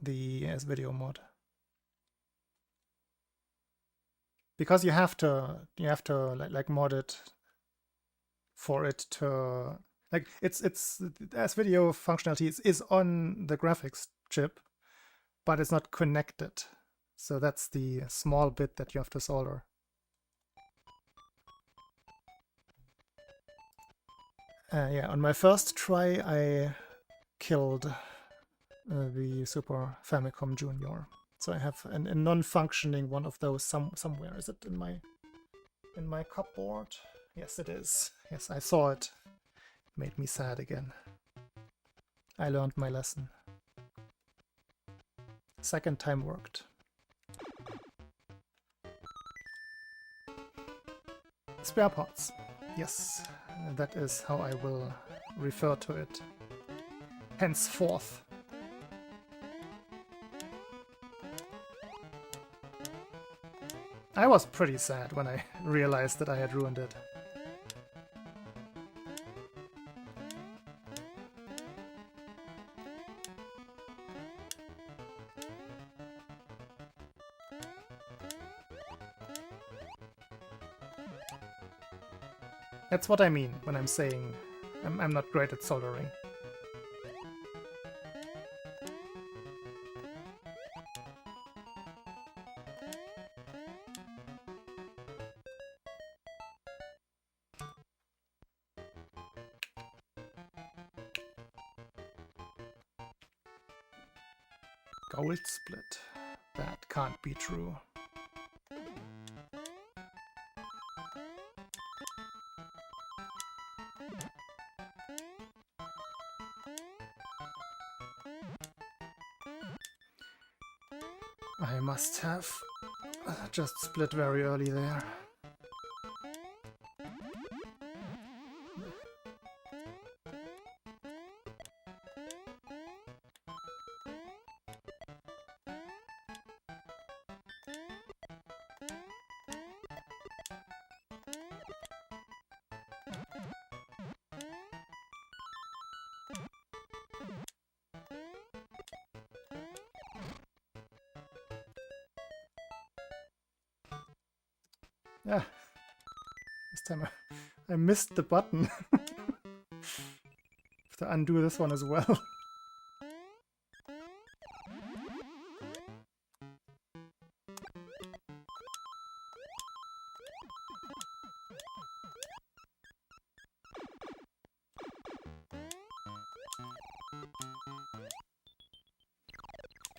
the S-video mod. Because you have to like mod it for it to like it's S-video functionality is on the graphics chip, but it's not connected. So that's the small bit that you have to solder. Yeah, on my first try I killed the Super Famicom Junior. So I have a non-functioning one of those somewhere. Is it in my cupboard? Yes, it is. Yes, I saw it. It made me sad again. I learned my lesson. Second time worked. Spare parts. Yes, that is how I will refer to it henceforth. I was pretty sad when I realized that I had ruined it. That's what I mean when I'm saying I'm not great at soldering. Gold split. That can't be true. I must have just split very early there. Yeah, this time I missed the button. Have to undo this one as well.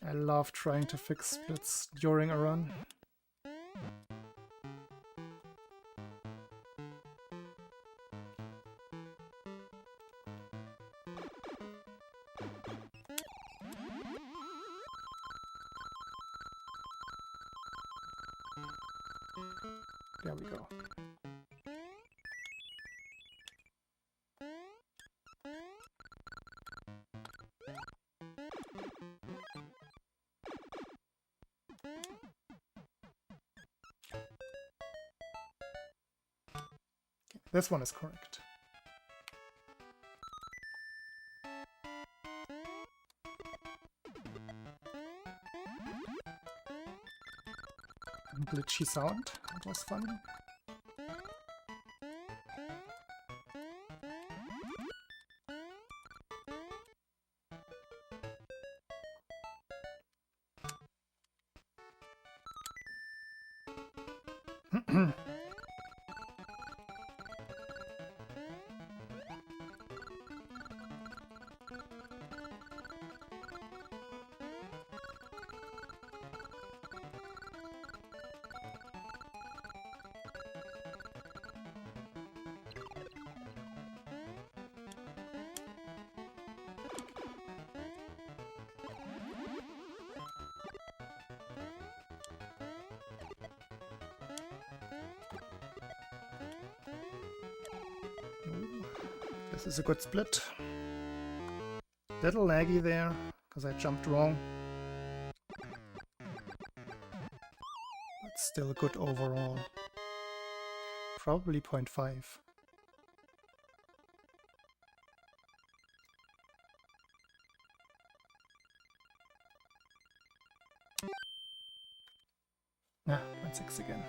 I love trying to fix splits during a run. There we go. This one is correct. Glitchy sound. That was fun. This is a good split. Little laggy there, because I jumped wrong. But still good overall. Probably 0.5. Ah, 0.6 again.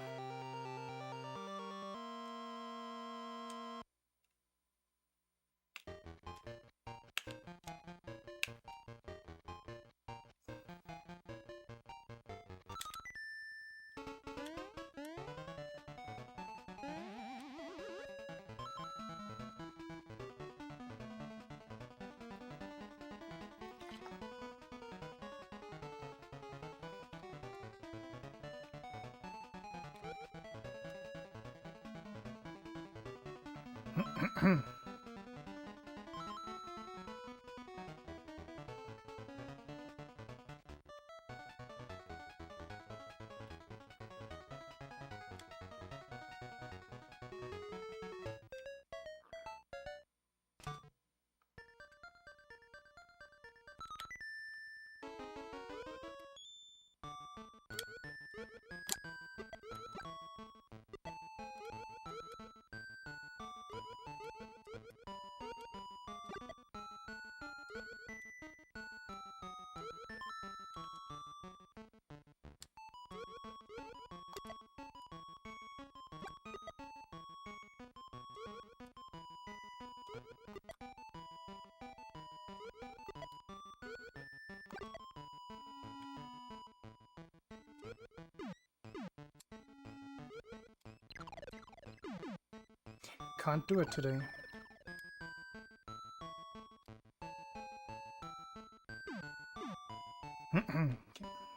Can't do it today.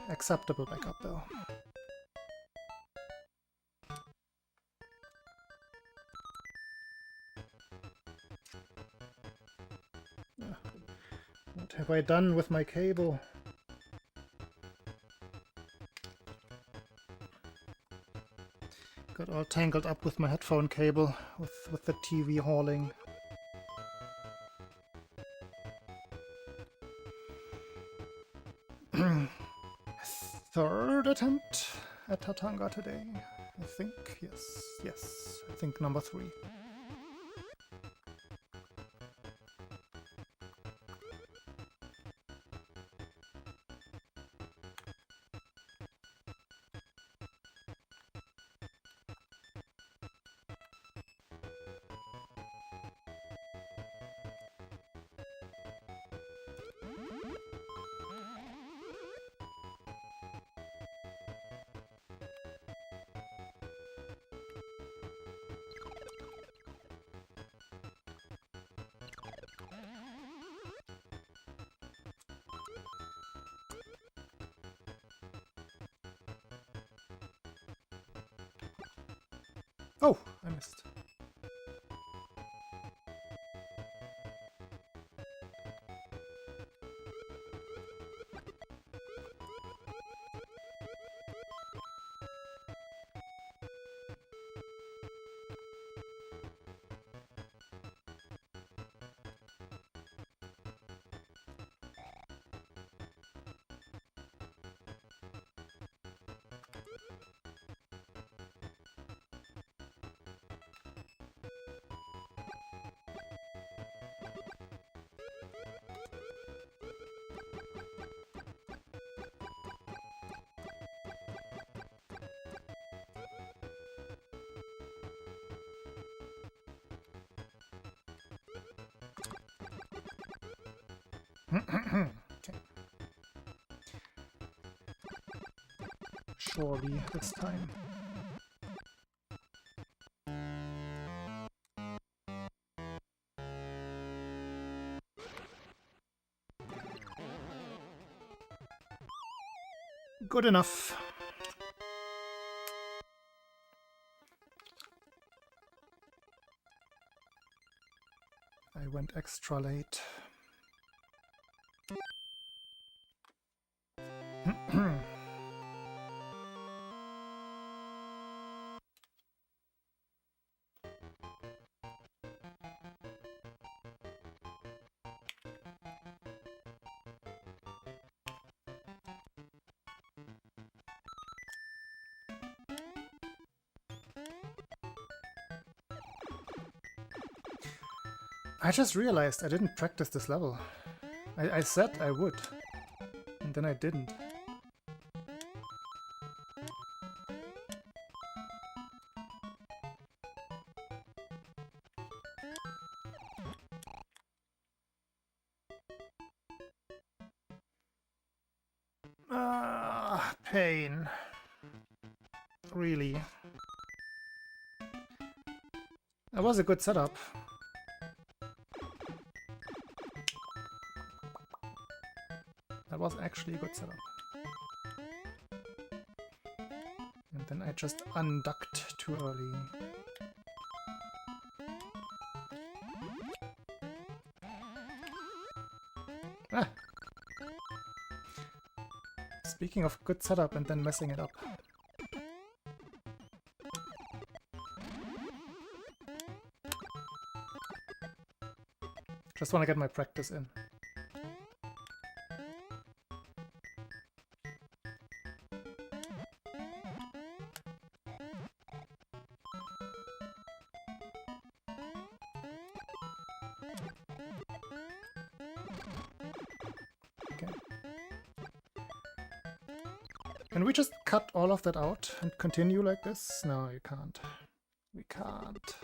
Acceptable backup though. What have I done with my cable? Got all tangled up with my headphone cable, with the TV hauling. Third attempt at Tatanga today, I think. Yes, I think number 3. Oh, I missed. Okay. Surely this time. Good enough. I went extra late. I just realized I didn't practice this level. I said I would, and then I didn't. Ah, pain. Really. That was a good setup. That was actually a good setup. And then I just unducked too early. Ah! Speaking of good setup and then messing it up. Just want to get my practice in. Can we just cut all of that out and continue like this? No, you can't. We can't.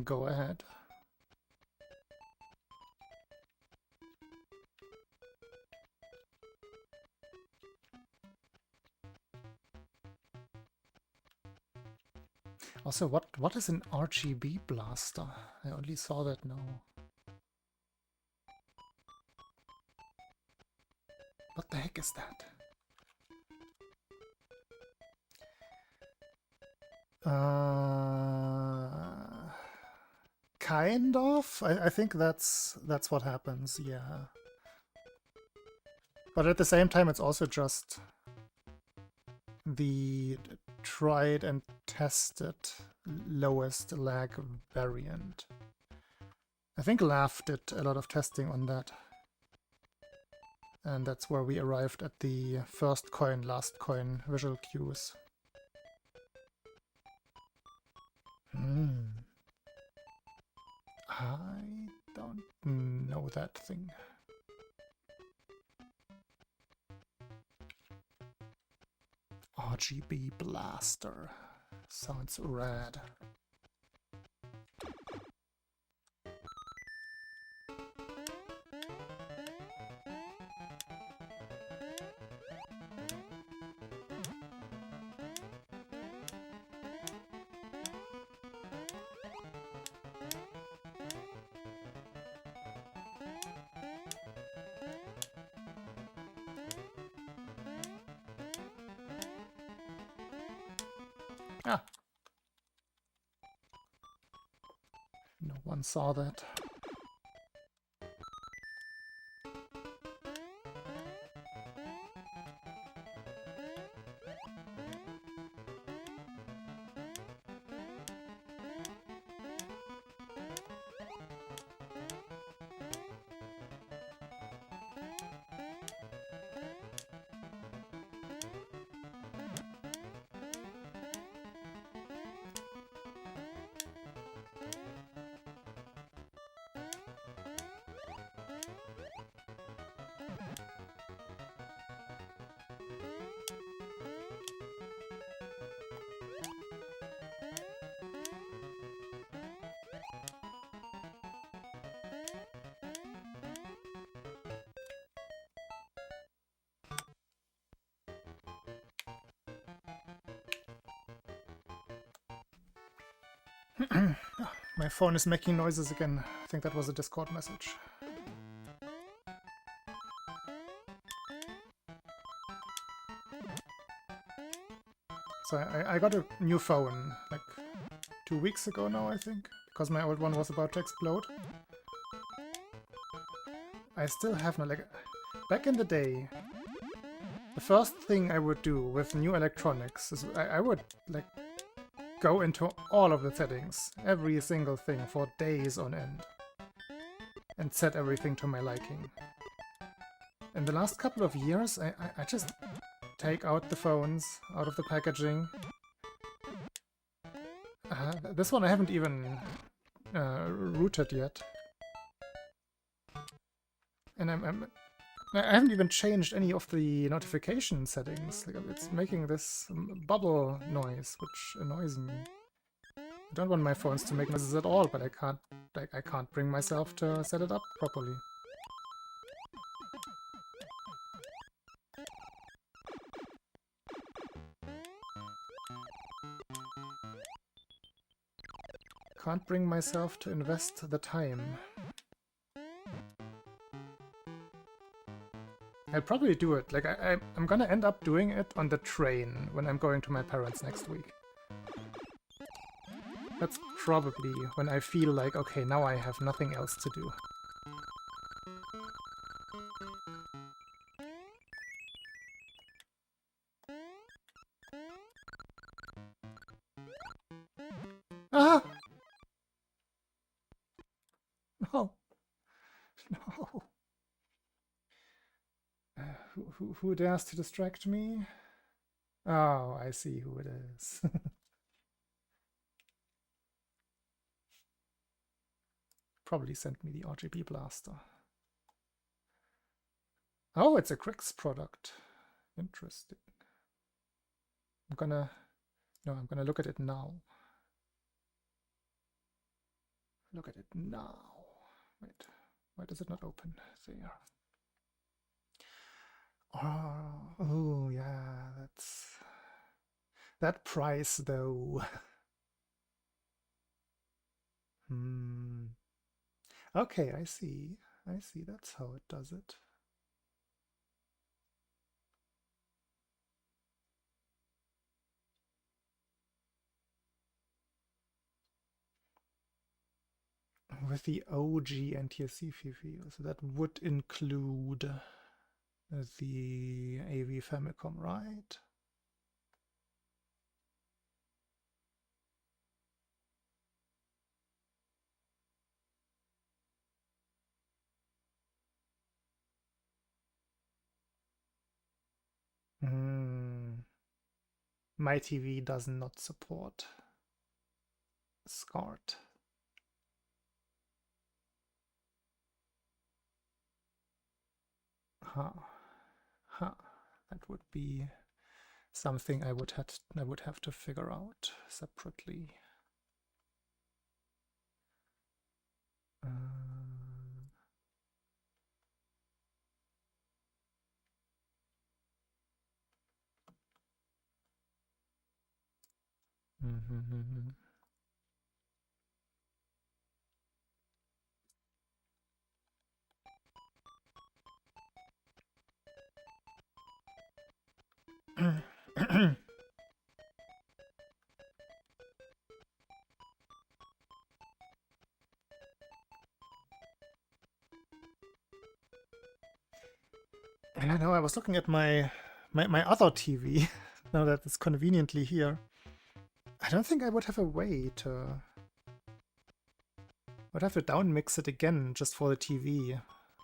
Go ahead. Also, what is an RGB blaster? I only saw that now. What the heck is that? Kind of. I think that's what happens. Yeah. But at the same time, it's also just the tried and tested lowest lag variant. I think Laugh did a lot of testing on that. And that's where we arrived at the first coin, last coin visual cues. I don't know that thing. RGB blaster. Sounds rad. Ah. No one saw that. My phone is making noises again. I think that was a Discord message. So I got a new phone like 2 weeks ago now, I think, because my old one was about to explode. I still have no, like, back in the day, the first thing I would do with new electronics is I would, like, go into all of the settings, every single thing, for days on end, and set everything to my liking. In the last couple of years, I just take out the phones out of the packaging. This one I haven't even rooted yet. And I haven't even changed any of the notification settings. Like, it's making this bubble noise, which annoys me. I don't want my phones to make noises at all, but I can't bring myself to set it up properly. Can't bring myself to invest the time. I'll probably do it. Like, I'm gonna end up doing it on the train when I'm going to my parents next week. That's probably when I feel like, okay, now I have nothing else to do. Ah! No. No. Who dares to distract me? Oh, I see who it is. Probably sent me the RGB blaster. Oh, it's a Crix product. Interesting. I'm gonna look at it now. Look at it now. Wait, why does it not open there? Oh yeah, that's that price though. Hmm. Okay, I see. I see. That's how it does it. With the OG NTSC view, so that would include the AV Famicom, right? My TV does not support SCART. That would be something I would have to figure out separately. I know I was looking at my other TV now that it's conveniently here. I don't think I would have a way to... I'd have to downmix it again just for the TV,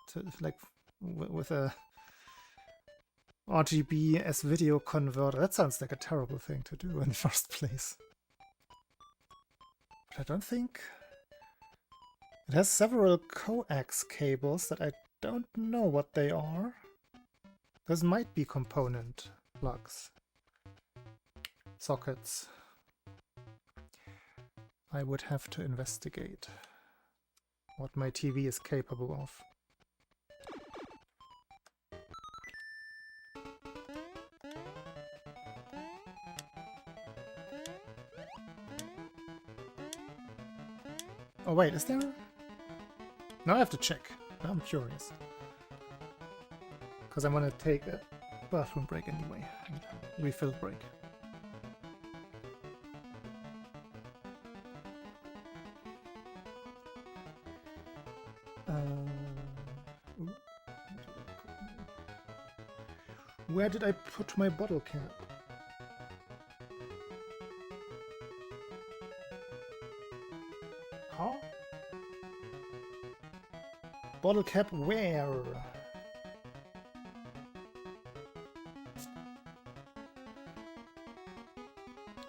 to, like with a RGB S video converter. That sounds like a terrible thing to do in the first place. But I don't think... It has several coax cables that I don't know what they are. Those might be component plugs. Sockets. I would have to investigate what my TV is capable of. Oh wait, is there? Now I have to check. Now I'm curious. Because I'm gonna take a bathroom break anyway. Refill break. Where did I put my bottle cap? Huh? Bottle cap where?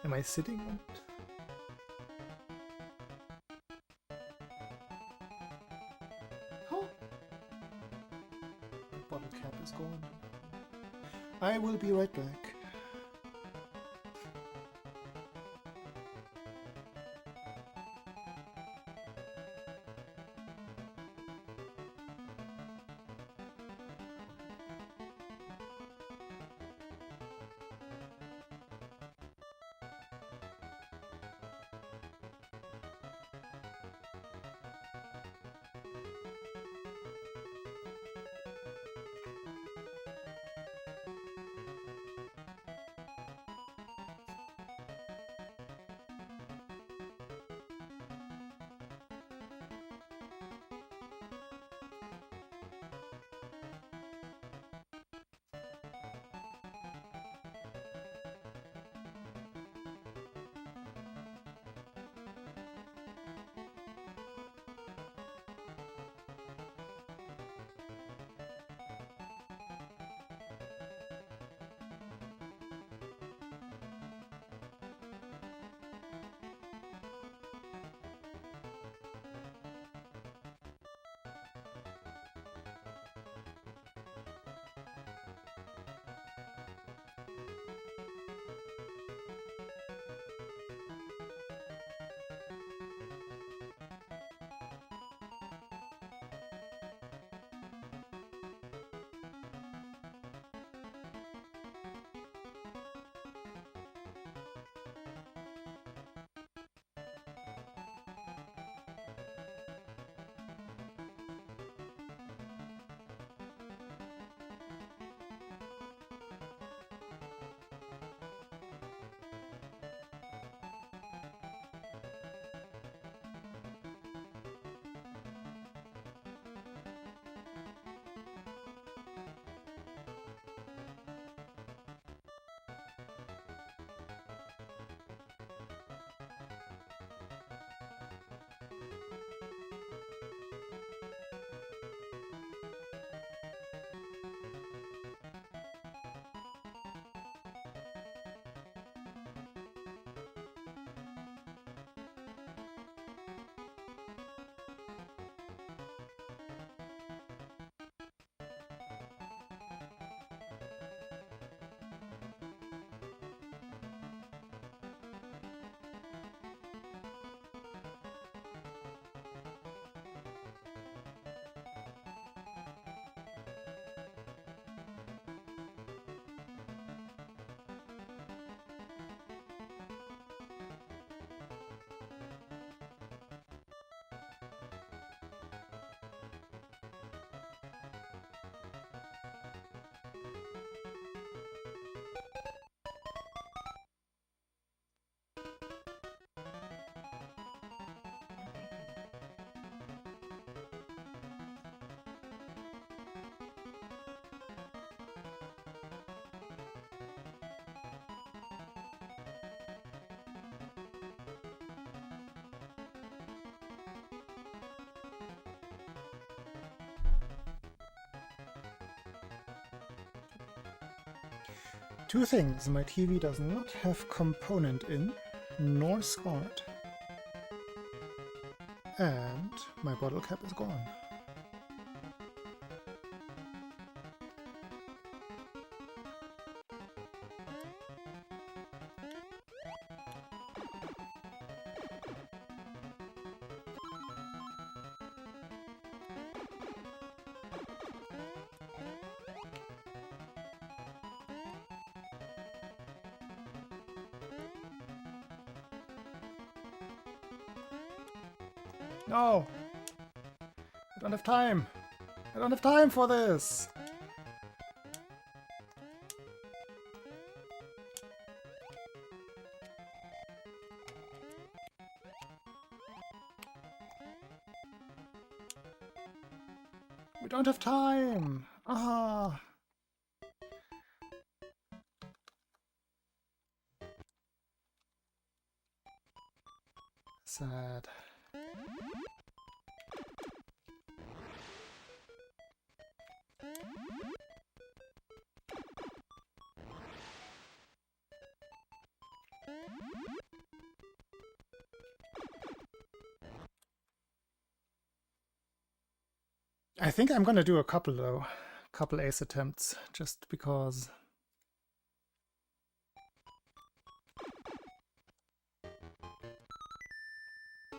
Am I sitting on it? Huh? The bottle cap is gone. I will be right back. Two things. My TV does not have component in, nor SCART. And my bottle cap is gone. No! I don't have time! I don't have time for this! We don't have time! Ah! Sad. I think I'm gonna do a couple though. Couple ace attempts, just because.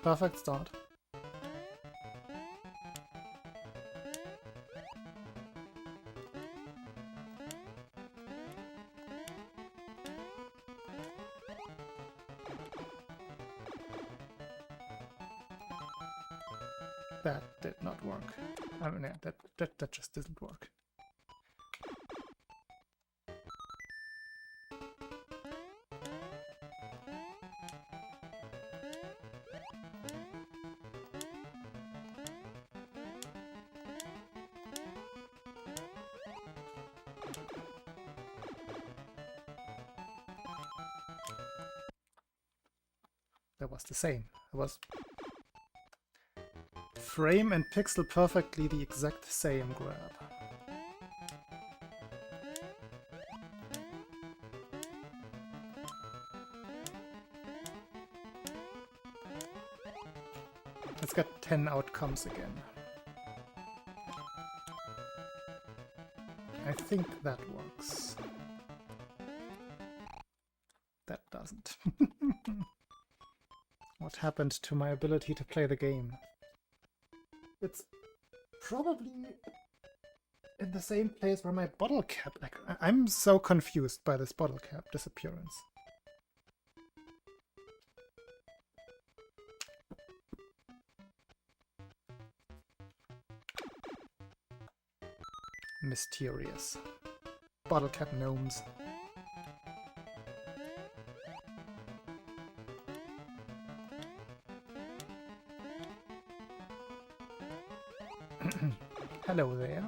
Perfect start. That did not work. I mean, yeah, that just didn't work. That was the same. It was frame and pixel perfectly the exact same grab. Let's get 10 outcomes again. I think that works. That doesn't. What happened to my ability to play the game? It's probably in the same place where my bottle cap... Like, I'm so confused by this bottle cap disappearance. Mysterious. Bottle cap gnomes. Hello there.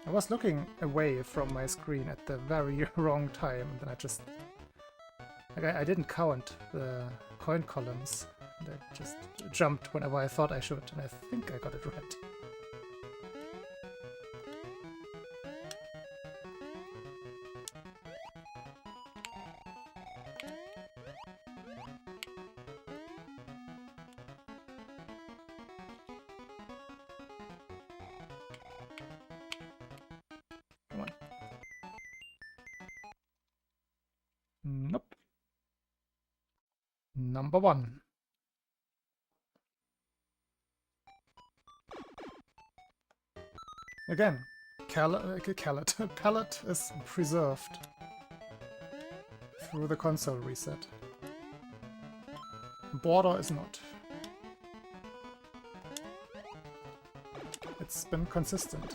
I was looking away from my screen at the very wrong time, and then I just... Like, I didn't count the coin columns, and I just jumped whenever I thought I should, and I think I got it right. Come on. Nope. Number one. Again, palette is preserved through the console reset. Border is not. It's been consistent.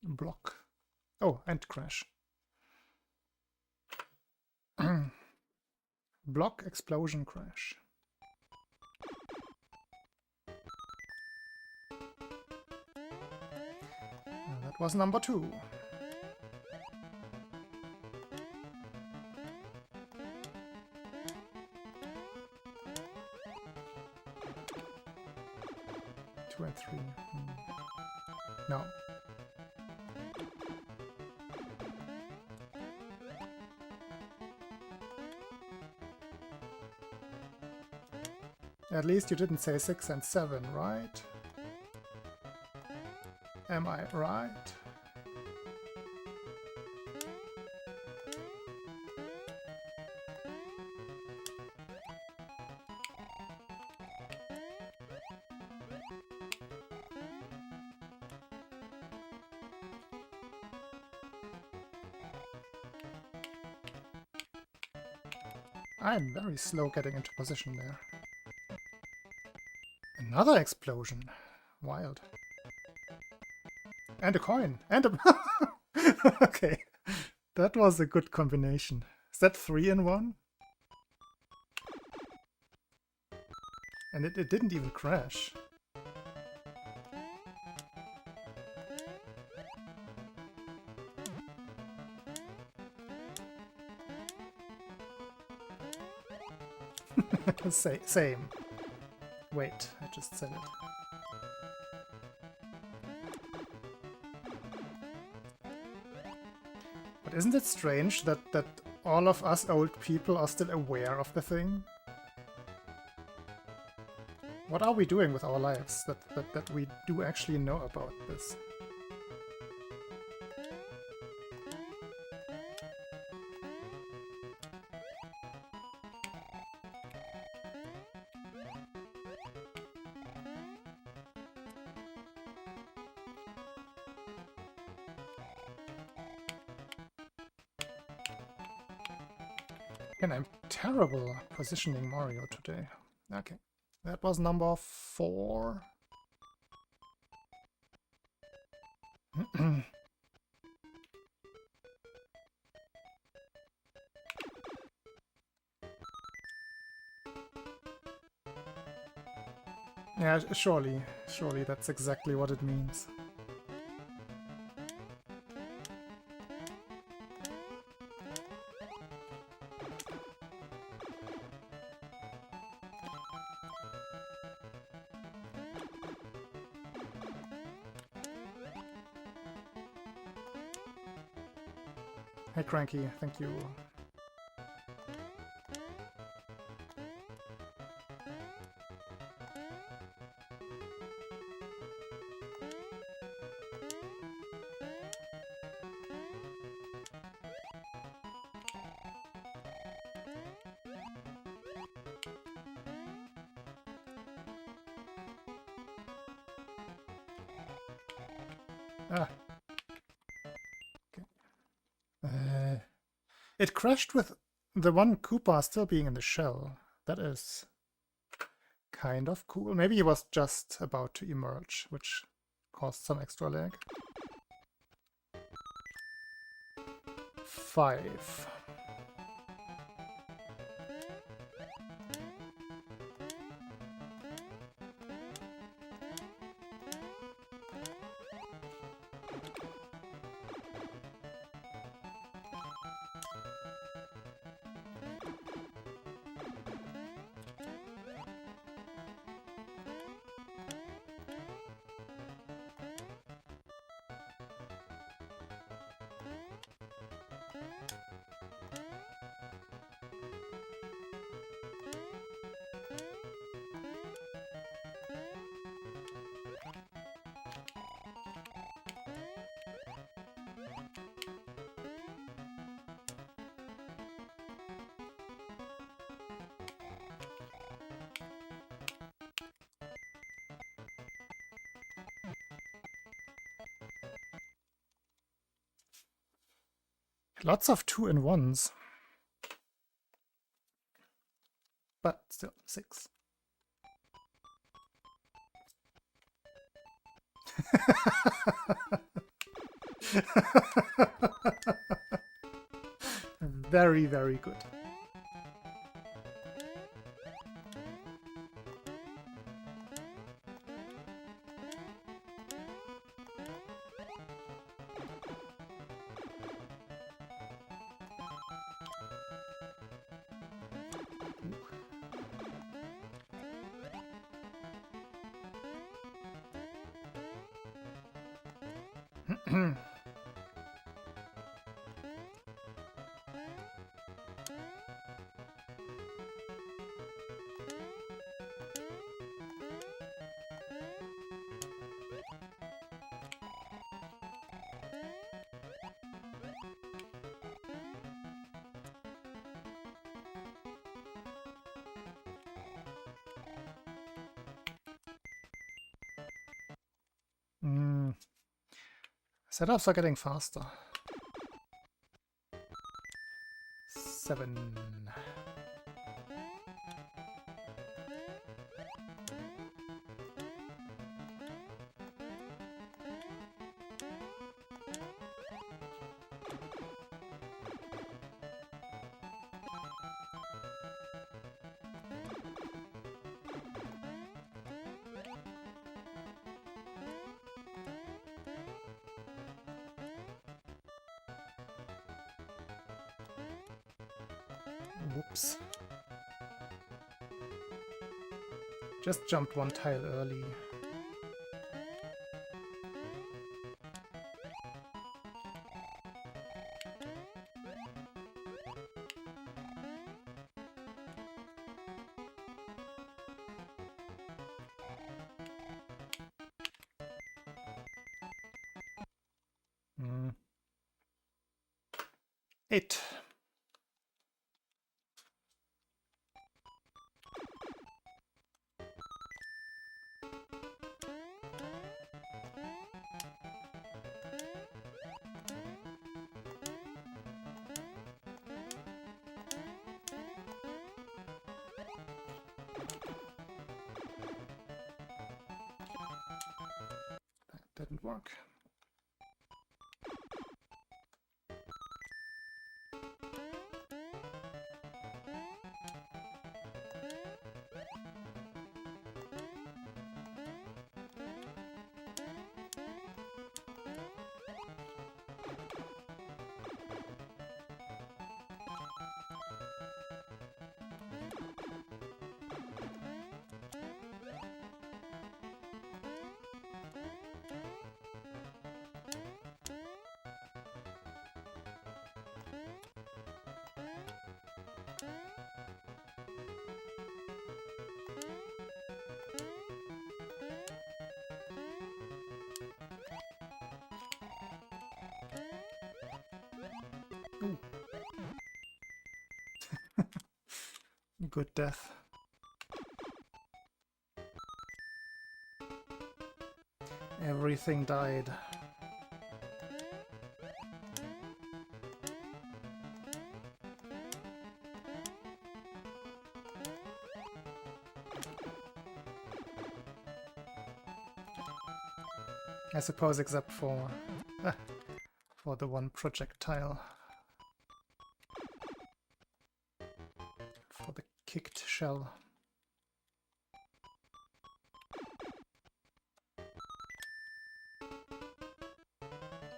block. Oh, and crash. Block, explosion, crash. That was number 2. Two and 3. No. At least you didn't say 6 and 7, right? Am I right? I'm very slow getting into position there. Another explosion. Wild. And a coin. And a... Okay. That was a good combination. Is that 3 in 1? And it didn't even crash. Same. Wait, I just said it. But isn't it strange that all of us old people are still aware of the thing? What are we doing with our lives that we do actually know about this? Again, I'm terrible positioning Mario today. Okay, that was number 4. Yeah, surely that's exactly what it means. Hey Cranky, thank you. Ah. Okay. It crashed with the one Koopa still being in the shell. That is kind of cool. Maybe he was just about to emerge, which caused some extra lag. 5. Lots of 2 in 1s. But still, 6. Very, very good. Setups are getting faster. 7. Whoops. Just jumped one tile early. Hmm. 8. That didn't work. Ooh. Good death. Everything died. I suppose except for the one projectile. For the kicked shell.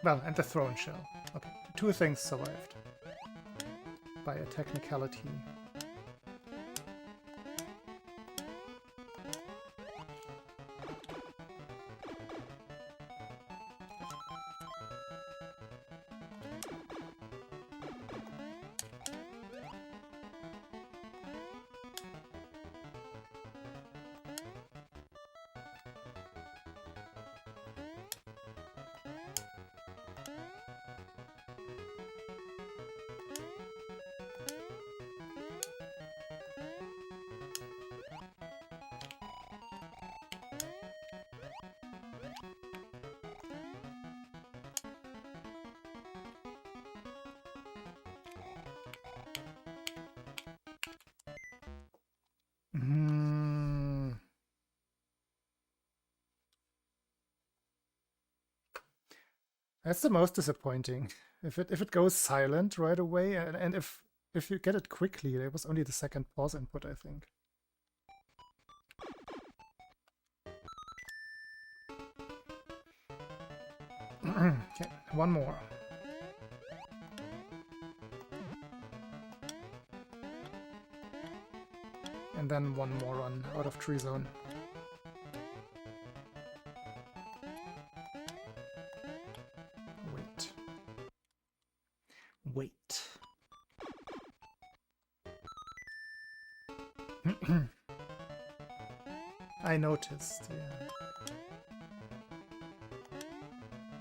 Well, and the thrown shell. Okay, 2 things survived. By a technicality. That's the most disappointing. If it goes silent right away, and if you get it quickly, it was only the second pause input, I think. Okay, one more. And then one more run out of tree zone. Wait. Wait. I noticed, yeah.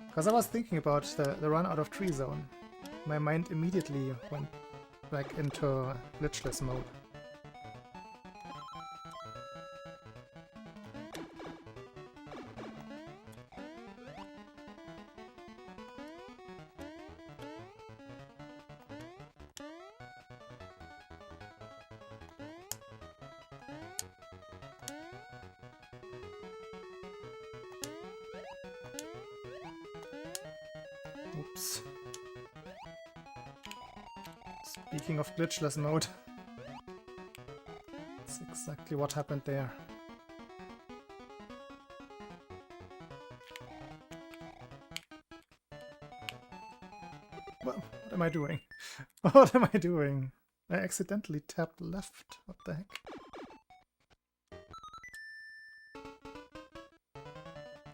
Because I was thinking about the run out of tree zone. My mind immediately went back into glitchless mode. Oops. Speaking of glitchless mode, that's exactly what happened there. Well, what am I doing? What am I doing? I accidentally tapped left. What the heck?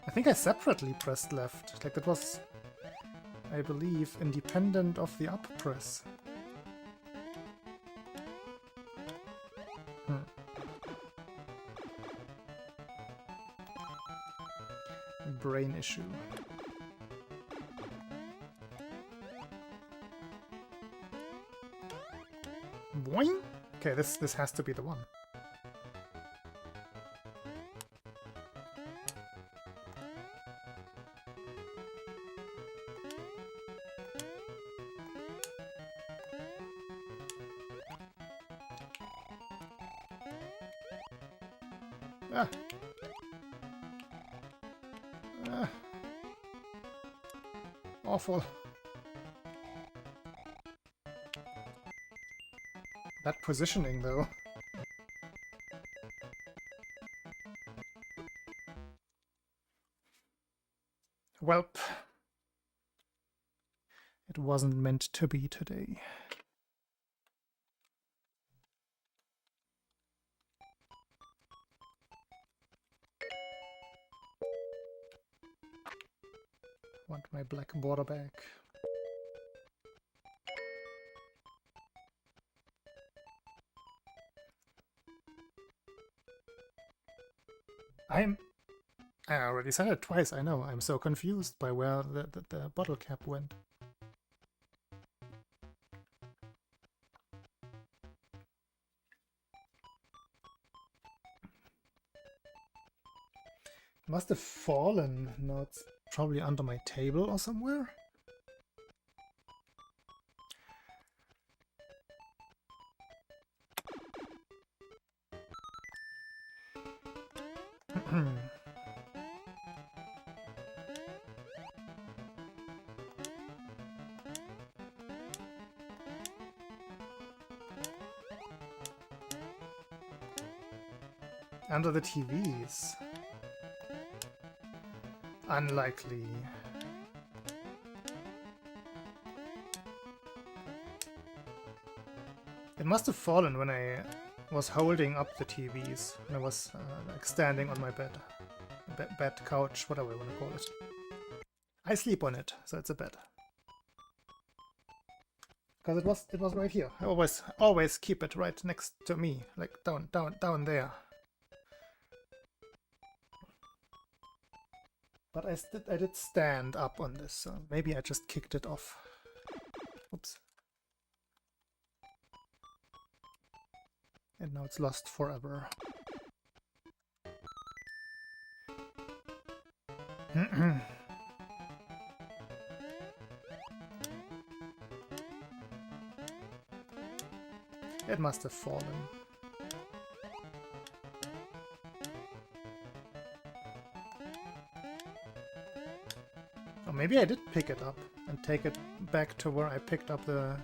I think I separately pressed left. Like that was, I believe, independent of the up press. Brain issue. Boing! Okay, this has to be the one. Ah. Awful. That positioning, though. Welp. It wasn't meant to be today. Want my black border back. I already said it twice, I know. I'm so confused by where the bottle cap went. Must have fallen. No, it's probably under my table or somewhere. Under the TVs. Unlikely. It must have fallen when I was holding up the TVs, when I was like standing on my bed. Bed, couch, whatever you want to call it. I sleep on it, so it's a bed. Because it was right here. I always keep it right next to me, like down there. But I did stand up on this, so maybe I just kicked it off. Oops. And now it's lost forever. It must have fallen. Or maybe I did pick it up and take it back to where I picked up the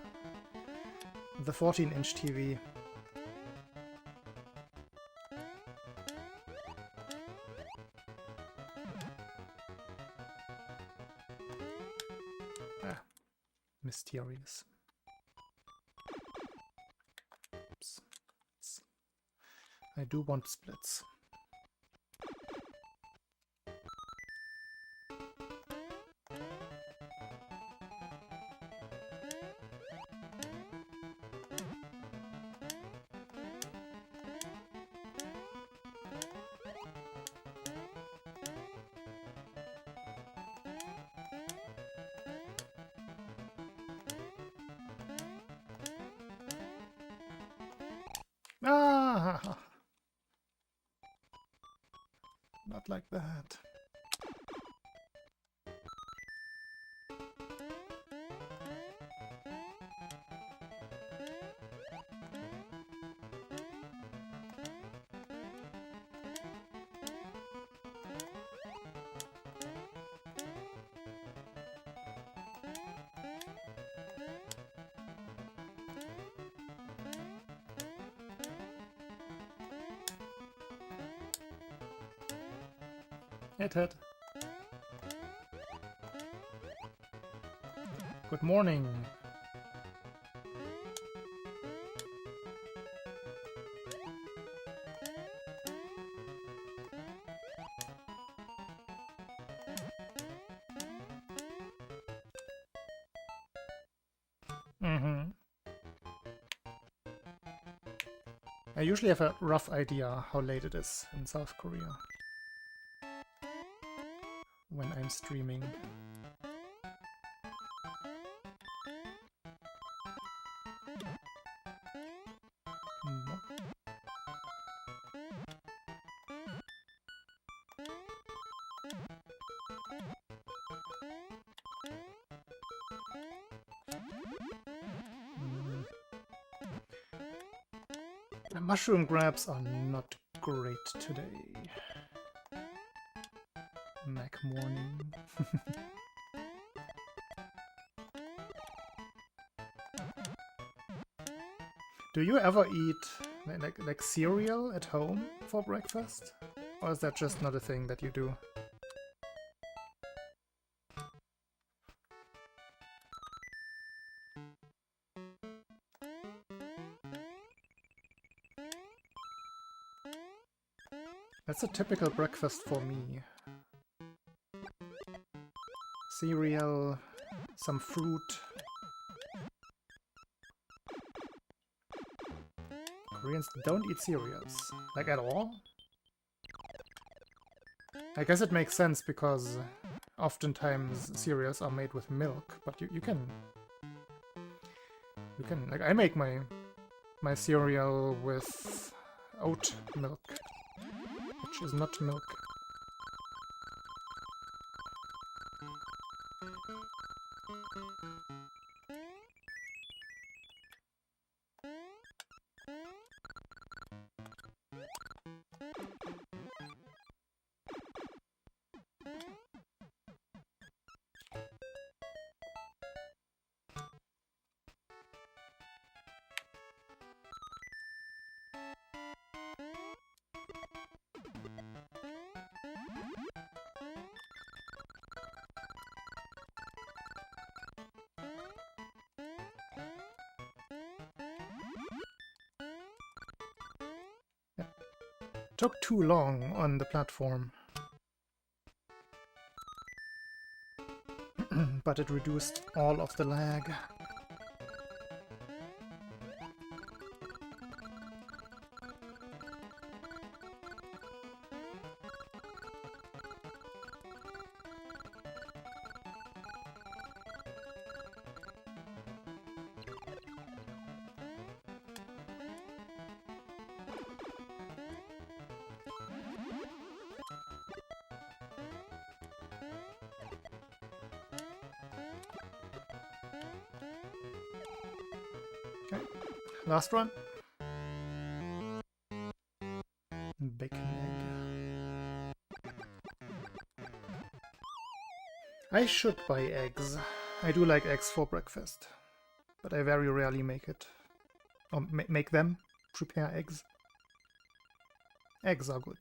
14-inch TV. Mysterious. Oops. I do want splits. Ah! Not like that. Hit. Good morning. I usually have a rough idea how late it is in South Korea when I'm streaming. The mushroom grabs are not great today. Mac morning. Do you ever eat like cereal at home for breakfast? Or is that just not a thing that you do? That's a typical breakfast for me. Cereal, some fruit. Koreans don't eat cereals, like at all? I guess it makes sense because oftentimes cereals are made with milk, but you can like I make my cereal with oat milk, which is not milk. Took too long on the platform. But it reduced all of the lag. Last one. Bacon egg. I should buy eggs. I do like eggs for breakfast, but I very rarely make it. Or make them. Prepare eggs. Eggs are good.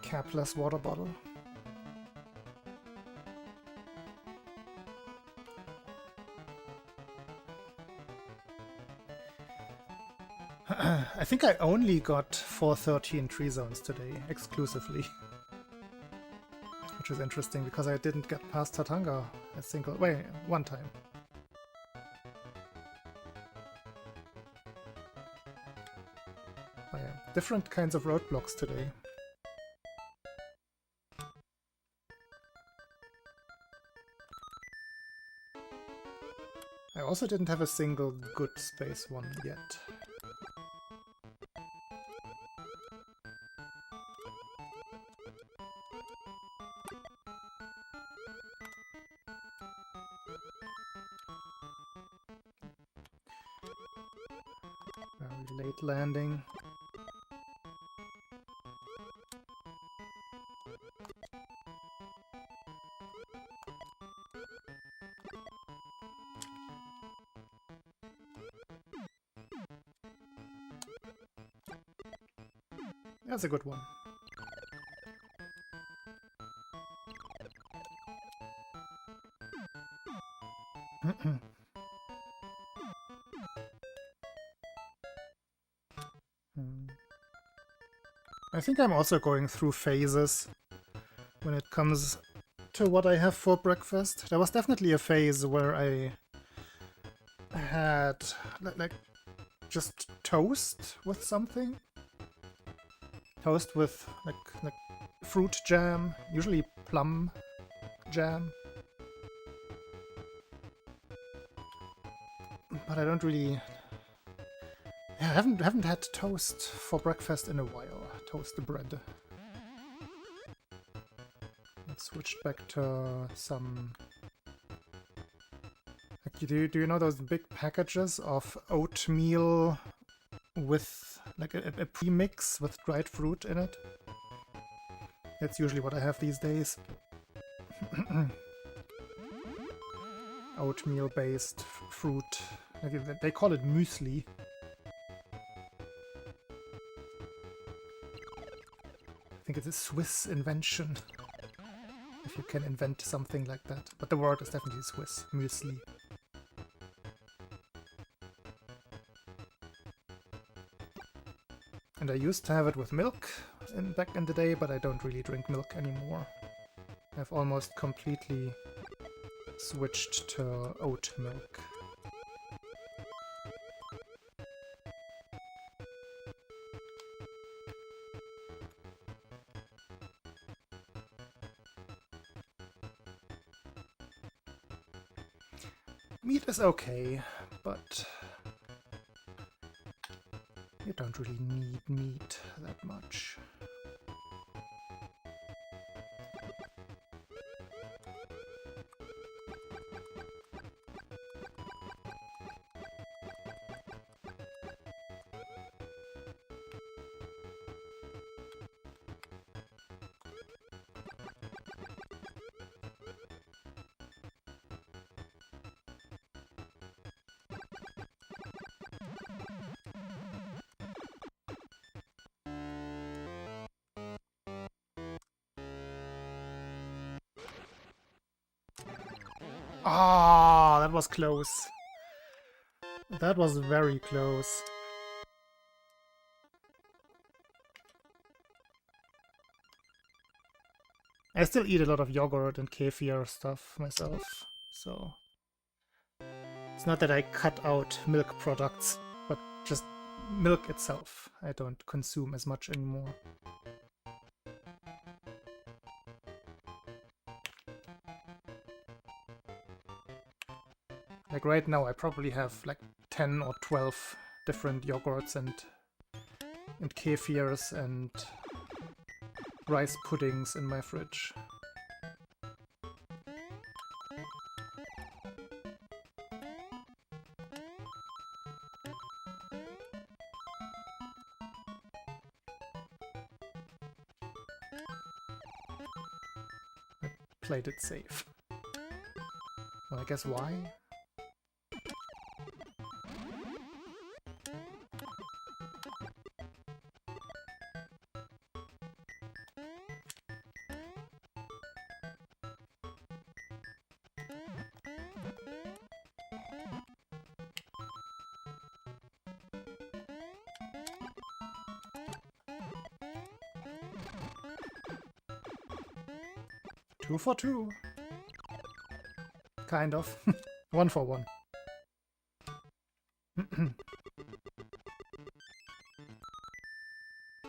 Capless water bottle. I think I only got 413 tree zones today, exclusively. Which is interesting, because I didn't get past Tatanga a single... wait, one time. Oh, yeah. Different kinds of roadblocks today. I also didn't have a single good space one yet. Very late landing. That's a good one. I think I'm also going through phases when it comes to what I have for breakfast. There was definitely a phase where I had like just toast with something. Toast with like fruit jam, usually plum jam. But I don't really... yeah, I haven't had toast for breakfast in a while. Toast bread. Let's switch back to some... like, do you know those big packages of oatmeal with like a pre-mix with dried fruit in it? That's usually what I have these days. Oatmeal-based fruit. Like, they call it muesli. I think it's a Swiss invention. If you can invent something like that. But the word is definitely Swiss. Muesli. And I used to have it with milk back in the day, but I don't really drink milk anymore. I've almost completely switched to oat milk. Meat is okay, but you don't really need meat that much. Ah, that was close. That was very close. I still eat a lot of yogurt and kefir stuff myself, so it's not that I cut out milk products, but just milk itself I don't consume as much anymore. Like right now I probably have like 10 or 12 different yogurts and kefirs and rice puddings in my fridge. I played it safe. Well, I guess why? Two for two. Kind of. 1 for 1.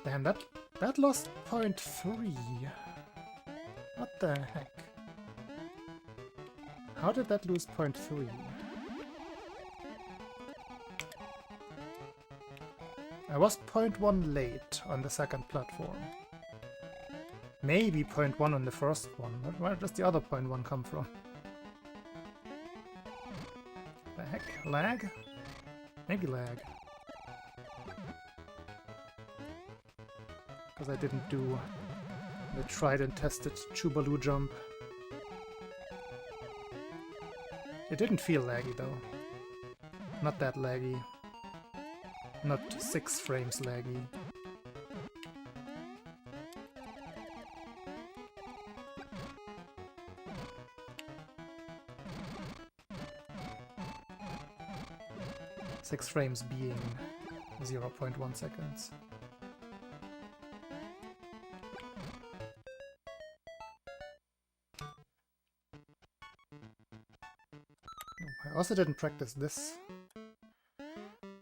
Damn, that lost 0.3. What the heck? How did that lose 0.3? I was 0.1 late on the second platform. Maybe 0.1 on the first one. Where does the other 0.1 come from? The heck? Lag? Maybe lag. Because I didn't do the tried and tested Chubaloo jump. It didn't feel laggy though. Not that laggy. Not 6 frames laggy. Six frames being 0.1 seconds. I also didn't practice this.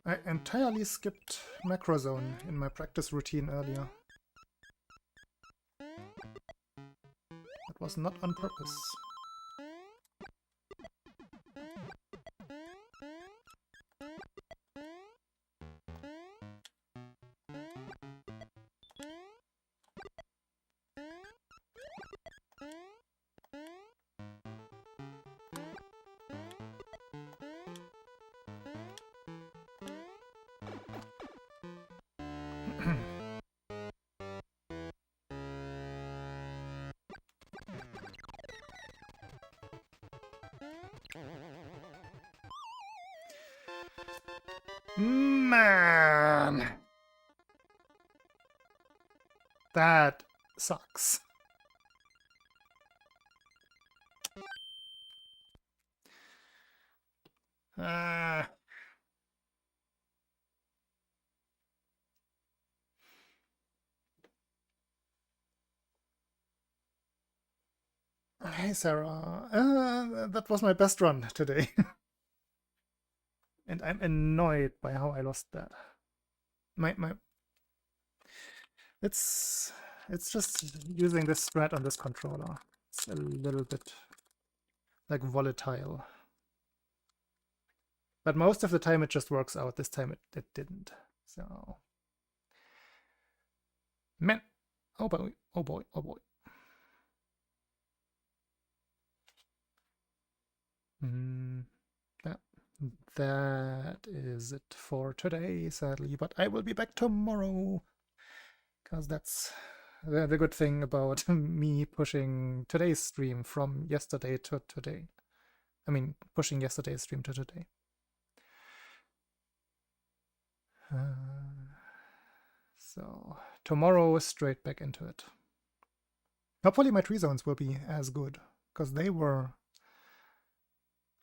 I entirely skipped macro zone in my practice routine earlier. That was not on purpose. Man! That sucks. Hey Sarah, that was my best run today. And I'm annoyed by how I lost that. It's just using this strat on this controller. It's a little bit like volatile. But most of the time it just works out. This time it didn't. So man, oh boy, oh boy, oh boy. That is it for today, sadly, but I will be back tomorrow, because that's the good thing about me pushing today's stream from yesterday to today. I mean, pushing yesterday's stream to today. So, tomorrow, straight back into it. Hopefully my tree zones will be as good, because they were...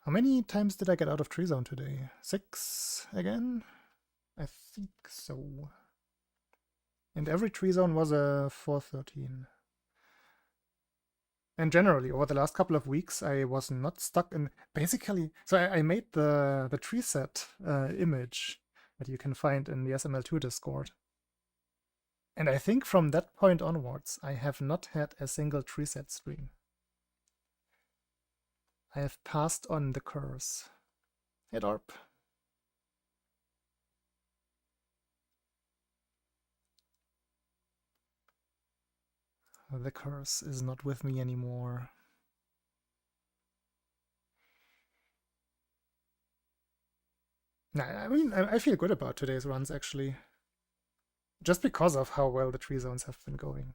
How many times did I get out of tree zone today? 6 again? I think so. And every tree zone was a 413. And generally, over the last couple of weeks, I was not stuck in... Basically, so I made the tree set image that you can find in the SML2 Discord. And I think from that point onwards, I have not had a single tree set stream. I have passed on the curse. Hey Darp. The curse is not with me anymore. Nah, I mean, I feel good about today's runs, actually. Just because of how well the tree zones have been going.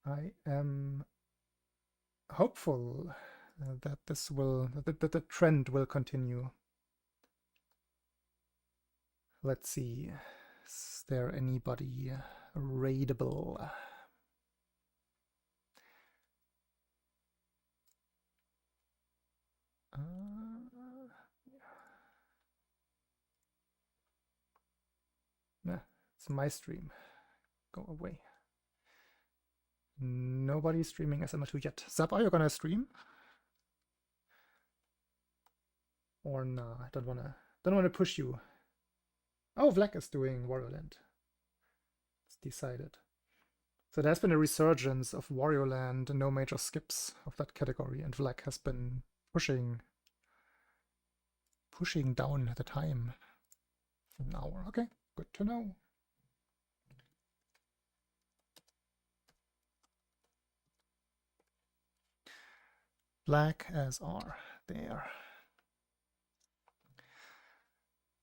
I am hopeful that this will, that the trend will continue. Let's see. Is there anybody raidable? Nah, it's my stream. Go away. Nobody's streaming SML2 yet. Zap, are you gonna stream? Or nah, I don't wanna push you. Oh, Vlak is doing Wario Land. It's decided. So there's been a resurgence of Wario Land, no major skips of that category, and Vlak has been pushing down the time. An hour. Okay, good to know. Black as R. There.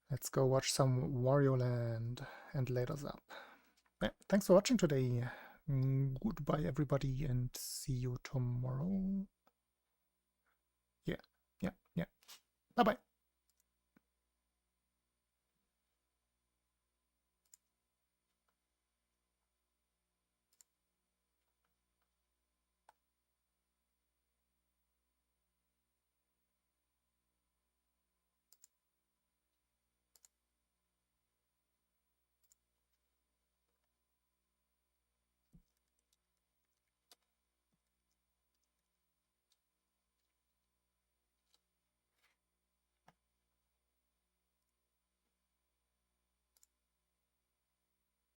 Let's go watch some Wario Land and later Zap. Yeah, thanks for watching today. Goodbye everybody and see you tomorrow. Yeah. Bye-bye.